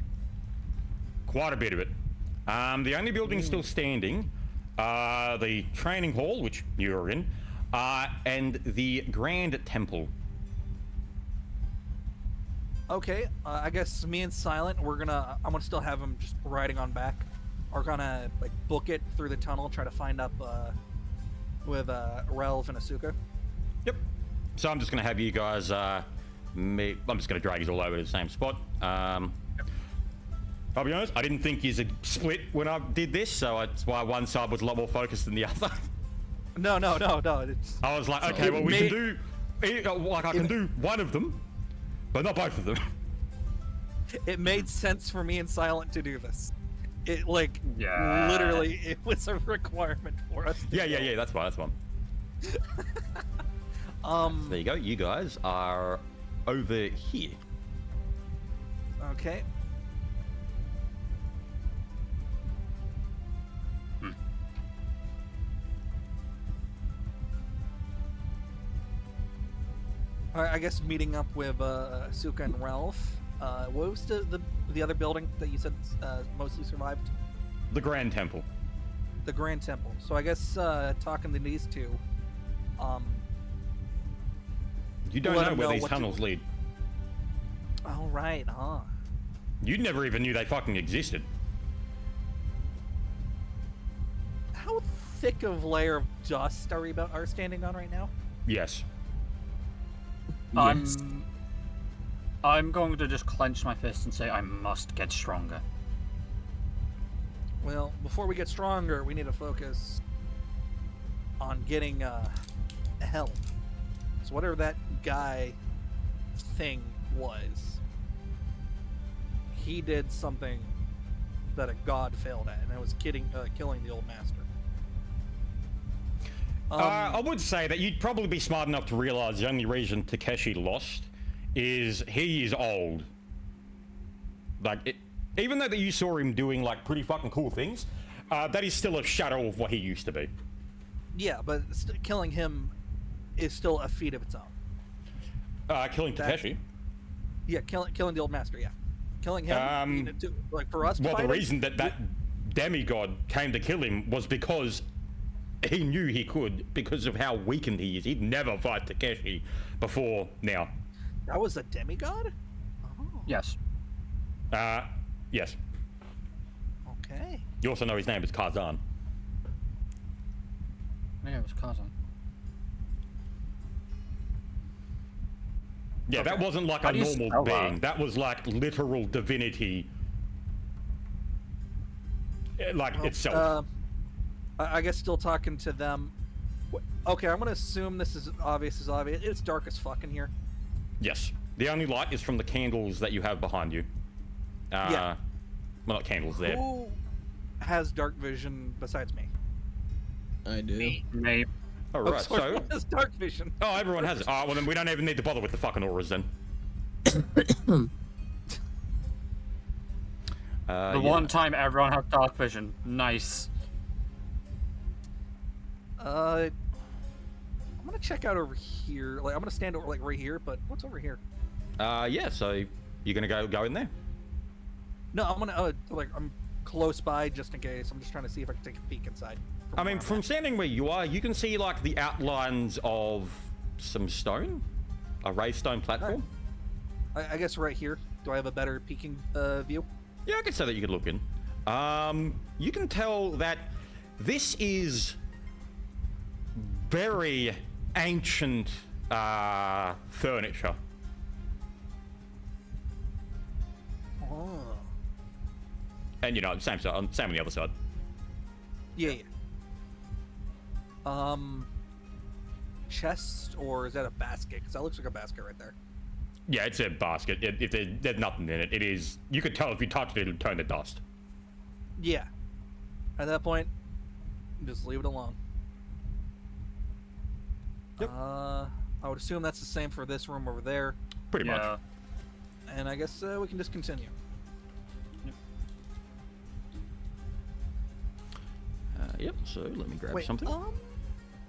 Quite a bit of it. The only building still standing, the training hall, which you're in, and the Grand Temple. Okay, I guess me and Silent, I'm gonna still have him just riding on back. We're gonna like book it through the tunnel, try to find up with Relv and Asuka. Yep. So I'm just going to have you guys meet. I'm just going to drag you all over to the same spot. I'll be honest, I didn't think you'd split when I did this, so that's why one side was a lot more focused than the other. No. It's, I was like, okay, well, we can do, like, I can do one of them, but not both of them. it made sense for me and Silent to do this. It Yeah. literally, it was a requirement for us. To Yeah, that's fine, that's fine. There you go, you guys are over here. Okay. All right, I guess meeting up with Asuka and Ralph. What was the other building that you said mostly survived? The Grand Temple. The Grand Temple. So I guess talking to these two. You don't Let know them where know these what to- tunnels lead. Oh right, huh? You never even knew they fucking existed. How thick of layer of dust are standing on right now? Yes. Yes. I'm going to just clench my fist and say I must get stronger. Well, before we get stronger, we need to focus on getting help. So whatever that guy thing was, he did something that a god failed at, and it was killing the old master. I would say that you'd probably be smart enough to realize the only reason Takeshi lost is he is old. Like, even though that you saw him doing like pretty fucking cool things, that is still a shadow of what he used to be. Yeah, but killing him is still a feat of its own. Killing Takeshi. Yeah, killing the old master. Yeah, killing him. You know, like for us. to Well, fight the him, reason that demigod came to kill him was because he knew he could, because of how weakened he is. He'd never fight Takeshi before now. that was a demigod. Oh, Yes. Yes. okay. You also know his name is Kazan. Yeah, it was Kazan. Yeah, that Okay. wasn't like How a do you normal spell being. that? That was like literal divinity. Like itself. I guess still talking to them. Okay, I'm gonna assume this is obvious. It's dark as fuck in here. Yes. The only light is from the candles that you have behind you. Yeah. Well, not candles there. Who has dark vision besides me? I do. Me. Me. All Oh, right. sorry, So, who has dark vision? oh, everyone has it. Oh, well, then we don't even need to bother with the fucking auras then. The Yeah. one time everyone has dark vision. Nice. I'm gonna check out over here. Like I'm gonna stand over like right here, but what's over here? Yeah. So you're gonna go in there. No, I'm gonna I'm close by just in case. I'm just trying to see if I can take a peek inside. I mean, where I'm from at. standing where you are, you can see like the outlines of some stone, a raised stone platform. I guess right here. Do I have a better peeking view? Yeah, I could say that you could look in. You can tell that this is very ancient furniture. Oh. And you know, same on the other side. Yeah. Chest, or is that a basket? Because that looks like a basket right there. Yeah, it's a basket. If there's nothing in it, it is. You could tell if you touched it, it'll turn to dust. Yeah. At that point, just leave it alone. Yep. I would assume that's the same for this room over there. Pretty much. Yeah. And I guess we can just continue. Yep. So let me grab Wait, something.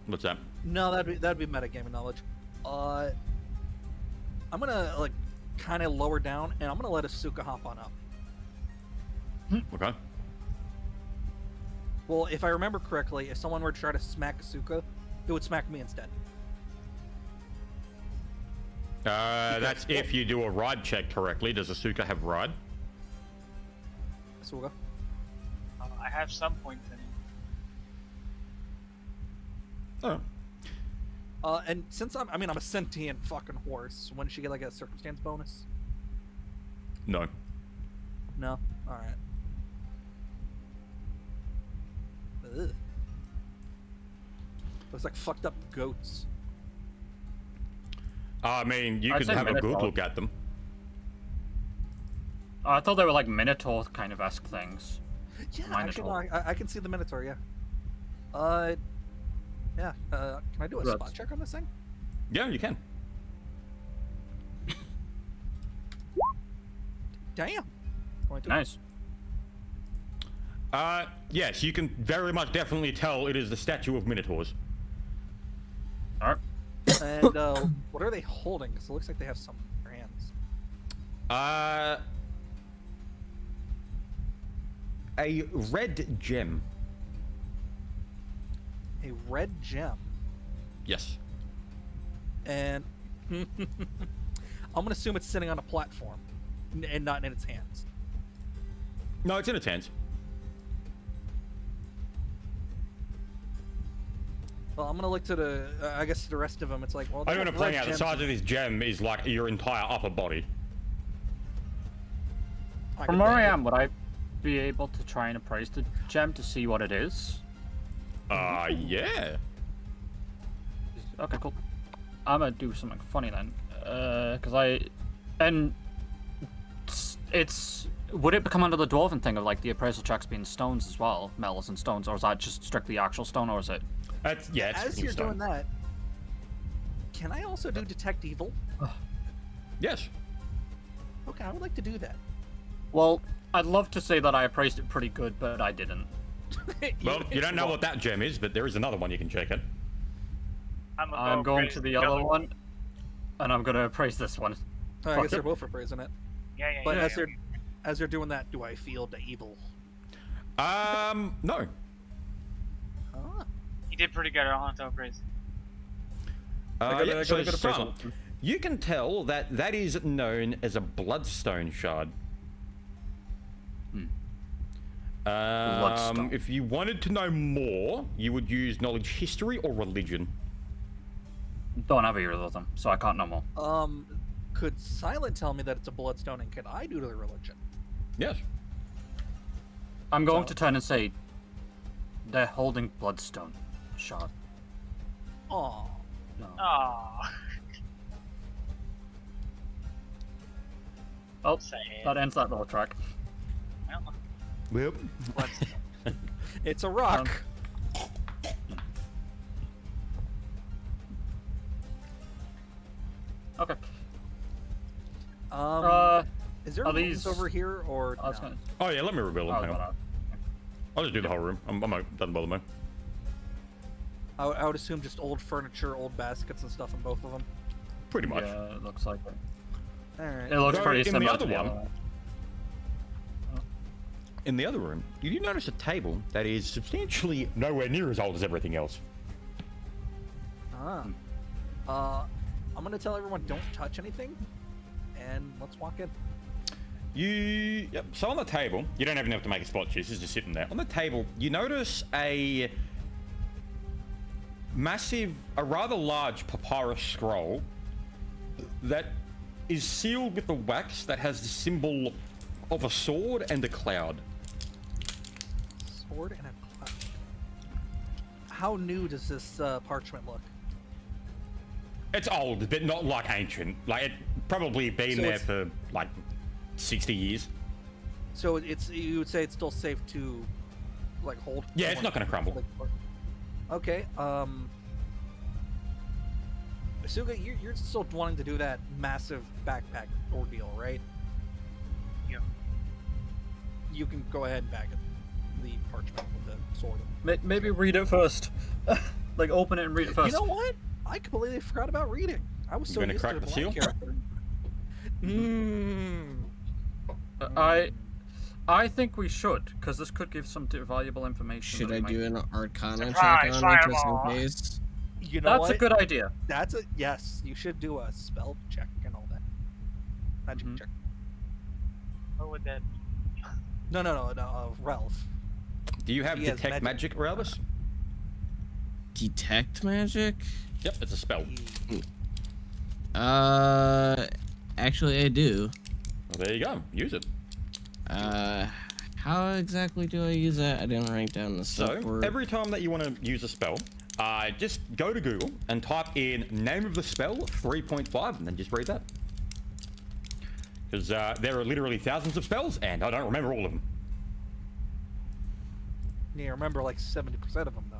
What's that? no, that'd be metagaming knowledge. I'm gonna like kind of lower down, and I'm gonna let Asuka hop on up. Okay. Well, if I remember correctly, if someone were to try to smack Asuka, it would smack me instead. That's if you do a ride check correctly. Does Asuka have ride? Asuka. I have some points in it. Oh. And since I'm a sentient fucking horse, wouldn't she get like a circumstance bonus? No. No. All right. Ugh. Looks like fucked up goats. I mean, you I'd could say have a good Minotaur. look at them. I thought they were like Minotaur kind of esque things. Yeah, actually, no, Minotaur. I can see the Minotaur. Yeah. Yeah. Can I do a That's- spot check on this thing? Yeah, you can. Damn. 22. Nice. Yes, you can very much definitely tell it is the statue of Minotaurs. Alright. And what are they holding? Because it looks like they have some in their hands. A red gem. A red gem. Yes. And I'm gonna assume it's sitting on a platform and not in its hands. No, it's in its hands. Well, I'm gonna look to the, I guess to the rest of them. It's like, well, I'm they going to have point red out the gems size in- of this gem is like your entire upper body. I From could where I bet. am, would I be able to try and appraise the gem to see what it is? Yeah. Okay, cool. I'm gonna do something funny then, it's would it become under the dwarven thing of like the appraisal checks being stones as well, metals and stones, or is that just strictly actual stone, or is it? It's As you're stone. doing that, can I also do detect evil? Yes. Okay, I would like to do that. Well, I'd love to say that I appraised it pretty good, but I didn't. Well, you don't know what that gem is, but there is another one you can check it. I'm going to the other one, and I'm gonna appraise this one. I Fuck guess they're it. both appraising it. Yeah, yeah, But yeah. as they're doing that, do I feel the evil? No. Ah. He did pretty good on Haunto Praise. Yeah, so good appraisal. some, you can tell that that is known as a bloodstone shard. Bloodstone. If you wanted to know more, you would use knowledge history or religion. Don't have either of them, so I can't know more. Could Silent tell me that it's a bloodstone, and could I do the religion? Yes. I'm going So- to turn and say they're holding bloodstone shard. Aw. No. Aww. Oh, Sad. that ends that little track. Well, Yep. let's- It's a rock. Okay. Um, is there are rooms these- over here, or I was no? gonna. Oh yeah, let me reveal them. I was Hang on. gonna. I'll just do the whole room. Doesn't bother me. I would assume just old furniture, old baskets and stuff in both of them. Pretty much. Yeah, it looks like it. All right. It looks Though pretty in the similar other to the one- other one. In the other room, you do notice a table that is substantially nowhere near as old as everything else. Ah. I'm gonna tell everyone don't touch anything, and let's walk in. Yep. So on the table, you don't even have to make a spot check. This is just sitting there. On the table, you notice a rather large papyrus scroll that is sealed with a wax that has the symbol of a sword and a cloud. Sword and a cloud. How new does this parchment look? It's old, but not like ancient. Like it probably been So there it's- for like 60 years. So you would say it's still safe to like hold? Yeah, it's not gonna crumble. Okay. Asuka, you're still wanting to do that massive backpack ordeal, right? You can go ahead and bag it. The parchment with the sword. Maybe read it first. Like open it and read it first. You know what? I completely forgot about reading. I was You so gonna used crack to the the seal? character. I think we should, because this could give some valuable information. Should that we I might do need. an Arcana Surprise, check on it just fireball. in case? You know That's what? a good idea. That's a yes. You should do a spell check and all that. Magic Mhm. check. What would that be? No. Ralph. Do you have He has detect magic, Ralvis? Detect magic? Yep, it's a spell. Actually, I do. Well, there you go. Use it. How exactly do I use that? I didn't write down the So, stuff for every time that you want to use a spell, just go to Google and type in name of the spell 3.5 and then just read that. Because there are literally thousands of spells and I don't remember all of them. Yeah, remember like 70% of them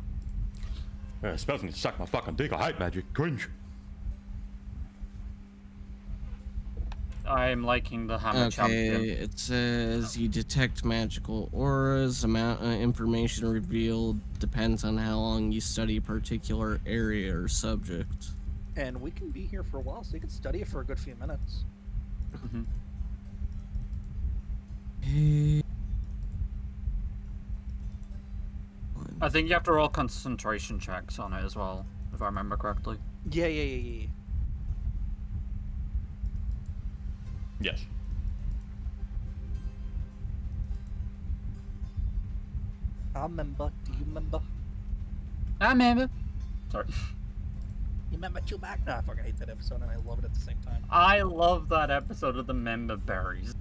though. Spells need to suck my fucking dick. I hate magic. Cringe. I'm liking the hammer champion. Okay, it says you detect magical auras. Amount of information revealed depends on how long you study a particular area or subject. And we can be here for a while, so you can study it for a good few minutes. Mhm. I think you have to roll concentration checks on it as well, if I remember correctly. Yeah. Yes. I remember. Do you remember? I remember. Sorry. You remember Chewbacca? No, I fucking hate that episode, and I love it at the same time. I love that episode of the member berries.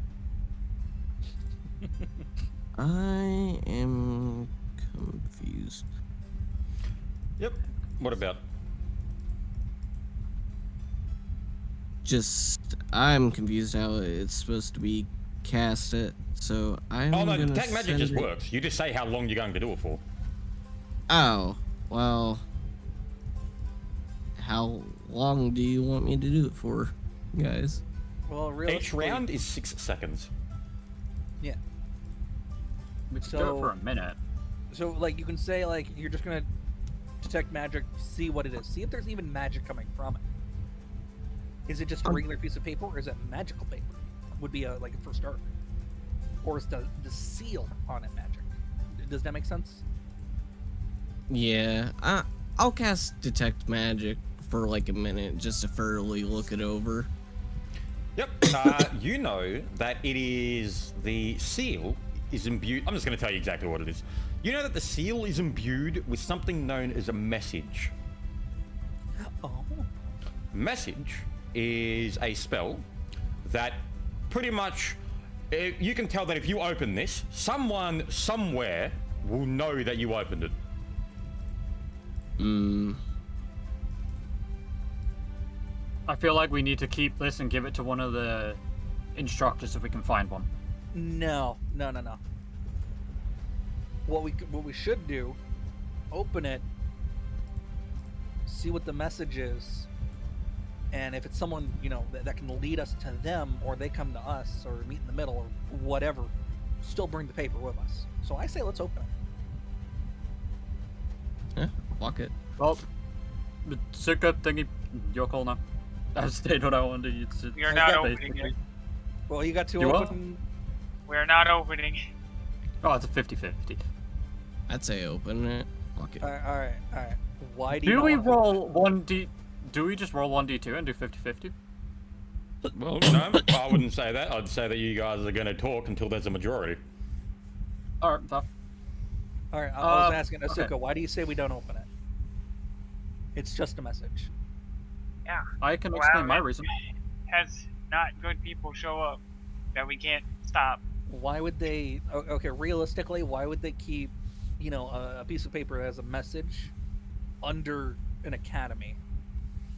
I am confused. Yep. What about? I'm confused how it's supposed to be cast it. So I'm Oh no, gonna detect magic just send it- works. You just say how long you're going to do it for. Oh, well. How long do you want me to do it for, guys? Well, Each realistically, round is 6 seconds. Yeah. We could do So- it for a minute. So, like, you can say, like, you're just gonna detect magic, see what it is. See if there's even magic coming from it. Is it just a regular piece of paper, or is it magical paper? Would be a first start. Or is the seal on it magic? Does that make sense? Yeah, I'll cast detect magic for like a minute just to thoroughly look it over. Yep. You know that it is the seal is imbued. I'm just going to tell you exactly what it is. You know that the seal is imbued with something known as a message. Oh. Message is a spell that pretty much you can tell that if you open this, someone somewhere will know that you opened it. I feel like we need to keep this and give it to one of the instructors if we can find one. No. What we should do, open it, see what the message is, and if it's someone, that can lead us to them, or they come to us, or meet in the middle, or whatever, still bring the paper with us. So I say let's open it. Yeah, fuck it. Well, it's a good thing your call now. I've stayed what I wanted. We are not got opening it. Well, you got to You what? open. We are not opening. Oh, it's a 50-50. I'd say open it. Fuck it. All right. Why do you? Do not we want- roll 1d? Do we just roll 1d2 and do 50-50? Well, no, I wouldn't say that. I'd say that you guys are going to talk until there's a majority. Alright, that. All right. I was asking okay. Asuka, why do you say we don't open it? It's just a message. Yeah. I can Well, explain my it reason. Has not good people show up that we can't stop. Why would they? Okay, realistically, why would they keep, a piece of paper that has a message under an academy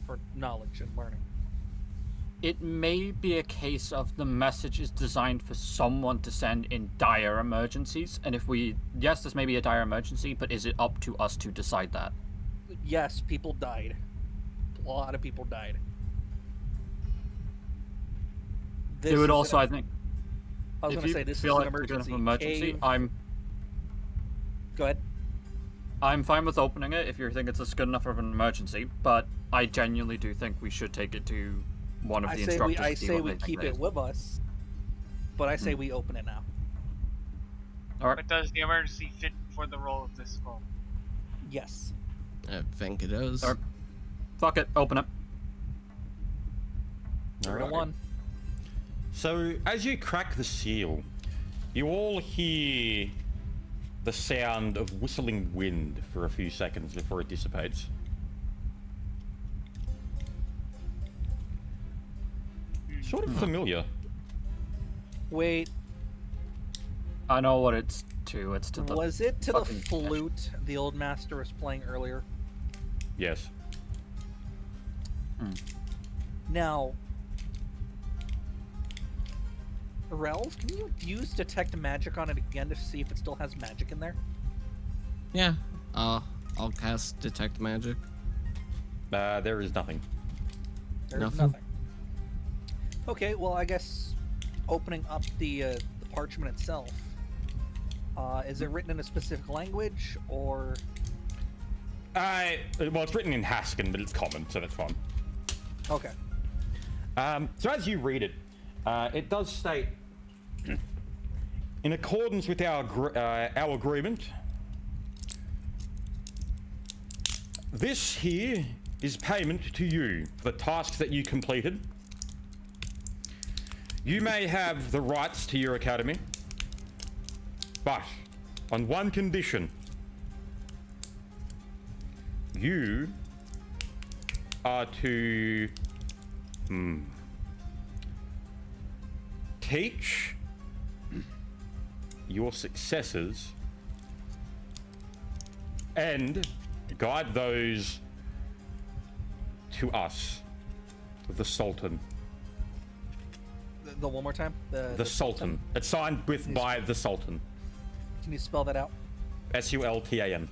for knowledge and learning? It may be a case of the message is designed for someone to send in dire emergencies, and yes, this may be a dire emergency, but is it up to us to decide that? Yes, people died. A lot of people died. It would is also, an- I think. I was if going to you say this is feel an like it's emergency. an emergency, Cave- Go ahead. I'm fine with opening it if you think it's good enough of an emergency, but I genuinely do think we should take it to one of the instructors. I to see say what we they think keep it it is. with us, but I say we open it now. All right. But does the emergency fit for the role of this scroll? Yes. I think it is. Or- Fuck it. Open it. 3 to Alright. 1. So, as you crack the seal, you all hear the sound of whistling wind for a few seconds before it dissipates. Sort of familiar. Wait, I know what it's to. It's to the. was it to the fucking- flute the old master was playing earlier? Yes. Now, Relv, can you use detect magic on it again to see if it still has magic in there? Yeah. I'll cast detect magic. There is nothing. There's Nothing. nothing. Okay, well, I guess opening up the parchment itself. Is it written in a specific language, or Well, it's written in Haskin, but it's common, so that's fine. okay? So as you read it, it does state, in accordance with our agreement, this here is payment to you for the tasks that you completed. You may have the rights to your academy, but on one condition. You are to teach your successors and guide those to us, the Sultan. The one more time. The Sultan. It's signed with by the Sultan. Can you spell that out? Sultan.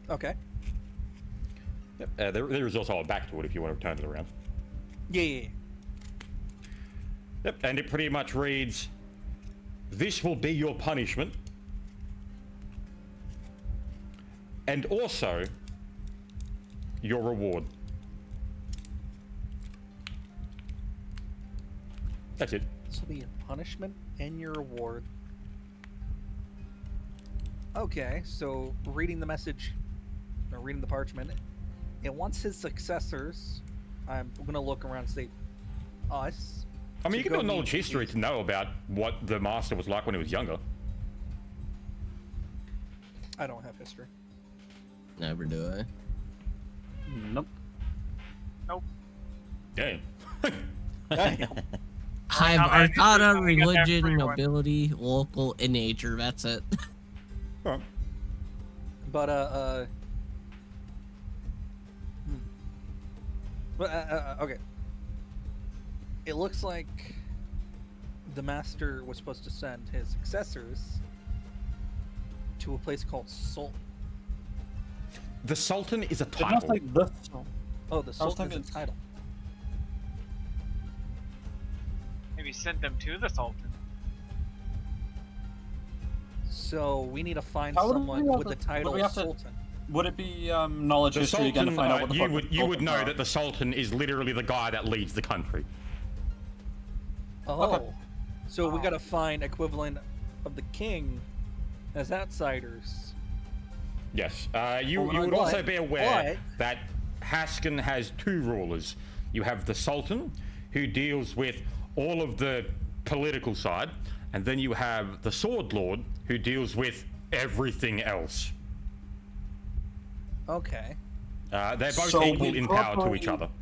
Okay. Yep. There is also a back to it if you want to turn it around. Yeah. Yep. And it pretty much reads, "This will be your punishment. And also your reward." That's it. This will be your punishment and your reward. Okay, so reading the message, or reading the parchment, it wants his successors. I'm gonna look around and say, us. I mean, you to can go do knowledge meet history these- to know about what the master was like when he was younger. I don't have history. Never do I. Nope. Dang. Damn. I have How many Arcana, people we got there for religion, everyone? nobility, local, and nature. That's it. Alright. But okay. It looks like the master was supposed to send his successors to a place called Sol. The Sultan is a Did not title. say the. Oh, the Sultan is thinking- a title. Maybe send them to the Sultan. So we need to find How would we someone have with the to- would title we have to- Sultan. Would it be knowledge The history again to Sultan, find out what the you fuck would the you would Sultans know are? that the Sultan is literally the guy that leads the country. Oh, Okay. so we gotta find equivalent of the king as outsiders. Yes. You Well, would but- also be aware that Haskin has two rulers. You have the Sultan, who deals with all of the political side, and then you have the Sword Lord, who deals with everything else. Okay. They're both So equal we in power to each probably- other.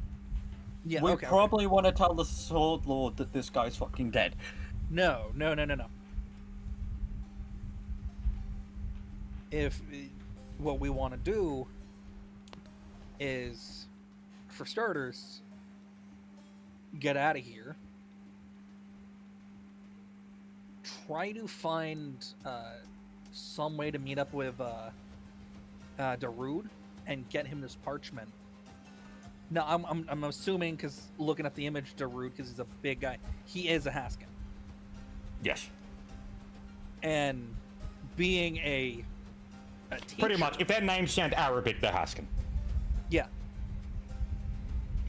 Yeah. We okay. probably want to tell the Sword Lord that this guy's fucking dead. No. If what we want to do is, for starters, get out of here. try to find some way to meet up with Darude and get him this parchment. Now, I'm assuming, because looking at the image, Darude, because he's a big guy, he is a Haskin. Yes. And being a teacher, Pretty much. If their names sound Arabic, they're Haskin. yeah.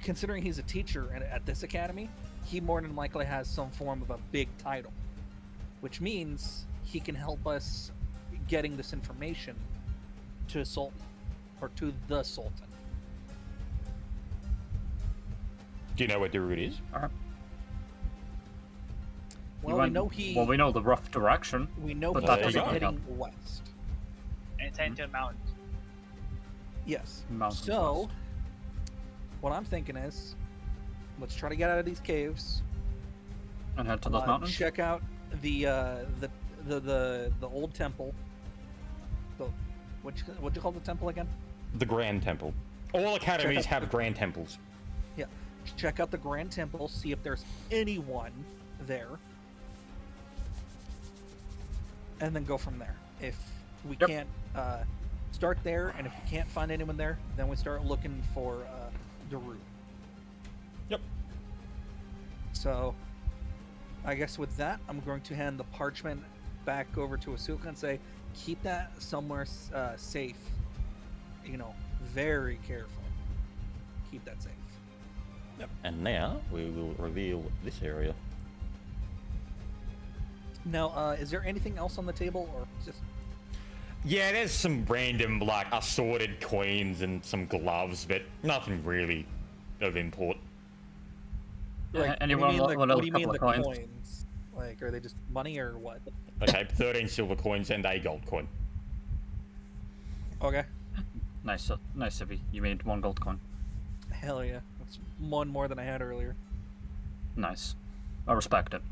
Considering he's a teacher at this academy, he more than likely has some form of a big title, which means he can help us getting this information to Sultan, or to the Sultan. Do you know where Darude is? Well, we know he. Well, we know the rough direction. we know but he's that doesn't heading help. west. And it's into the mountains. Yes. Mountains So, west. what I'm thinking is, let's try to get out of these caves. And head to those mountains. Check out the old temple. What do you call the temple again? The Grand Temple. All academies have Grand Temples. Yeah. Check out the Grand Temple. See if there's anyone there, and then go from there. If we Yep. can't start there, and if we can't find anyone there, then we start looking for Darude. Yep. So, I guess with that, I'm going to hand the parchment back over to Asuka and say, keep that somewhere safe. You know, very careful. Keep that safe. Yep. And now we will reveal this area. Now, is there anything else on the table, or just? Yeah, there's some random, like, assorted coins and some gloves, but nothing really of import. Yeah, anyone want what a do you mean couple the of coins? coins? Like, are they just money or what? Okay, 13 silver coins and a gold coin. Okay. Nice, nice of you. You made 1 gold coin. Hell yeah. That's one more than I had earlier. Nice. I respect it.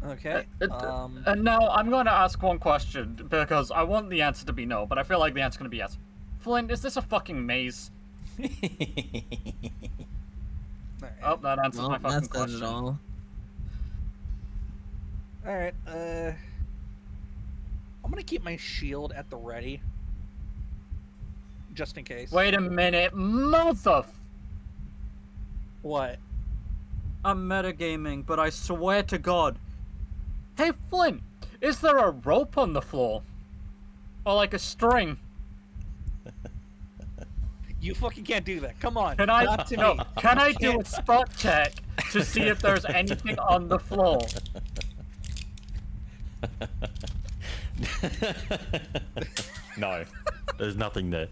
Okay. And now I'm going to ask one question because I want the answer to be no, but I feel like the answer's going to be yes. Flint, is this a fucking maze? Oh, that answers Well, my fucking that says question. it all. Alright, I'm gonna keep my shield at the ready. Just in case. Wait a minute, mother! What? I'm metagaming, but I swear to God. Hey, Flint, is there a rope on the floor? Or like a string? You fucking can't do that. Come on. Can I Not to no? me. Can I You do a can't- spot check to see if there's anything on the floor? No, there's nothing there.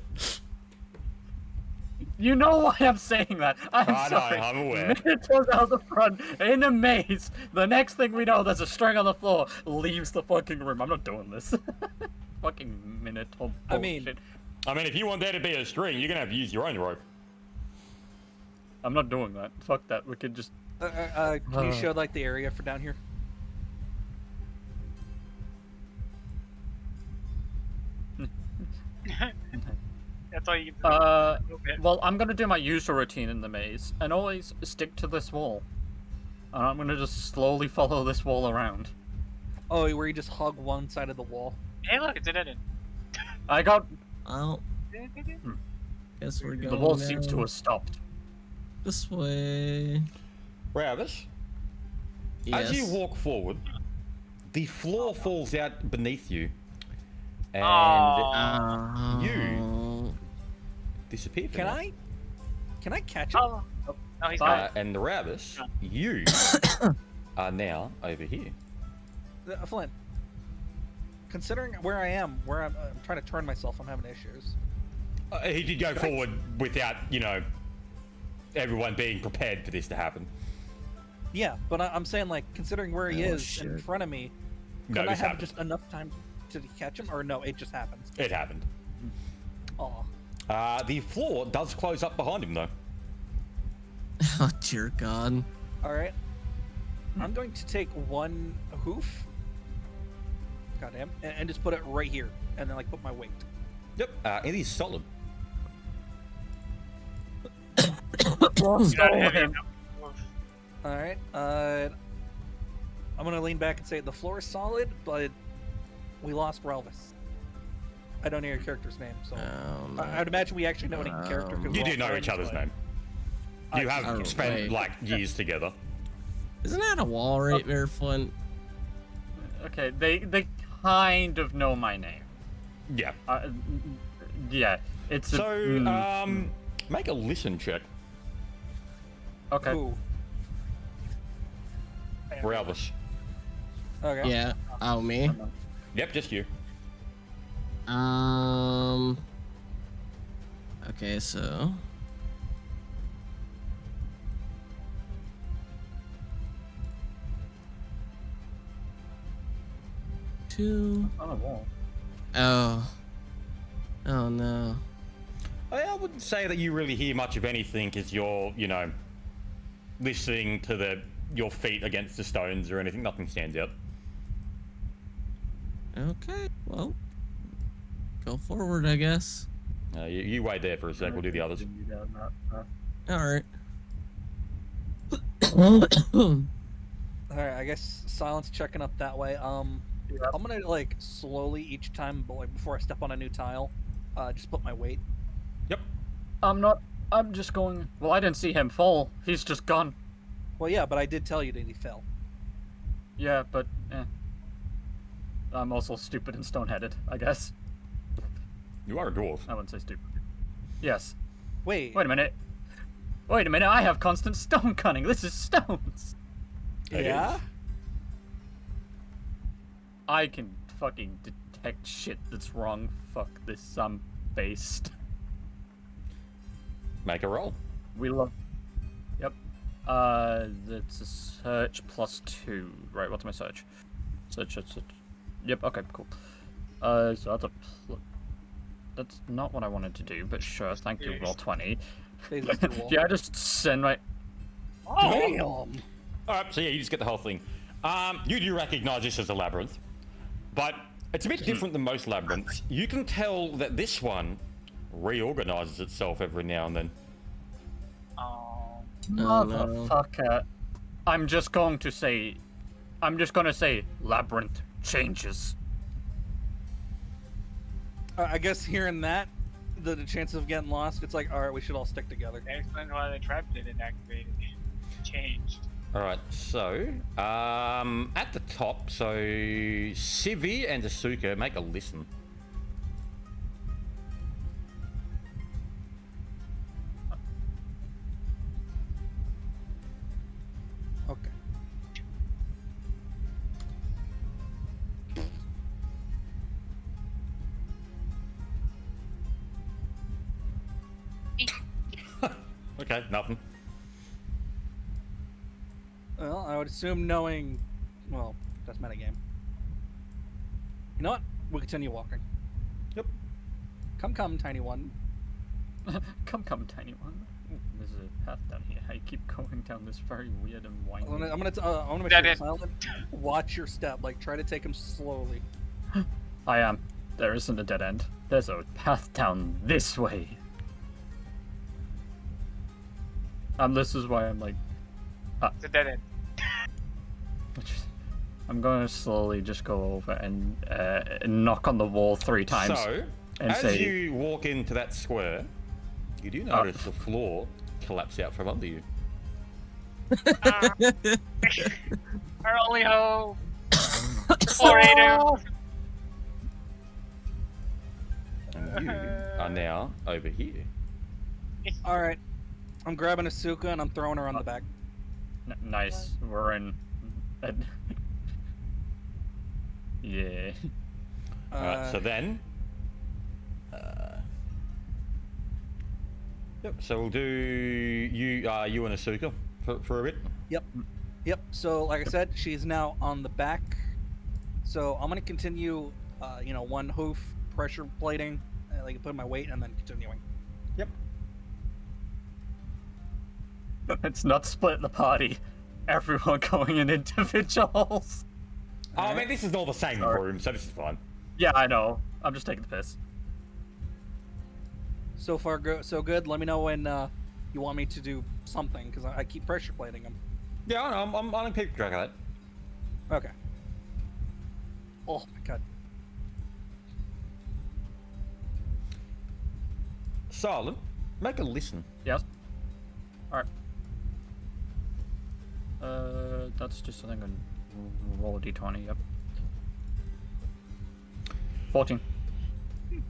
You know why I'm saying that. I'm I know, sorry. I'm aware. Minotaur's out the front in a maze. The next thing we know, there's a string on the floor. Leaves the fucking room. I'm not doing this. Fucking Minotaur bullshit. I mean- I mean, if you want there to be a string, you're gonna have to use your own rope. I'm not doing that. Fuck that. We could just. Can you show like the area for down here? That's all you can do. Well, I'm gonna do my usual routine in the maze and always stick to this wall. And I'm gonna just slowly follow this wall around. Oh, where you just hug one side of the wall. Hey, look, it's a dead end. I got Well, guess we're going the wall seems to have stopped. this way. Ravis, Yes. as you walk forward, the floor falls out beneath you, and Aw. you disappear. from Can it. I catch it? Oh, no, he's Bye. not. And the Ravis, you are now over here. Flint. Considering where I am, where I'm trying to turn myself, I'm having issues. He did go forward without, you know, everyone being prepared for this to happen. Yeah, but I'm saying like considering where he Oh, is in shit. front of me, No, couldn't I this have happened. just enough time to catch him, or no? It just happens. It happened. Oh, The floor does close up behind him, though. Oh dear God. all right. I'm going to take one hoof. Goddamn, and just put it right here, and then like put my weight. Yep. It is solid. You're not heavy enough. All right. I'm gonna lean back and say the floor is solid, but we lost Relvis. I don't know your character's name, so Oh, I'd imagine we actually know any character. 'cause You we're do all know friends, each other's but- name. You have Oh, spent wait. like years together. Isn't that a wall right there, Flint? Okay, they kind of know my name. Yeah. Yeah, it's a, So, make a listen check. okay. Who? For Elvis. Okay. Yeah. Oh, me. Yep, just you. Okay, so. Two. On a wall. Oh. Oh no. I wouldn't say that you really hear much of anything as you're, listening to your feet against the stones or anything. Nothing stands out. Okay. Well. Go forward, I guess. You wait there for a sec. We'll do the others. All right. All right. I guess silence checking up that way. I'm gonna like slowly each time, but like before I step on a new tile, just put my weight. Yep. I'm just going. Well, I didn't see him fall. He's just gone. Well, yeah, but I did tell you that he fell. Yeah, but I'm also stupid and stone-headed, I guess. You are a dwarf. I wouldn't say stupid. Yes. Wait. Wait a minute. Wait a minute. I have constant stone cunning. This is stones. It Yeah. is. I can fucking detect shit that's wrong. Fuck this. I'm based. Make a roll. We love. Yep. That's a search +2. Right. What's my search? Search. Yep. Okay. Cool. So that's a. That's not what I wanted to do, but sure. Thank you. Roll 20. Stays with your wall. Yeah, I just send my. Damn. All right. So yeah, you just get the whole thing. You do recognize this as a labyrinth, but it's a bit different than most labyrinths. You can tell that this one reorganizes itself every now and then. Oh, no. Motherfucker. I'm just going to say labyrinth changes. I guess hearing that, the chances of getting lost, it's like, all right, we should all stick together. That explains why the trap didn't activate. Changed. All right. So at the top, so Civi and Asuka make a listen. Okay. Okay, nothing. Well, I would assume knowing. Well, that's metagame. You know what? We'll continue walking. Yep. Come, tiny one. Come, tiny one. Ooh, there's a path down here. I keep going down this very weird and I'm winding. gonna make sure That you're it. silent. Watch your step. Like, try to take him slowly. I am. There isn't a dead end. There's a path down this way. This is why I'm like, It's a dead end. I'm going to slowly just go over and knock on the wall 3 times. So and as say, you walk into that square, you do notice the floor collapse out from under you. Our only hope. Poor Ada. And you are now over here. All right. I'm grabbing Asuka and I'm throwing her on the back. Nice. We're in. Yeah. Alright, so then. Yep. So we'll do you and Asuka for a bit. Yep. So, like I said, she's now on the back. So I'm gonna continue, one hoof pressure plating, like put my weight, and then continuing. Yep. It's not split the party. Everyone going in individuals. Oh, I mean, this is all the same Sorry. room, so this is fine. Yeah, I know. I'm just taking the piss. So far, so good. Let me know when you want me to do something, because I keep pressure plating them. Yeah, I know. I'm keeping track of that. Okay. Oh my god. Silent, make a listen. Yes. Alright. That's just something I can roll a d20, yep. 14.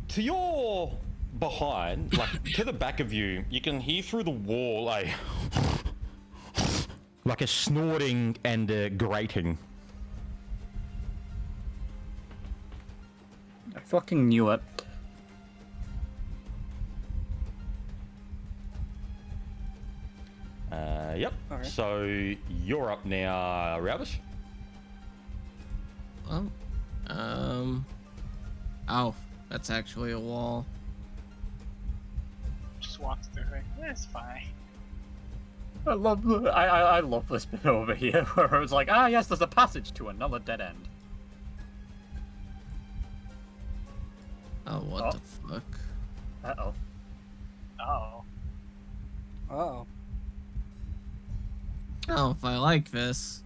To your behind, like to the back of you, you can hear through the wall like a snorting and a grating. I fucking knew it. Yep. Alright. So you're up now, Ravis. Well, oh, that's actually a wall. Just walks through it. That's fine. I love this bit over here where it was like, ah yes, there's a passage to another dead end. Oh, what Oh. the fuck? Uh-oh. Oh. Oh. Oh, if I like this.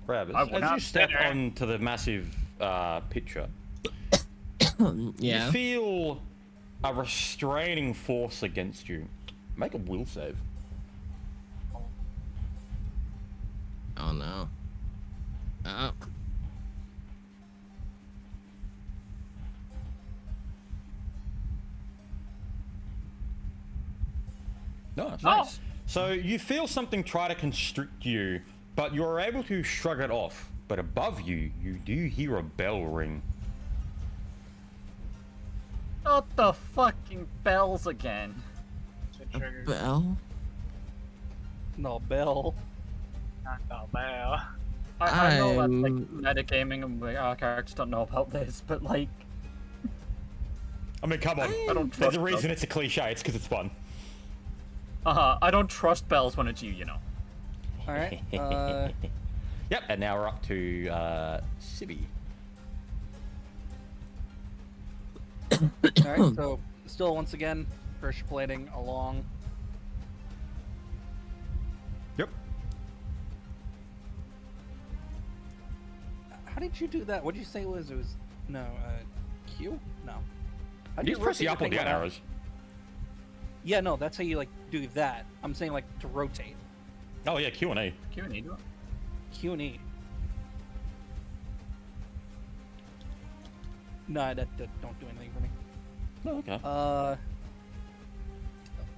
Ravis, I will as you not step better. onto the massive picture, Yeah. you feel a restraining force against you. Make a will save. Oh no. Nice. Nice. So you feel something try to constrict you, but you're able to shrug it off. But above you, you do hear a bell ring. Not the fucking bells again. So triggered. Bell? No, Bell. Not the bell. I know that's like I'm- metagaming and like, our characters don't know about this, but like, I mean, come on. I don't There's trust a reason them. it's a cliche. It's because it's fun. I don't trust bells when it's you know. Alright. Yep, and now we're up to Sibby. Alright, so still once again, pressure plating along. Yep. How did you do that? What did you say it was? It was no Q? No. How You just press the rotate up your or thing down like that? arrows. Yeah, no, that's how you like do that. I'm saying like to rotate. Oh yeah, Q and E. Q&E do it. Q and E. No, that don't do anything for me. Oh, okay.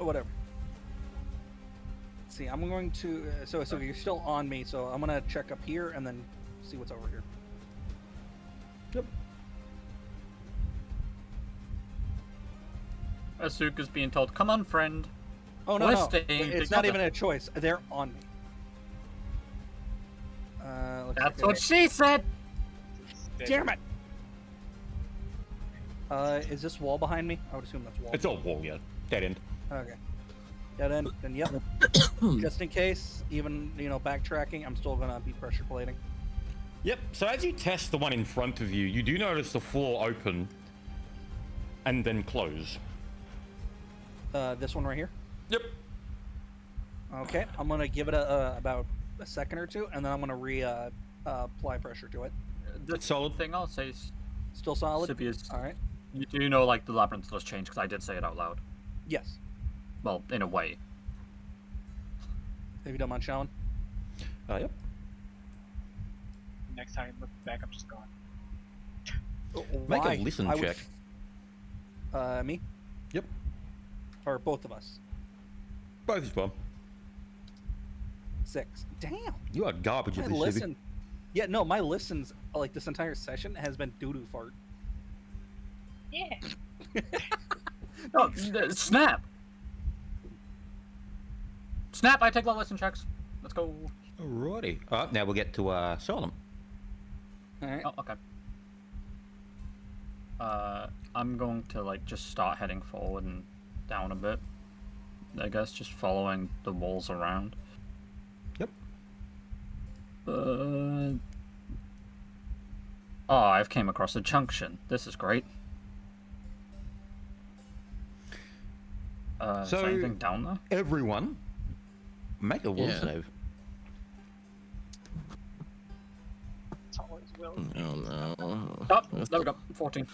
Whatever. Let's see, I'm going to. So you're still on me, so I'm gonna check up here and then see what's over here. Yep. Asuka's being told, "Come on, friend." Oh no, We're no, staying it's not together. even a choice. They're on me. Looks That's like what she said. Damn it! Is this wall behind me? I would assume that's wall. It's all wall, yeah. Dead end. Okay. Dead end. Then yep. Just in case, even backtracking, I'm still gonna be pressure plating. Yep. So as you test the one in front of you, you do notice the floor open and then close. This one right here. Yep. Okay, I'm gonna give it about a second or two, and then I'm gonna apply pressure to it. The It's solid. thing I'll say is, Still solid. Sibius, All right. you do know like the labyrinth does change because I did say it out loud. Yes. Well, in a way. Have you done mind showing? Yep. Next time you look back, I'm just going. Make Why? a listen I would check. Me? Yep. Or both of us? Both is fine. 6. Damn. You are garbage My at this, Sibby. listen. Yeah, no, my listens like this entire session has been doo-doo fart. Yeah. No, snap. Snap. I take low listen checks. Let's go. Alrighty. Alright, now we'll get to Solemn. All right. Oh, okay. I'm going to like just start heading forward and down a bit. I guess just following the walls around. Yep. Oh, I've came across a junction. This is great. Is So- there anything down there? Everyone, make a will Yeah. save. That's all Will. Oh no. Oh, there we go. 14.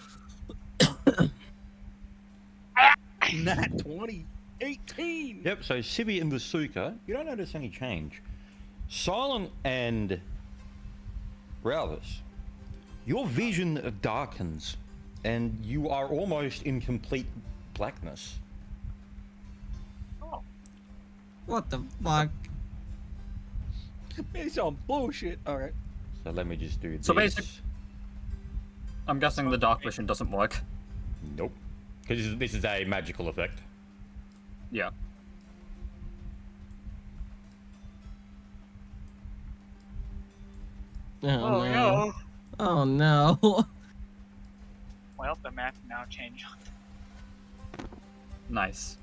Nat 20. 18. Yep, so Civi and the Suka, you don't notice any change. Silent and Ralvis, your vision darkens and you are almost in complete blackness. Oh, What the fuck? It's on bullshit. All right. So let me just do this. So I'm guessing the dark vision doesn't work. Nope. Because this is a magical effect. Yeah. Oh, oh no. no. Oh no. Well, the map now changed. Nice.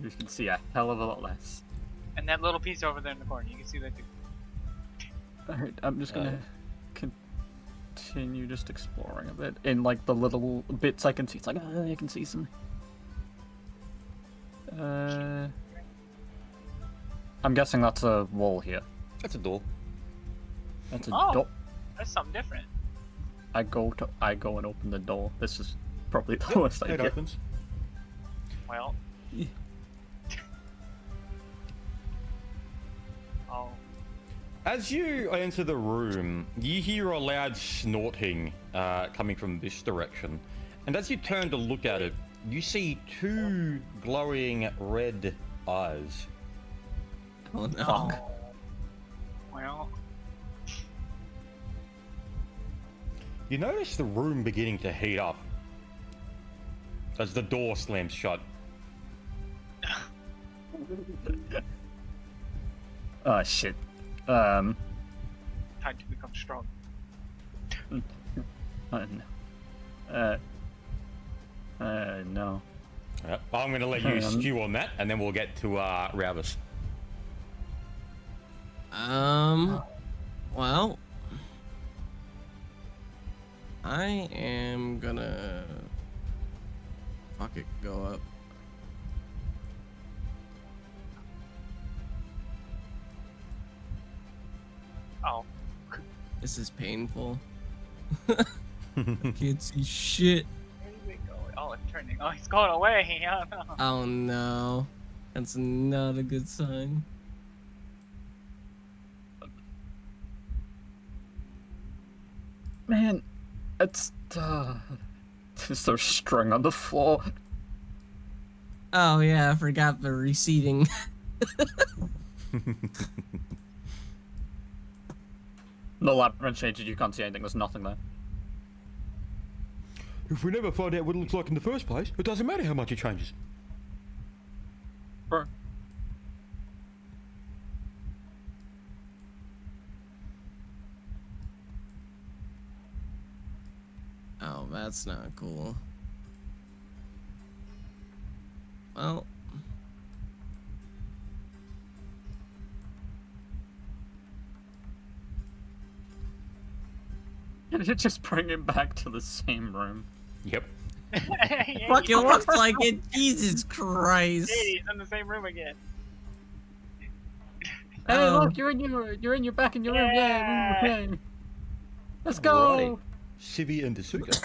You can see a hell of a lot less. And that little piece over there in the corner, you can see that too. Alright, I'm just gonna continue just exploring a bit. In like the little bits I can see. It's like, I can see some. I'm guessing that's a wall here. That's a door. That's a Oh. door. That's something different. I go and open the door. This is probably the worst It idea. opens. Well. Oh. As you enter the room, you hear a loud snorting coming from this direction. And as you turn to look at it, you see two glowing red eyes. Oh no. Oh. Well. You notice the room beginning to heat up as the door slams shut. Oh shit. Time to become strong. No. I'm going to let you stew on that, and then we'll get to Ravis. Well, I am gonna fuck it, go up. Oh. This is painful. I can't see shit. Where did it go? Oh, it's turning. Oh, he's going away. Oh no. Oh no. That's not a good sign. Man, it's is there string on the floor? Oh yeah, I forgot the receding. No labyrinth changes, you can't see anything, there's nothing there. If we never find out what it looks like in the first place, it doesn't matter how much it changes. Bro. Oh, that's not cool. Well, You just bring him back to the same room. Yep. fucking looks like it. Jesus Christ. Hey, he's in the same room again. Hey, Oh. look, you're in your back in your room. Yeah. Yeah, ooh, let's go. Civi and Asuka.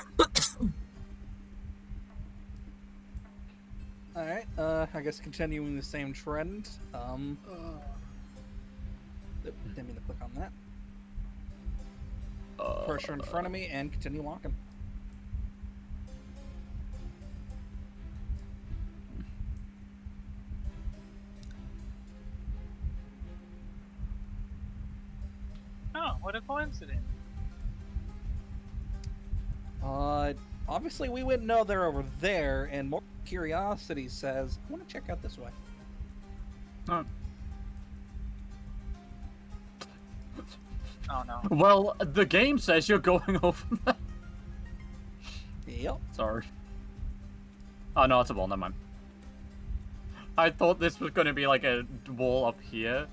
All right. I guess continuing the same trend. Didn't mean to click on that. Pressure in front of me and continue walking. Oh, what a coincidence. Obviously we wouldn't know they're over there, and more curiosity says, I want to check out this way. Oh no. Well, the game says you're going over there. Yep. Sorry. Oh no, it's a wall. Never mind. I thought this was going to be like a wall up here,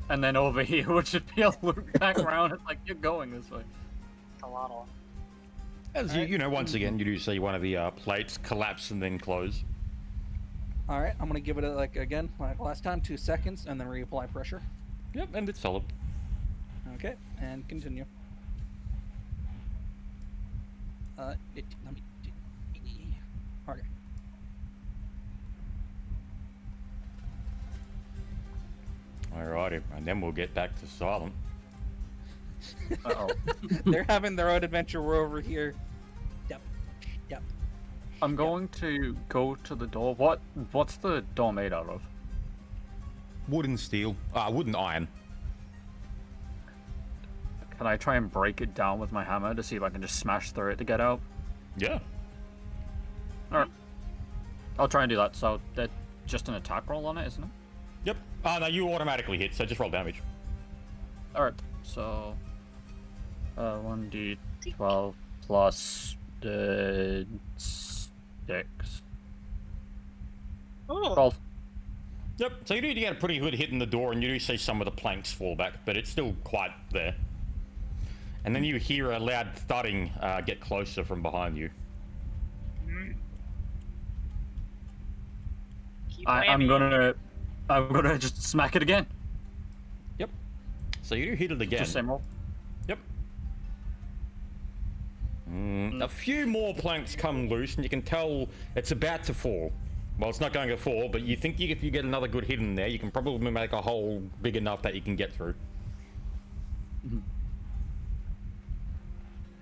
and then over here would just be a loop back around. It's like you're going this way. It's a lot of. As you know, once again, you do see one of the plates collapse and then close. All right, I'm gonna give it like last time, 2 seconds, and then reapply pressure. Yep, and it's solid. Okay, and continue. Let me. Okay. Alrighty, and then we'll get back to silent. Uh-oh. They're having their own adventure. We're over here. Yep. Yep. I'm going to go to the door. What's the door made out of? Wood and steel. Wood and iron. Can I try and break it down with my hammer to see if I can just smash through it to get out? Yeah. Alright. I'll try and do that. So that's just an attack roll on it, isn't it? Yep. No, you automatically hit, so just roll damage. Alright, so 1d12 plus 6. Oh, 12. Yep. So you do get a pretty good hit in the door, and you do see some of the planks fall back, but it's still quite there. And then you hear a loud thudding get closer from behind you. keep I'm whamming. gonna just smack it again. Yep. So you do hit it again. Just same roll. Yep. A few more planks come loose, and you can tell it's about to fall. Well, it's not going to fall, but you think if you get another good hit in there, you can probably make a hole big enough that you can get through.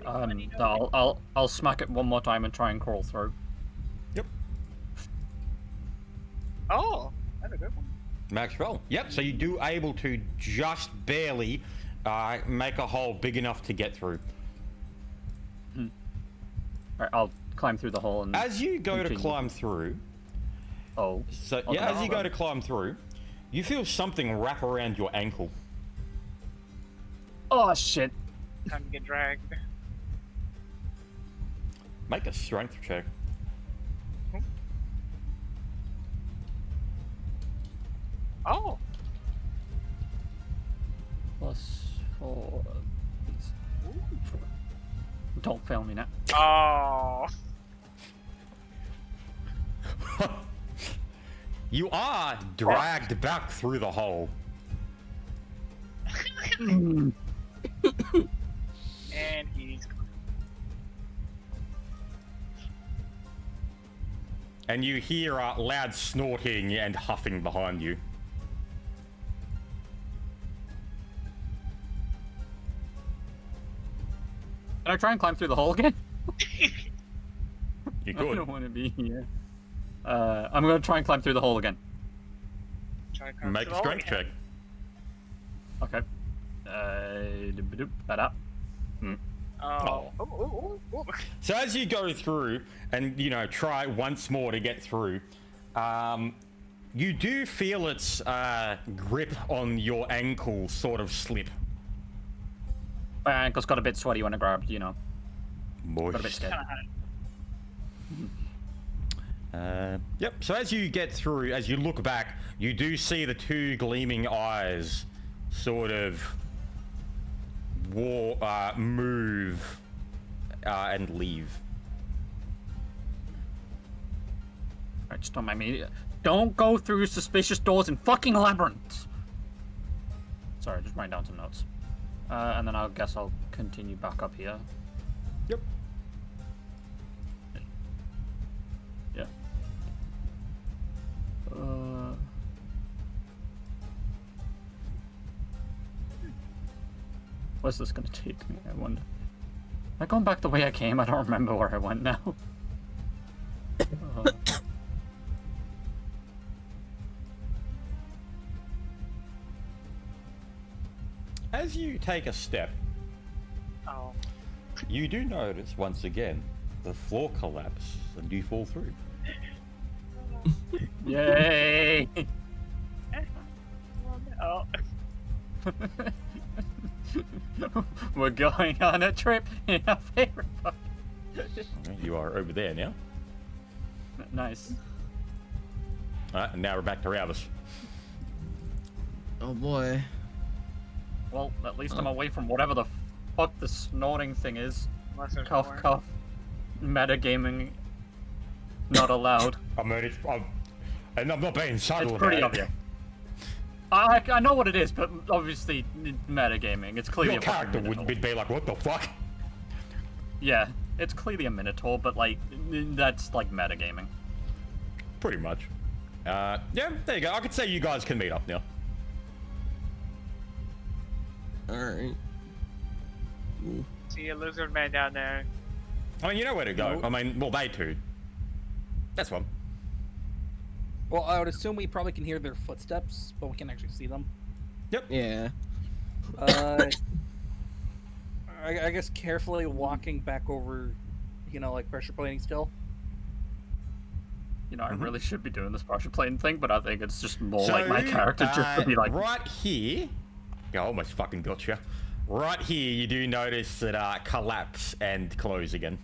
I'll smack it one more time and try and crawl through. Yep. Oh, that's a good one. Max roll. Yep. So you do able to just barely make a hole big enough to get through. Alright, I'll climb through the hole and. As you go to continue. climb through, Oh. so Okay. yeah, as you go to climb through, you feel something wrap around your ankle. Oh shit. Time to get dragged. Make a strength check. Oh, +4. Please. Don't fail me now. oh. You are dragged back through the hole. And he's And you hear loud snorting and huffing behind you. Can I try and climb through the hole again? You I could. don't want to be here. I'm gonna try and climb through the hole again. trying to come Make a through strength again. check. Okay. Doop-a-doop, that. Oh. Ooh. So as you go through and, try once more to get through, you do feel its grip on your ankle sort of slip. My ankle's got a bit sweaty when I grabbed, Got a bit Moist. scared. Yep, so as you get through, as you look back, you do see the two gleaming eyes sort of move and leave. Alright, just don't mind me. Don't go through suspicious doors in fucking labyrinths! Sorry, just writing down some notes. And then I guess I'll continue back up here. Yep. Yeah. Where's this gonna take me, I wonder? Am I going back the way I came? I don't remember where I went now. As you take a step, Oh. you do notice once again the floor collapse and you fall through. Yay! Oh. We're going on a trip in our favorite park. You are over there now. Nice. Alright, and now we're back to Ravis. Oh boy. Well, at least I'm away from whatever the fuck the snorting thing is. Unless there's Cough, more. cough. Metagaming not allowed. I mean, and I'm not being subtle It's pretty about it. obvious. I know what it is, but obviously metagaming. It's clearly Your a fucking character Minotaur. would be like, what the fuck? Yeah, it's clearly a Minotaur, but like that's like metagaming. Pretty much. Yeah, there you go. I could say you guys can meet up now. Alright. See a lizard man down there. I mean, you know where to go. I mean, well, they too. That's fine. Well, I would assume we probably can hear their footsteps, but we can actually see them. Yep. Yeah. I guess carefully walking back over, like pressure plating still. You know, I really should be doing this pressure plane thing, but I think it's just more like my character just to be like. Right here. I almost fucking got you. Right here, you do notice that collapse and close again.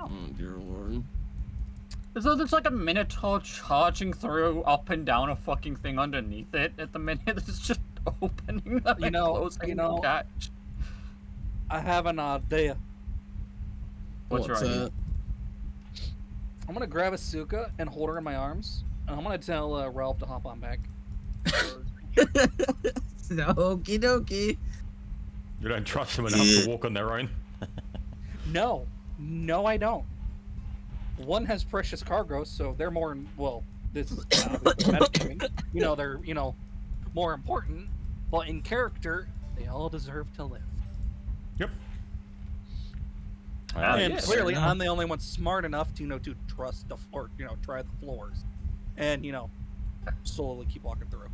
Oh dear lord. As though there's like a Minotaur charging through up and down a fucking thing underneath it at the minute. It's just opening them and closing the catch. I have an idea. What's your idea? that? I'm gonna grab Asuka and hold her in my arms, and I'm gonna tell Ralph to hop on back. Okie dokie. You don't trust them enough to walk on their own? No, I don't. One has precious cargo, so they're more. Well, this is metagaming. They're more important. But in character, they all deserve to live. Yep. And yeah, clearly, fair enough. I'm the only one smart enough to to trust the floor, try the floors, and slowly keep walking through.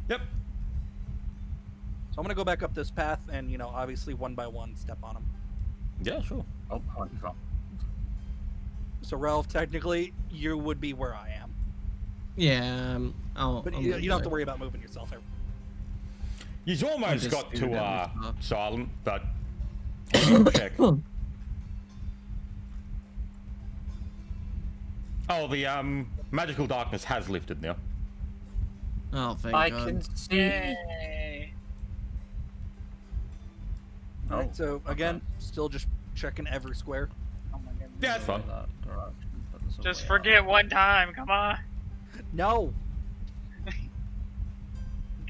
Yep. So I'm gonna go back up this path, and obviously one by one step on them. Yeah, sure. Oh, you fell. So Ralph, technically, you would be where I am, Yeah. but you don't have to worry about moving yourself. He's almost just got do to that and stuff. silent, but I'll check. Oh, the magical darkness has lifted now. Oh, thank I God. can see. Yay. Oh, Alright, so again, still just checking every square. Oh my goodness. Yeah, it's fun. Just forget one time, come on. No, You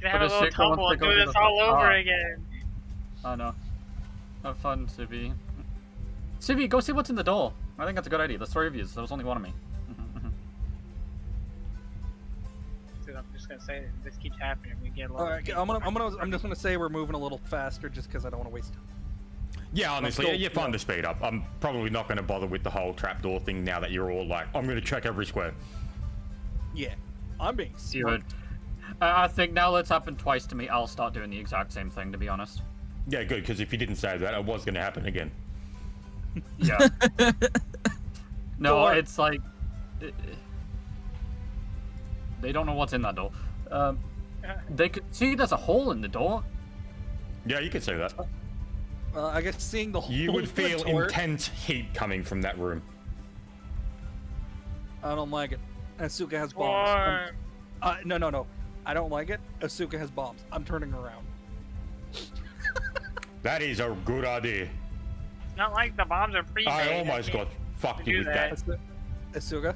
can have But a the little sick one tumble wants and to go do to this the all over car. again. Oh no. Have fun, Civi. Civi, go see what's in the door. I think that's a good idea. There's 3 of you. There was only 1 of me. Dude, I'm just gonna say this keeps happening. We get a all little. right. I'm just gonna say we're moving a little faster, just because I don't want to waste time. Yeah, honestly, still- you're fine to speed up. I'm probably not going to bother with the whole trapdoor thing now that you're all like, I'm going to check every square. Yeah, I'm being smart. Good. I think now that's happened twice to me. I'll start doing the exact same thing, to be honest. Yeah, good, because if you didn't say that, it was going to happen again. Yeah. No, Door. it's like they don't know what's in that door. They could see there's a hole in the door. Yeah, you could say that. I guess seeing the whole You would feel door, intense heat coming from that room. I don't like it. Asuka has bombs. Warm. No. I don't like it. Asuka has bombs. I'm turning around. That is a good idea. It's not like the bombs are pre-made. I almost got fucked do with that. that. Asuka,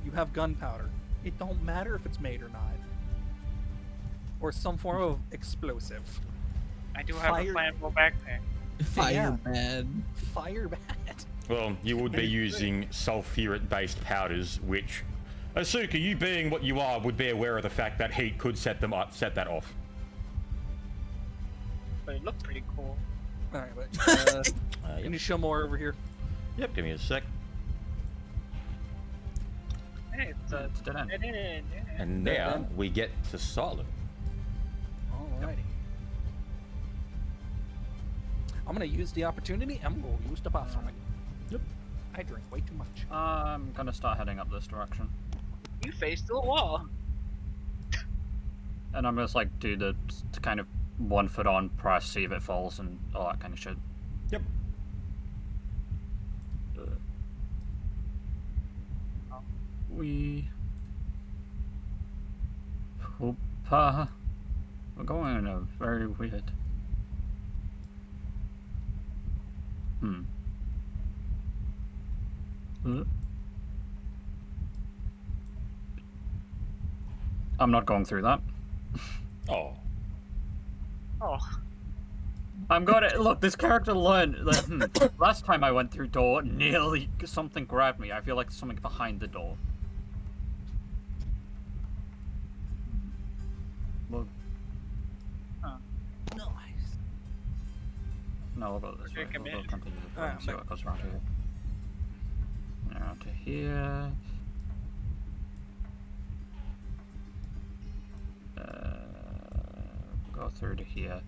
you have gunpowder. It don't matter if it's made or not. Or some form of explosive. I do have Fire- a flammable backpack. Fire Yeah. bad. Fire bad. Well, you would be using sulfuric-based powders, which, Asuka, you being what you are, would be aware of the fact that heat could set that off. But it looked pretty cool. Alright, but can you show more over here? Yep, give me a sec. Hey, it's a It's a dead end. dead end, yeah. And now we get to silent. Alrighty. I'm gonna use the opportunity. I'm gonna use the bathroom. Yep. I drink way too much. I'm gonna start heading up this direction, You faced the wall. and I'm just like do the kind of 1 foot on press, see if it falls, and all that kind of shit. Yep. We. Hoopa. We're going in a very weird. I'm not going through that. Oh. Oh, I'm gonna look. This character learned that last time I went through door, nearly something grabbed me. I feel like there's something behind the door. Well, Nice. no, we'll go this way. Okay, We'll commit. continue the Alright, and see I'm what goes around here. Around to here. Go through to here.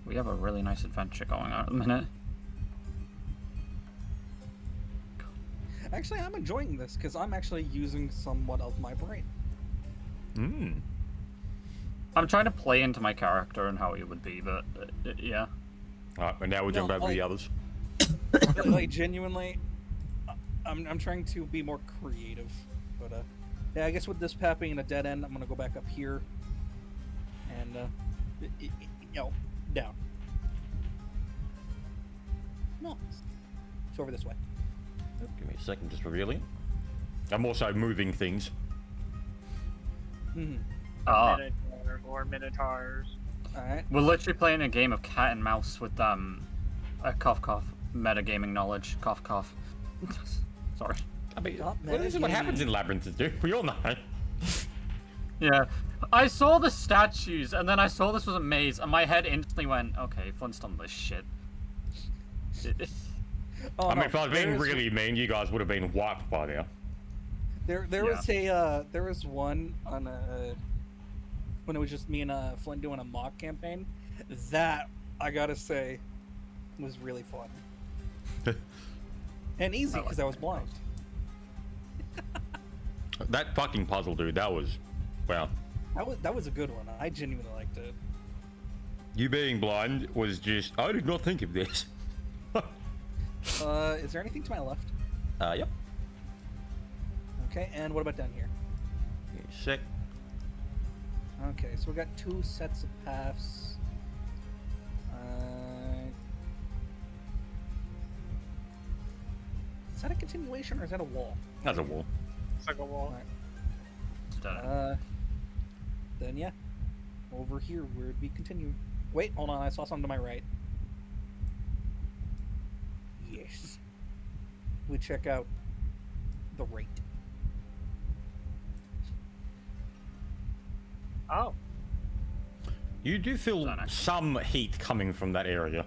We have a really nice adventure going on at the minute. Actually, I'm enjoying this because I'm actually using somewhat of my brain. Hmm. I'm trying to play into my character and how he would be, but yeah. Alright, and now we'll jump No, over to the like- others. Like genuinely, I'm trying to be more creative, but yeah, I guess with this path being a dead end, I'm gonna go back up here, and you know, down. No, it's over this way. Give me a second, just revealing. I'm also moving things. Hmm. Minotaur or Minotaurs. All right. We're literally playing a game of cat and mouse with a cough cough metagaming knowledge. Cough cough. Sorry. I mean, Stop well, this is what metagaming. happens in labyrinths, dude. We all know. Yeah. I saw the statues and then I saw this was a maze and my head instantly went, okay, Flintstone this shit. Oh, I mean, no, if I was being there is- really mean, you guys would have been wiped by now. There was one on when it was just me and Flint doing a mock campaign. That I gotta say was really fun and easy I like because I was that. blind. That fucking puzzle, dude, that was... Wow. That was a good one. I genuinely liked it. You being blind was just... I did not think of this. Is there anything to my left? Yep. Okay, and what about down here? Give me a sec. Okay, so we got two sets of paths. Is that a continuation or is that a wall? That's a wall. It's like a wall. Then yeah, over here where it'd be continued. Wait, hold on, I saw something to my right. Yes. We check out the rate. Oh, You do feel Done, actually. some heat coming from that area.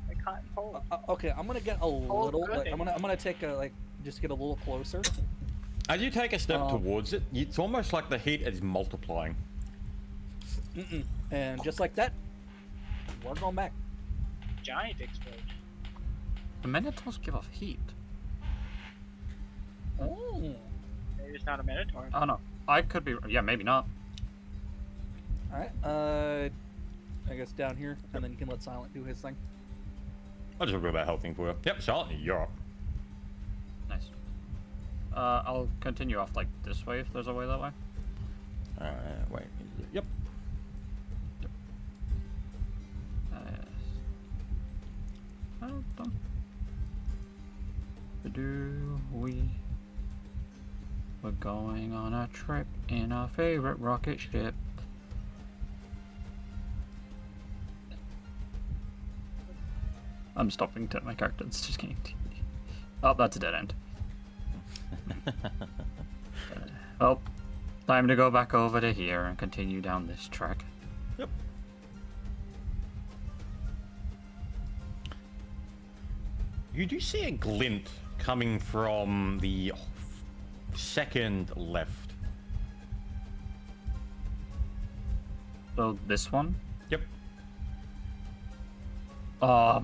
like hot and cold. Okay, I'm gonna get a little. good. Like, I'm gonna take a just get a little closer. As you take a step Um, towards it, it's almost like the heat is multiplying. And just like that, we're going back. Giant explosion. The Minotaurs give off heat. Oh. Maybe it's not a Minotaur. Oh no. I could be yeah, maybe not. All right. I guess down here, and then you can let Silent do his thing. I'll just worry about health thing for you. Yep, Silent, you're up. Nice. I'll continue off like this way if there's a way that way. Wait. Yep. Oh, done. We're going on a trip in our favorite rocket ship. I'm stopping to my character. It's just getting. Oh, that's a dead end. Oh, time to go back over to here and continue down this track. Yep. You do see a glint coming from the second left. So this one. Yep. Oh,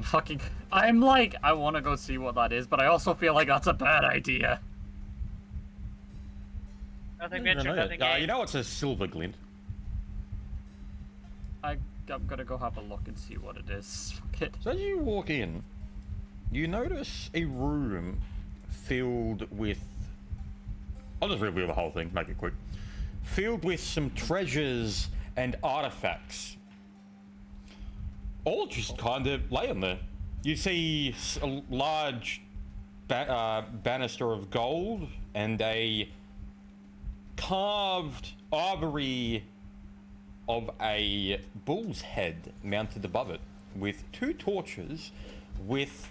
I'm like, I want to go see what that is, but I also feel like that's a bad idea. Nothing No, venture, no, nothing no. gain. You know it's a silver glint. I'm gonna go have a look and see what it is. Fuck it. So as you walk in, you notice a room filled with... I'll just reveal the whole thing, make it quick. Filled with some treasures and artifacts. all just kind of laying there. You see a large banister of gold and a carved ivory of a bull's head mounted above it with 2 torches with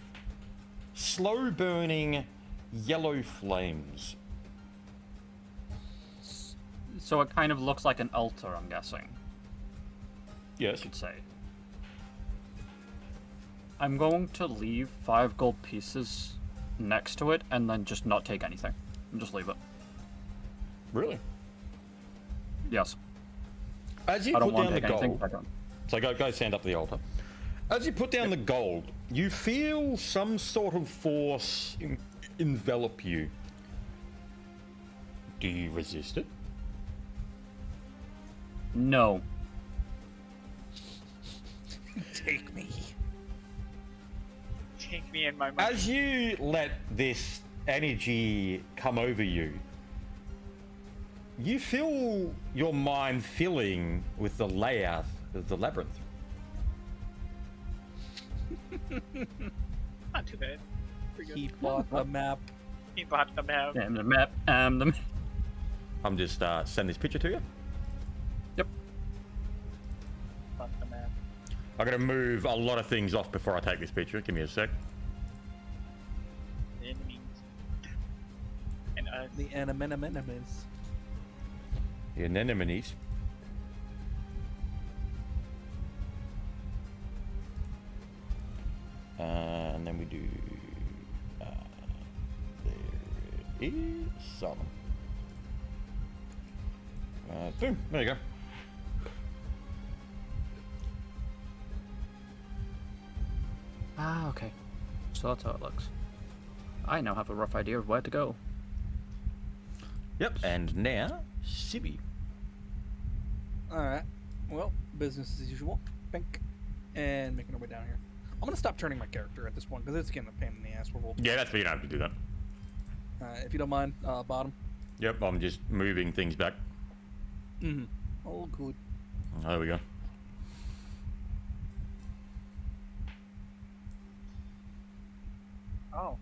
slow burning yellow flames. So it kind of looks like an altar, I'm guessing. Yes. I should say. I'm going to leave 5 gold pieces next to it and then just not take anything. And just leave it. Really? Yes. As you I don't put want down to the take anything. gold, I don't. so go stand up to the altar. As you put down the gold, you feel some sort of force envelop you. Do you resist it? No. Take me. Take me in my mind. As you let this energy come over you, you feel your mind filling with the layout of the labyrinth. Not too bad. Pretty He good. bought the map. He bought the map. And the map. I'm just send this picture to you. Yep. Bought the map. I'm gonna move a lot of things off before I take this picture. Give me a sec. The enemies. And us. The enemies. The anemones. And then we do. There is some. Boom. There you go. Ah, okay. So that's how it looks. I now have a rough idea of where to go. Yep. And now, Sibby. Alright. Well, business as usual. Pink. And making our way down here. I'm gonna stop turning my character at this point because it's getting a pain in the ass. Yeah, that's you don't have to do that. If you don't mind, bottom. Yep. I'm just moving things back. Mm-hmm. Oh, good. There we go. Oh.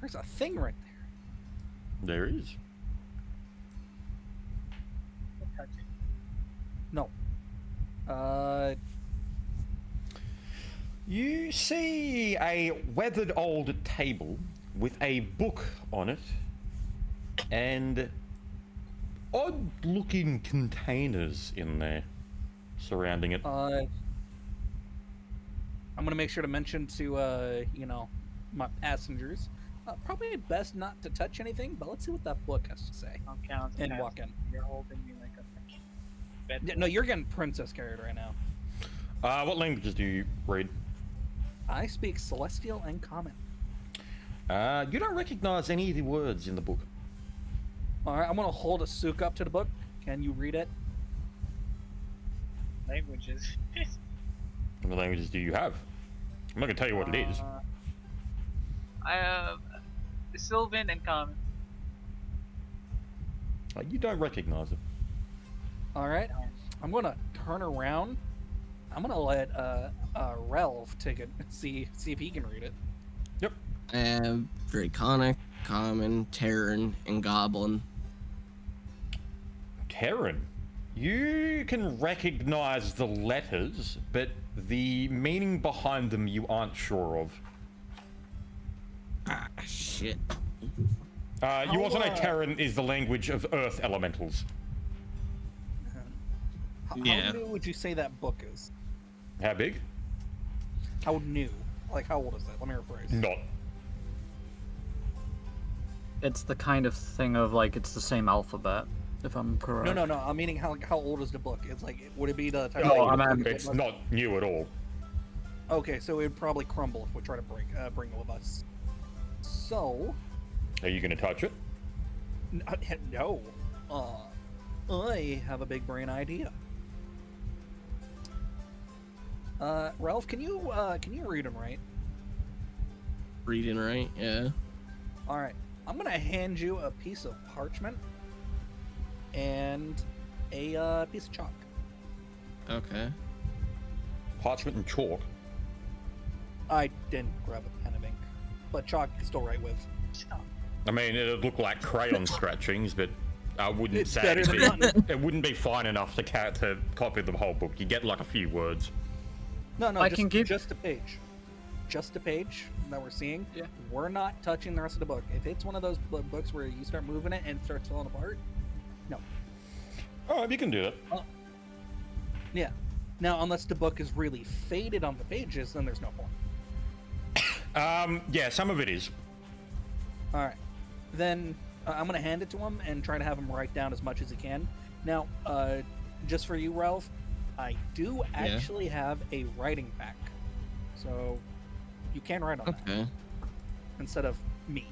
There's a thing right there. There is. Don't touch it. No. You see a weathered old table with a book on it and odd looking containers in there surrounding it. I'm gonna make sure to mention to my passengers. Probably best not to touch anything, but let's see what that book has to say. Don't count. And as walk in. You're holding me like a bed. Yeah, no, you're getting princess carried right now. What languages do you read? I speak Celestial and Common. You don't recognize any of the words in the book. All right, I'm gonna hold a souk up to the book. Can you read it? Languages. What languages do you have? I'm not gonna tell you what it is. I have Sylvan and Common. You don't recognize it. All right, I'm gonna turn around. I'm gonna let Relv take it. See if he can read it. Yep. I have Draconic, Common, Terran, and Goblin. Terran. You can recognize the letters, but the meaning behind them you aren't sure of. Ah, shit. You also know Terran is the language of Earth elementals. How Yeah. new would you say that book is? How big? How new? Like how old is it? Let me rephrase. Not. It's the kind of thing of like it's the same alphabet, if I'm correct. No. I'm meaning how old is the book? It's like would it be the type No, of I'm book? It's not new at all. Okay, so it would probably crumble if we try to bring it with us. So Are you gonna touch it? no. I have a big brain idea. Ralph, can you read them right? Reading right? Yeah. All right. I'm gonna hand you a piece of parchment and a piece of chalk. Okay. parchment and chalk. I didn't grab a pen of ink, but chalk you can still write with. I mean, it'd look like crayon scratchings, but I wouldn't It's say better it'd than be, nothing. it wouldn't be fine enough to copy the whole book. You get like a few words. No, I just, can give- just a page. Just a page that we're seeing. Yeah. We're not touching the rest of the book. If it's one of those books where you start moving it and it starts falling apart, no. Oh, you can do that. Yeah. Now, unless the book is really faded on the pages, then there's no point. Yeah, some of it is. All right. Then I'm going to hand it to him and try to have him write down as much as he can. Now, just for you, Ralph, I do actually have a writing pack. So you can write on that Okay. instead of me.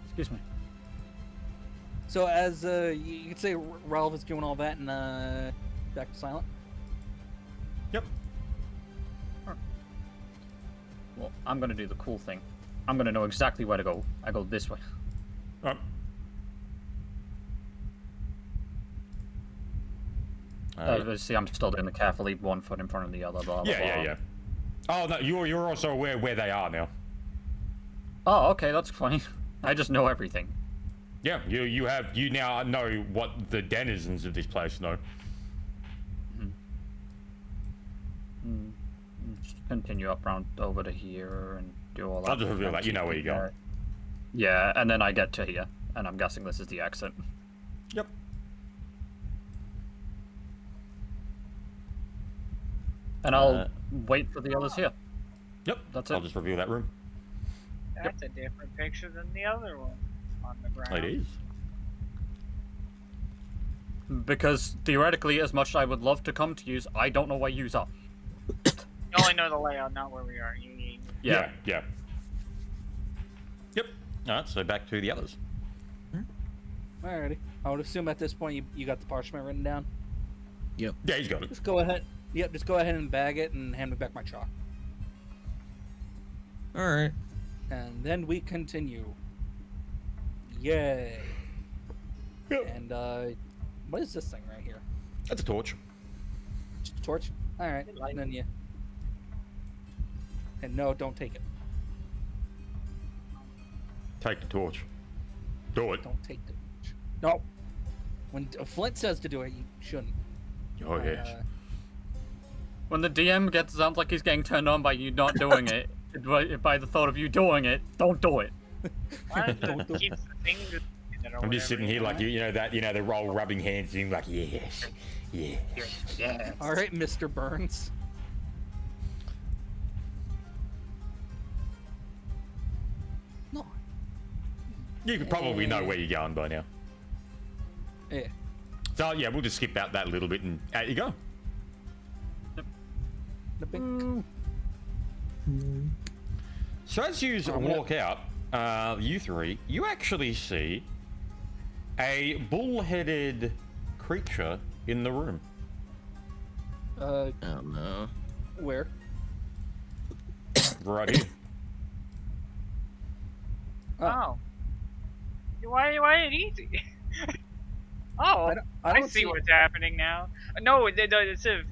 Excuse me. So as you could say, Ralph is doing all that and back to silent. Yep. Well, I'm gonna do the cool thing. I'm gonna know exactly where to go. I go this way. See, I'm still doing the carefully, 1 foot in front of the other. Blah, blah, Yeah, blah. yeah. Oh no, you're also aware where they are now. Oh, okay, that's funny. I just know everything. Yeah, you now know what the denizens of this place know. Just continue up round over to here and do all that. I'll just reveal that. You know where you're going. Yeah, and then I get to here, and I'm guessing this is the exit. Yep. And I'll wait for the others here. Yep. That's I'll it. just reveal that room. That's a different picture than the other one on the ground. It is. Because theoretically, as much as I would love to come to use, I don't know where yous are. You only know the layout, not where we are. Yeah. Yeah. Yep. Alright, so back to the others. Alrighty. I would assume at this point you got the parchment written down. Yeah, he's got it. Just go ahead. Yep, just go ahead and bag it and hand me back my chalk. All right. And then we continue. Yay. Yep. And what is this thing right here? That's a torch. Just a torch? Alright. And then you. And no, don't take it. Take the torch. Do it. Don't take the torch. No. When Flint says to do it, you shouldn't. Oh yes. When the DM sounds like he's getting turned on by you not doing it, by the thought of you doing it, don't do it. Why does it keep the fingers in it or I'm just whatever, sitting here know? like the roll rubbing hands thing, like yes, yes. Yeah. Alright, Mr. Burns. No. You could probably know where you're going by now. Yeah. So yeah, we'll just skip out that little bit and out you go. The big. So as you walk out, you three, you actually see a bull-headed creature in the room. Oh no. Where? Right here. Oh. Why it easy? Oh, I I don't see what's happening now. No, Civ,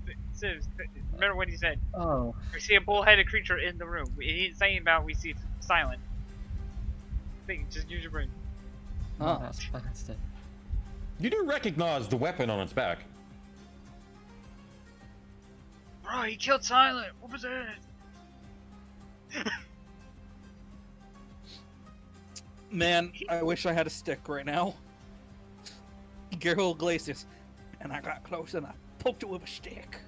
remember what he said. Oh. We see a bull-headed creature in the room. He's saying about we see silent. Think, just use your brain. Oh. That's it. You do recognize the weapon on its back. Bro, he killed Silent. What was that? Man, I wish I had a stick right now. Geralt Glacius. And I got close and I poked it with a stick.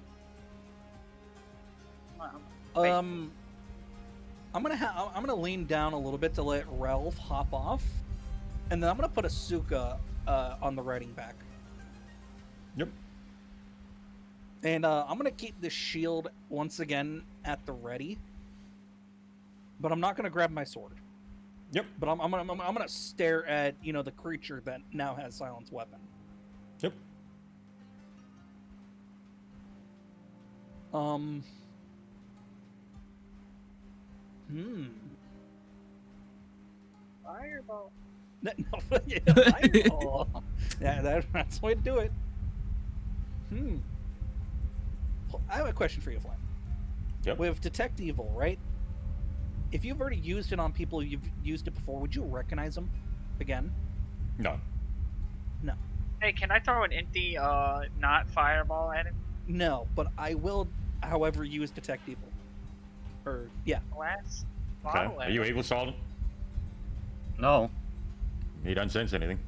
Wow. Wait. I'm gonna lean down a little bit to let Ralph hop off, and then I'm gonna put Asuka on the riding back, Yep. and I'm gonna keep the shield once again at the ready. But I'm not gonna grab my sword. Yep. But I'm gonna stare at the creature that now has Silent's weapon. Yep. Fireball. No, yeah, fireball. Yeah, that's the way to do it. I have a question for you, Flynn. Yep. With Detect Evil, right? If you've already used it on people you've used it before, would you recognize them again? No. No. Hey, can I throw an empty, not fireball at him? No, but I will, however, use Detect Evil. Or, yeah. Glass Okay. bottle at Are you him? evil, Silent? No. You don't sense anything.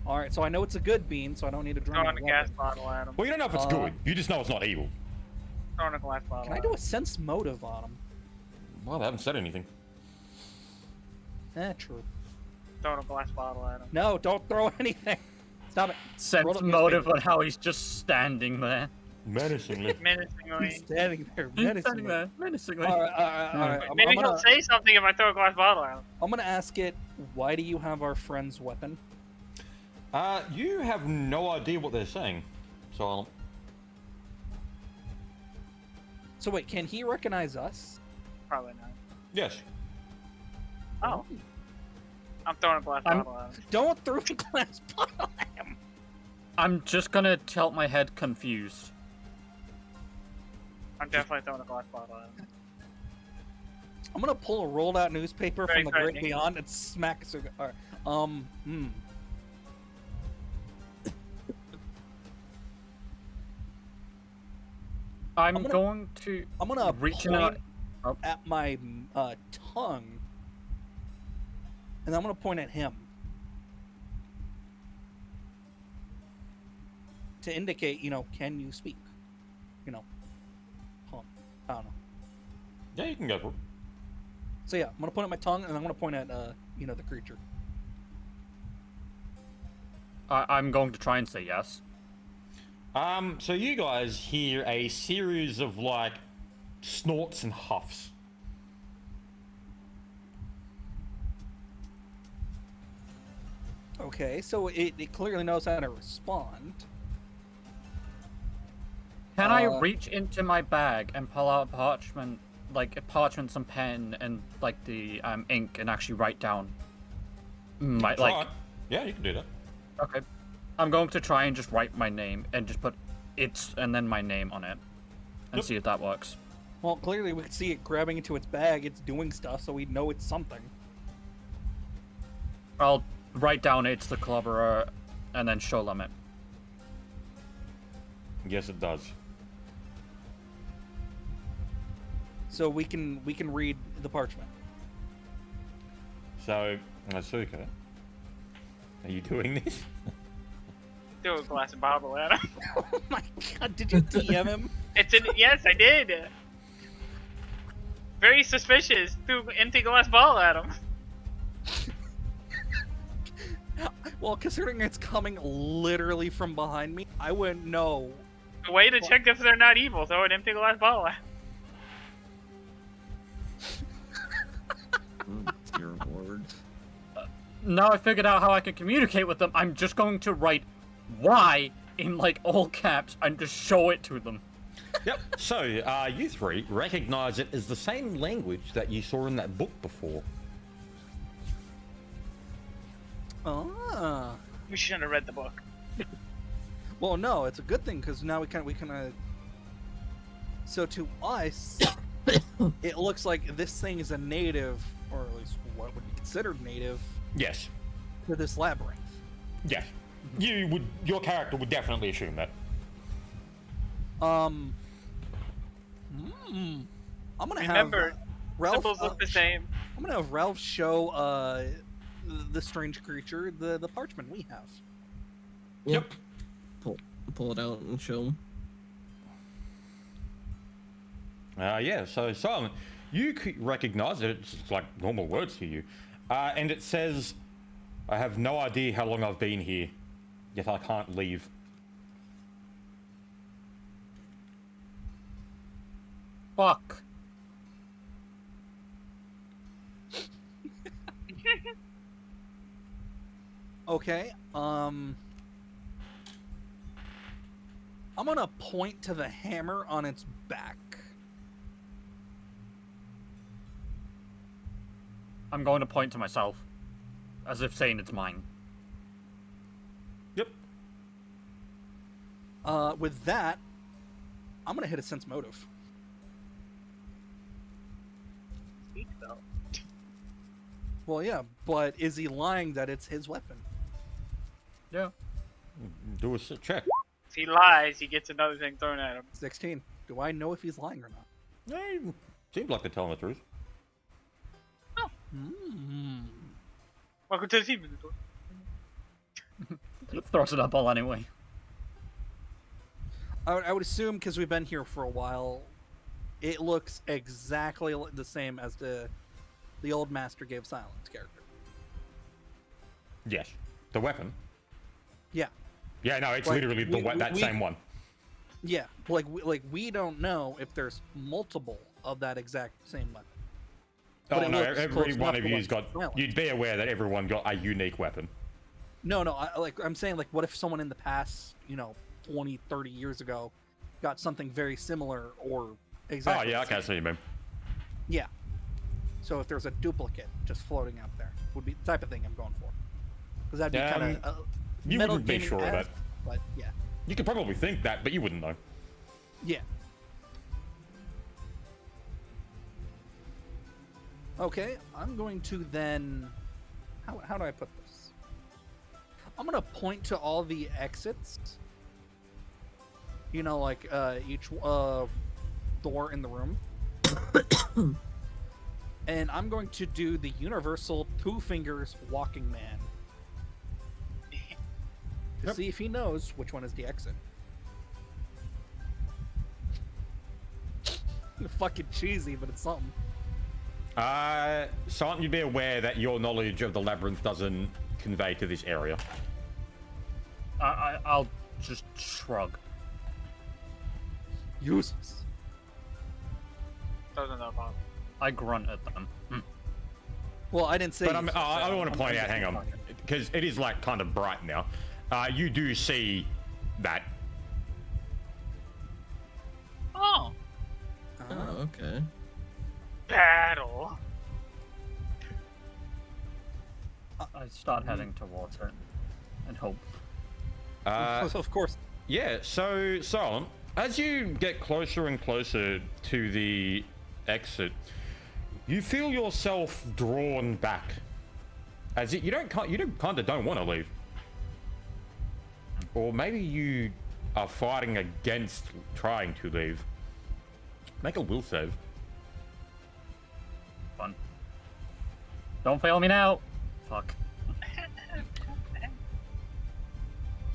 Alright, so I know it's a good bean, so I don't need to drain Throwing a gas bottle at him. Well, you don't know if it's Uh, good. You just know it's not evil. Throwing a glass bottle Can I at do him. a sense motive on him? Well, they haven't said anything. True. Throwing a glass bottle at him. No, don't throw anything. Stop it. Sense Roll up motive newspaper. on how he's just standing there. Menacingly. Menacingly. He's standing there He's standing menacingly. there, menacingly. Alright. Maybe he'll say something if I throw a glass bottle at him. I'm gonna ask it, why do you have our friend's weapon? You have no idea what they're saying, Silent. So wait, can he recognize us? Probably not. Yes. Oh. I'm throwing a glass I'm- bottle at him. Don't throw a glass bottle at him! I'm just gonna tilt my head confused. I'm definitely throwing a glass bottle at him. I'm gonna pull a rolled out newspaper Very from the Great frightening. Beyond and smack a cigar. Alright. I'm gonna- going to I'm gonna reaching point out. Oh. at my tongue, and I'm gonna point at him to indicate, can you speak? Tongue. I don't know. Yeah, you can go for it. So yeah, I'm gonna point at my tongue, and I'm gonna point at the creature. I'm going to try and say yes. So you guys hear a series of, like, snorts and huffs. Okay, so it clearly knows how to respond. Can I Uh, reach into my bag and pull out parchment, parchment, some pen, and like the ink, and actually write down my Try it. Yeah, you can do that. Okay, I'm going to try and just write my name and just put it and then my name on it, and Yep. see if that works. Well, clearly we can see it grabbing into its bag. It's doing stuff, so we know it's something. I'll write down it's the clobberer, and then show limit. Yes, it does. So we can read the parchment. So, Asuka, are you doing this? Threw a glass bottle at him. Oh my god! Did you DM him? It's in. Yes, I did. Very suspicious. Threw an empty glass bottle at him. Well, considering it's coming literally from behind me, I wouldn't know. The way to check if they're not evil, throw an empty glass bottle at him. Dear Lord. Now I figured out how I can communicate with them. I'm just going to write "Y" in all caps and just show it to them. Yep. So, you three recognize it as the same language that you saw in that book before. Ah. We shouldn't have read the book. Well, no, it's a good thing because now we can. So to us, it looks like this thing is a native, or at least what would be considered native, Yes. to this labyrinth. Yes. Your character would definitely assume that. I'm gonna Remember, have Ralph. symbols look the same. I'm gonna have Ralph show the strange creature the parchment we have. Yep. Pull it out and show him. Yeah, so Silent, you recognize it. It's like normal words to you. And it says, I have no idea how long I've been here, yet I can't leave. Fuck. Okay. I'm gonna point to the hammer on its back. I'm going to point to myself, as if saying it's mine. Yep. With that, I'm gonna hit a sense motive. Speak though. Well, yeah, but is he lying that it's his weapon? Yeah. Do a check. If he lies, he gets another thing thrown at him. 16. Do I know if he's lying or not? Yeah, seems like they're telling the truth. Hmm. Welcome to the team. Throws it up all anyway. I would assume because we've been here for a while, it looks exactly the same as the old Master Gave Silence character. Yes. The weapon. Yeah. Yeah, no, it's Like, literally that same one. Yeah, we don't know if there's multiple of that exact same weapon. But Oh it no, looks every close one enough of to you's what's got. silent. You'd be aware that everyone got a unique weapon. No, I'm saying like, what if someone in the past, 20, 30 years ago, got something very similar or exactly? Oh yeah, the okay, I same? see what you mean. Yeah. So if there's a duplicate just floating out there, would be the type of thing I'm going for. Because that'd be kind of you metal wouldn't be gaming sure of esque, that. But yeah, You could probably think that, but you wouldn't know. yeah. Okay, I'm going to then. How do I put this? I'm gonna point to all the exits. Like each door in the room. And I'm going to do the universal 2 fingers walking man. To see if he knows which one is the exit. Fucking cheesy, but it's something. Silent, you'd be aware that your knowledge of the labyrinth doesn't convey to this area. I'll just shrug. Useless. Doesn't know about. I grunt at them. Well, I didn't say. But useless, I so want to I'm point out, gonna- hang on, because it is like kind of bright now. You do see that. Oh, Oh, okay. battle. I start heading towards it and hope. Of course. Yeah, so Silent, as you get closer and closer to the exit, you feel yourself drawn back. As you kind of don't want to leave. Or maybe you are fighting against trying to leave. Make a will save. Fun. Don't fail me now. Fuck.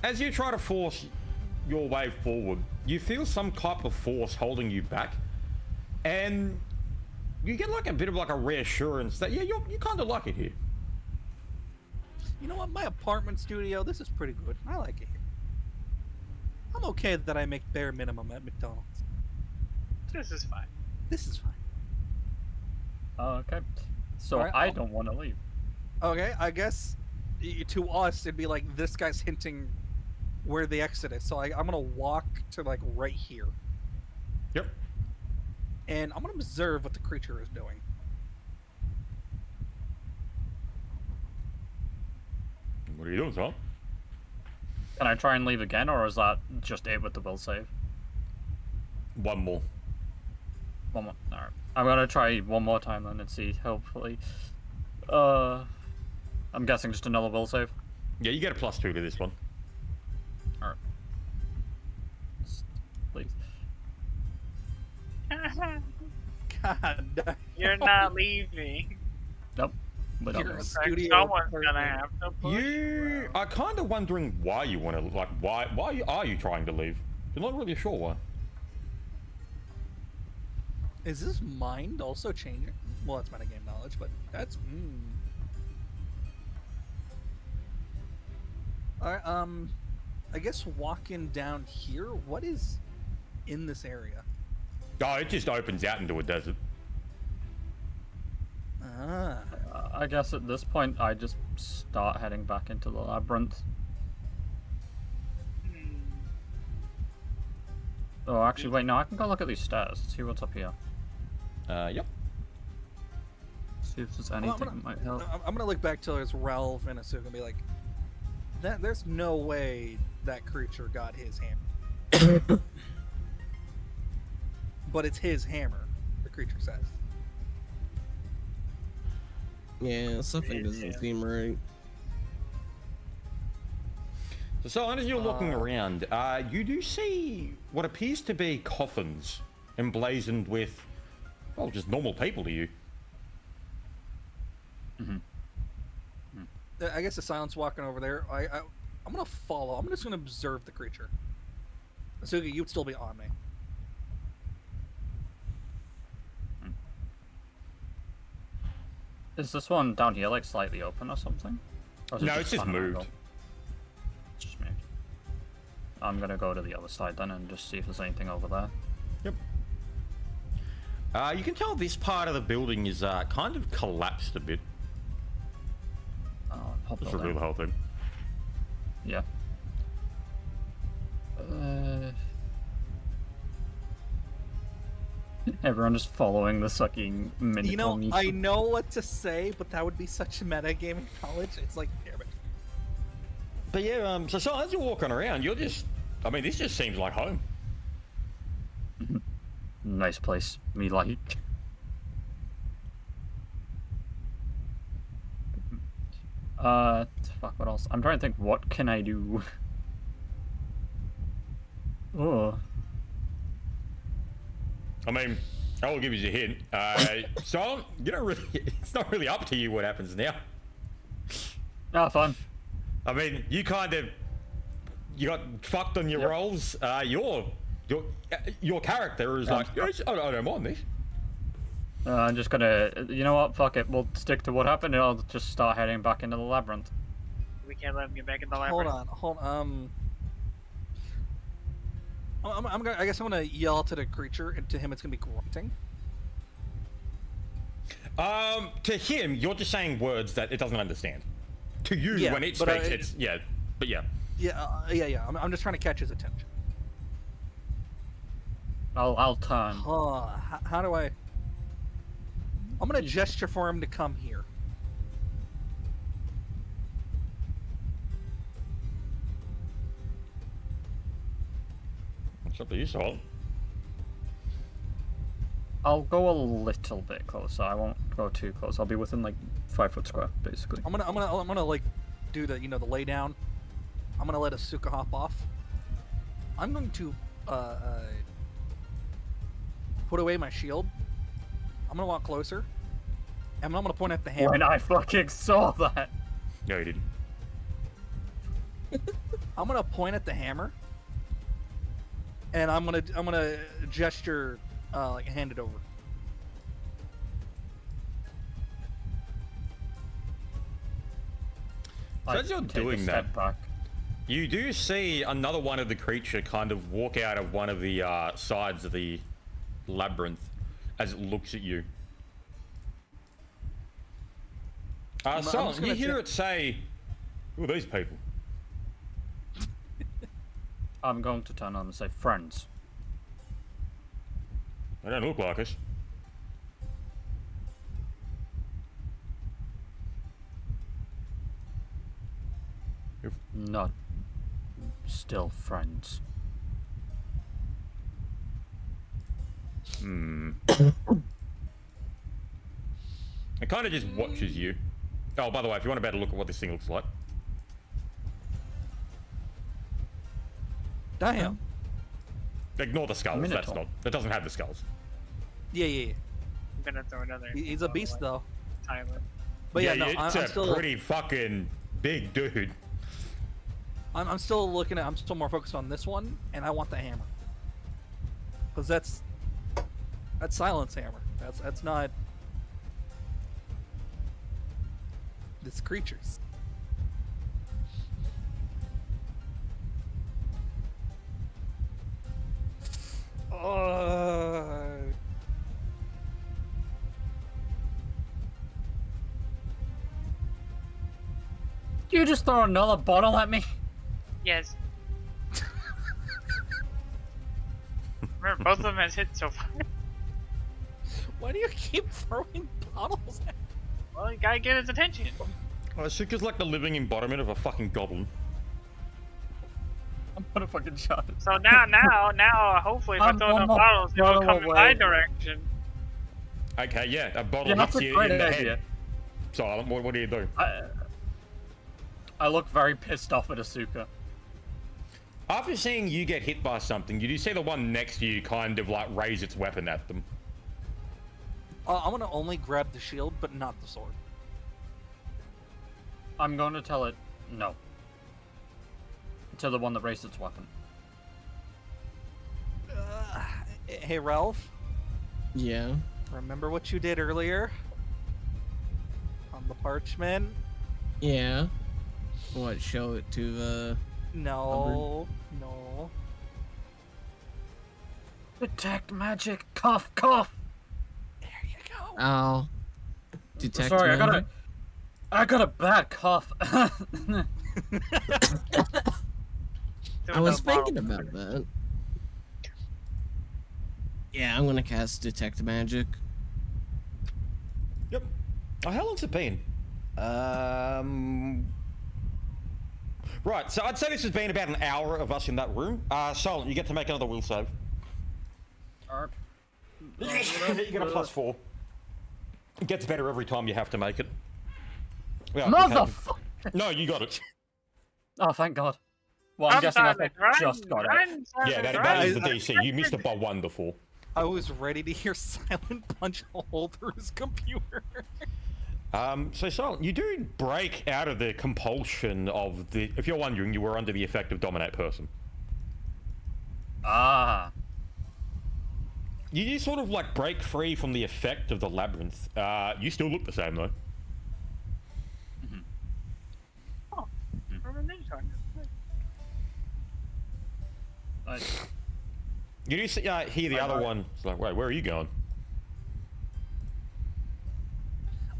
As you try to force your way forward, you feel some type of force holding you back, and you get like a bit of like a reassurance that yeah, you kind of like it here. You know what? My apartment studio, this is pretty good. I like it here. I'm okay that I make bare minimum at McDonald's. This is fine. This is fine. Okay. So Alright, I I'll- don't want to leave. Okay, I guess to us it'd be like this guy's hinting where the exit is. So I'm gonna walk to like right here, Yep. and I'm gonna observe what the creature is doing. What are you doing, Silent? Can I try and leave again, or is that just it with the will save? One more. One more. Alright. I'm gonna try one more time then and see, hopefully. I'm guessing just another will save. Yeah, you get a +2 to this one. Alright. Please. God, You're not leaving. Nope. But You're a Like, studio someone's person. gonna have to push You are kind of wondering why you want to, like, why are you trying to leave? You're not really sure why. is this mind also changing? Well, that's metagame knowledge, but that's. All right. I guess walking down here. What is in this area? Oh, it just opens out into a desert. Ah. I guess at this point I just start heading back into the labyrinth. Oh, actually, wait, no, I can go look at these stairs. See what's up here. Yep. See if there's Well, anything that might help. I'm gonna look back to his Ralph and Asuka and be like, "There's no way that creature got his hand." but it's his hammer. The creature says. Yeah, something doesn't seem right. So as you're looking around, you do see what appears to be coffins emblazoned with, well, just normal people to you. I guess the silence walking over there. I'm gonna follow. I'm just gonna observe the creature. Sugi, you'd still be on me. Is this one down here like slightly open or something? Or is it No, it's just on an moved. angle? It's just moved. I'm gonna go to the other side then and just see if there's anything over there. Yep. You can tell this part of the building is kind of collapsed a bit. Pop Just it reveal the whole thing. Yeah. Everyone just following the sucking mini. You know, I know what to say, but that would be such metagaming knowledge. It's like, damn it. But yeah, so as you're walking around, you're just, I mean, this just seems like home. Nice place. Me like. Fuck, what else? I'm trying to think, what can I do? Oh. I mean, I will give you a hint. So, you don't really, it's not really up to you what happens now. Ah, fun. I mean, you kind of, you got fucked on your Yep. rolls. Your character is like, yes, I don't mind this. I'm just gonna, you know what, fuck it, we'll stick to what happened and I'll just start heading back into the labyrinth. We can't let him get back in the Hold labyrinth. on. I guess I'm gonna yell to the creature, and to him it's gonna be grunting. To him, you're just saying words that it doesn't understand. To you, Yeah, when it but, speaks, it's, yeah, but yeah. Yeah. I'm just trying to catch his attention. I'll turn. How do I? I'm gonna gesture for him to come here. It's up to you, Sol. I'll go a little bit closer. I won't go too close. I'll be within like 5 foot square, basically. I'm gonna like do the the lay down. I'm gonna let Asuka hop off. I'm going to put away my shield. I'm gonna walk closer, and I'm gonna point at the hammer. When I fucking saw that. No, you didn't. I'm gonna point at the hammer, and I'm gonna gesture, like hand it over. So as you're take a doing step that, back. you do see another one of the creature kind of walk out of one of the sides of the labyrinth as it looks at you. I'm So just you gonna hear ta- it say, "Who are these people?" I'm going to turn on and say, friends. They don't look like us. Not still friends. It kind of just watches you. Oh, by the way, if you want a better look at what this thing looks like. Damn. Ignore the skulls. That's Minotaur. not. That doesn't have the skulls. Yeah. I'm gonna throw another. He's a beast though. Tyler. But yeah, no, it's I'm a still pretty fucking big dude. I'm still looking at. I'm still more focused on this one, and I want the hammer. Because that's silence hammer. That's not this creature's. You just throw another bottle at me? Yes. Remember, both of them has hit so far. Why do you keep throwing bottles at me? Well, you gotta get his attention. Suka's like the living embodiment of a fucking goblin. I'm gonna fucking shot it. So now, hopefully, if I I'm throw the one more bottles, they will bottle come in my away. direction. Okay, yeah, a bottle Yeah, that's hits a you great in the idea. head. Silent, what do you do? I look very pissed off at Asuka. After seeing you get hit by something, you do see the one next to you kind of like raise its weapon at them. I'm gonna only grab the shield, but not the sword. I'm going to tell it no. To the one that raised its weapon. Hey, Ralph. Yeah. Remember what you did earlier? On the parchment? Yeah. What, show it to the... No. Detect magic. Cough, cough. There you go. I'll detect Sorry, magic. I got a bad cough. I was the bottle. thinking about that. Yeah, I'm gonna cast detect magic. Yep. Oh, how long's it been? Right, so I'd say this has been about an hour of us in that room. Silent, you get to make another will save. Alright. You get a +4. It gets better every time you have to make it. Yeah, Motherfucker! No, you got it. Oh, thank God. Well, I'm guessing I just got it. Yeah, that is the DC. You missed it by 1 before. I was ready to hear Silent punch a hole through his computer. So Silent, you do break out of the compulsion of the... If you're wondering, you were under the effect of Dominate Person. Ah. You do sort of like break free from the effect of the labyrinth. You still look the same though. You do see, hear the other one. It's like, wait, where are you going?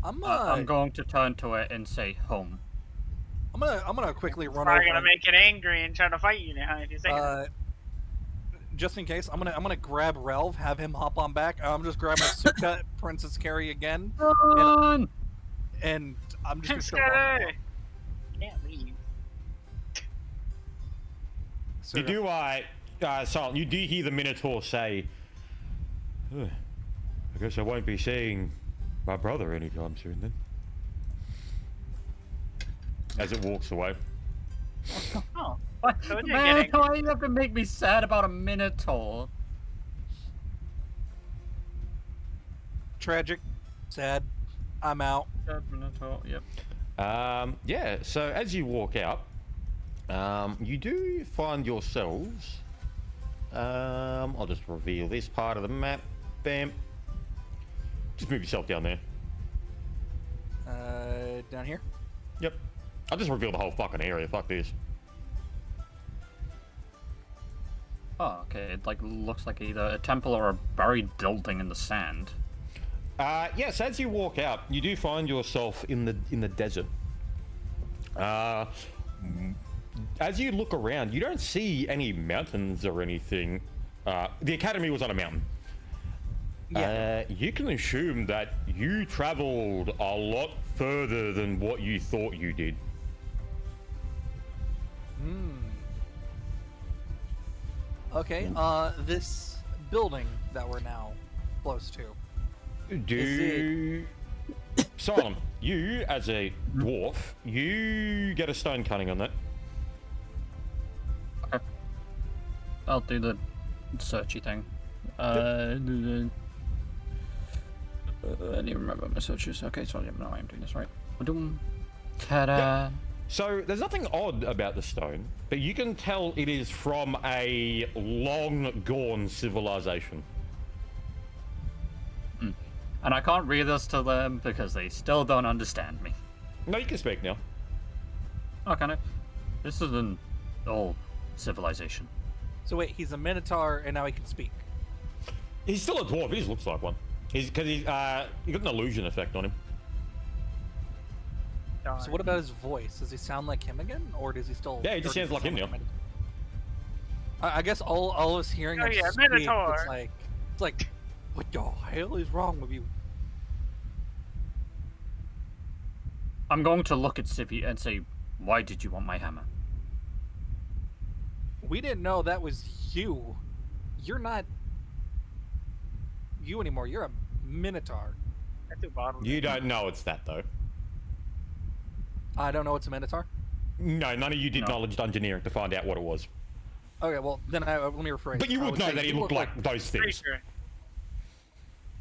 I'm going to turn to it and say home. I'm gonna quickly run Probably over. gonna make it angry and try to fight you now if you say Just in case, I'm gonna grab Relv, have him hop on back. I'm just grabbing Suka, Princess Carrie again, Run! and I'm just gonna It's start walking good. Can't leave. along. You do, Silent, you do hear the Minotaur say, "Huh, I guess I won't be seeing my brother anytime soon then." As it walks away. Oh, what? So it did Man, get angry. why you have to make me sad about a Minotaur? Tragic, sad. I'm out. Sad Minotaur, yep. Yeah, so as you walk out, you do find yourselves, I'll just reveal this part of the map, bam. Just move yourself down there. Down here. Yep. I'll just reveal the whole fucking area, fuck this. Oh, okay. It like looks like either a temple or a buried building in the sand. Yes, as you walk out, you do find yourself in the desert. As you look around, you don't see any mountains or anything. The academy was on a mountain. Yeah. You can assume that you traveled a lot further than what you thought you did. Okay. This building that we're now close to. Do Solomon, you as a dwarf, you get a stone cutting on that. Okay. I'll do the searchy thing. I didn't even remember my searches. Okay, so now I am doing this right. Ba-dum. Ta-da. Yeah. So there's nothing odd about the stone, but you can tell it is from a long gone civilization. And I can't read this to them because they still don't understand me. No, you can speak now. Oh, can I? This is an old civilization. So wait, he's a Minotaur and now he can speak. He's still a dwarf. He just looks like one. He's because he got an illusion effect on him. So what about his voice? Does he sound like him again, or does he still? Yeah, he just or does sounds like him now. Minotaur? I guess all I was hearing Oh, him yeah, speak, Minotaur. it's like, what the hell is wrong with you? I'm going to look at Civi and say, why did you want my hammer? We didn't know that was you. You're not you anymore. You're a Minotaur. At the bottom. You don't know it's that though. I don't know what's a Minotaur. No, none of you did No. knowledge dungeoneering to find out what it was. Okay, well then let me rephrase. But you I would know say that it you looked look like those Pretty things. sure.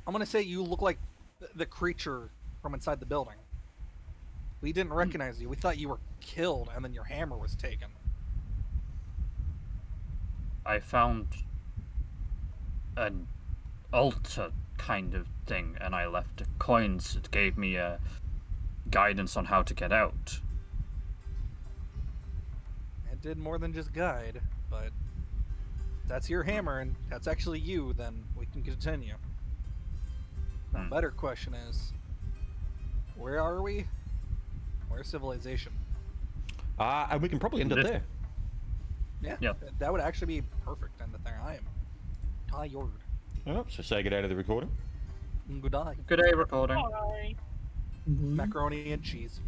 I'm gonna say you look like the creature from inside the building. We didn't recognize you. We thought you were killed, and then your hammer was taken. I found an altar kind of thing, and I left coins. It gave me guidance on how to get out. It did more than just guide, but if that's your hammer, and that's actually you, then we can continue. The Hmm. better question is, where are we? Where's civilization? And we can probably end it This- there. Yeah, Yeah. that would actually be perfect. And the thing, I am tired. Oh, so say get out of the recording. Good eye. Good day, recording. Bye. Macaroni and cheese.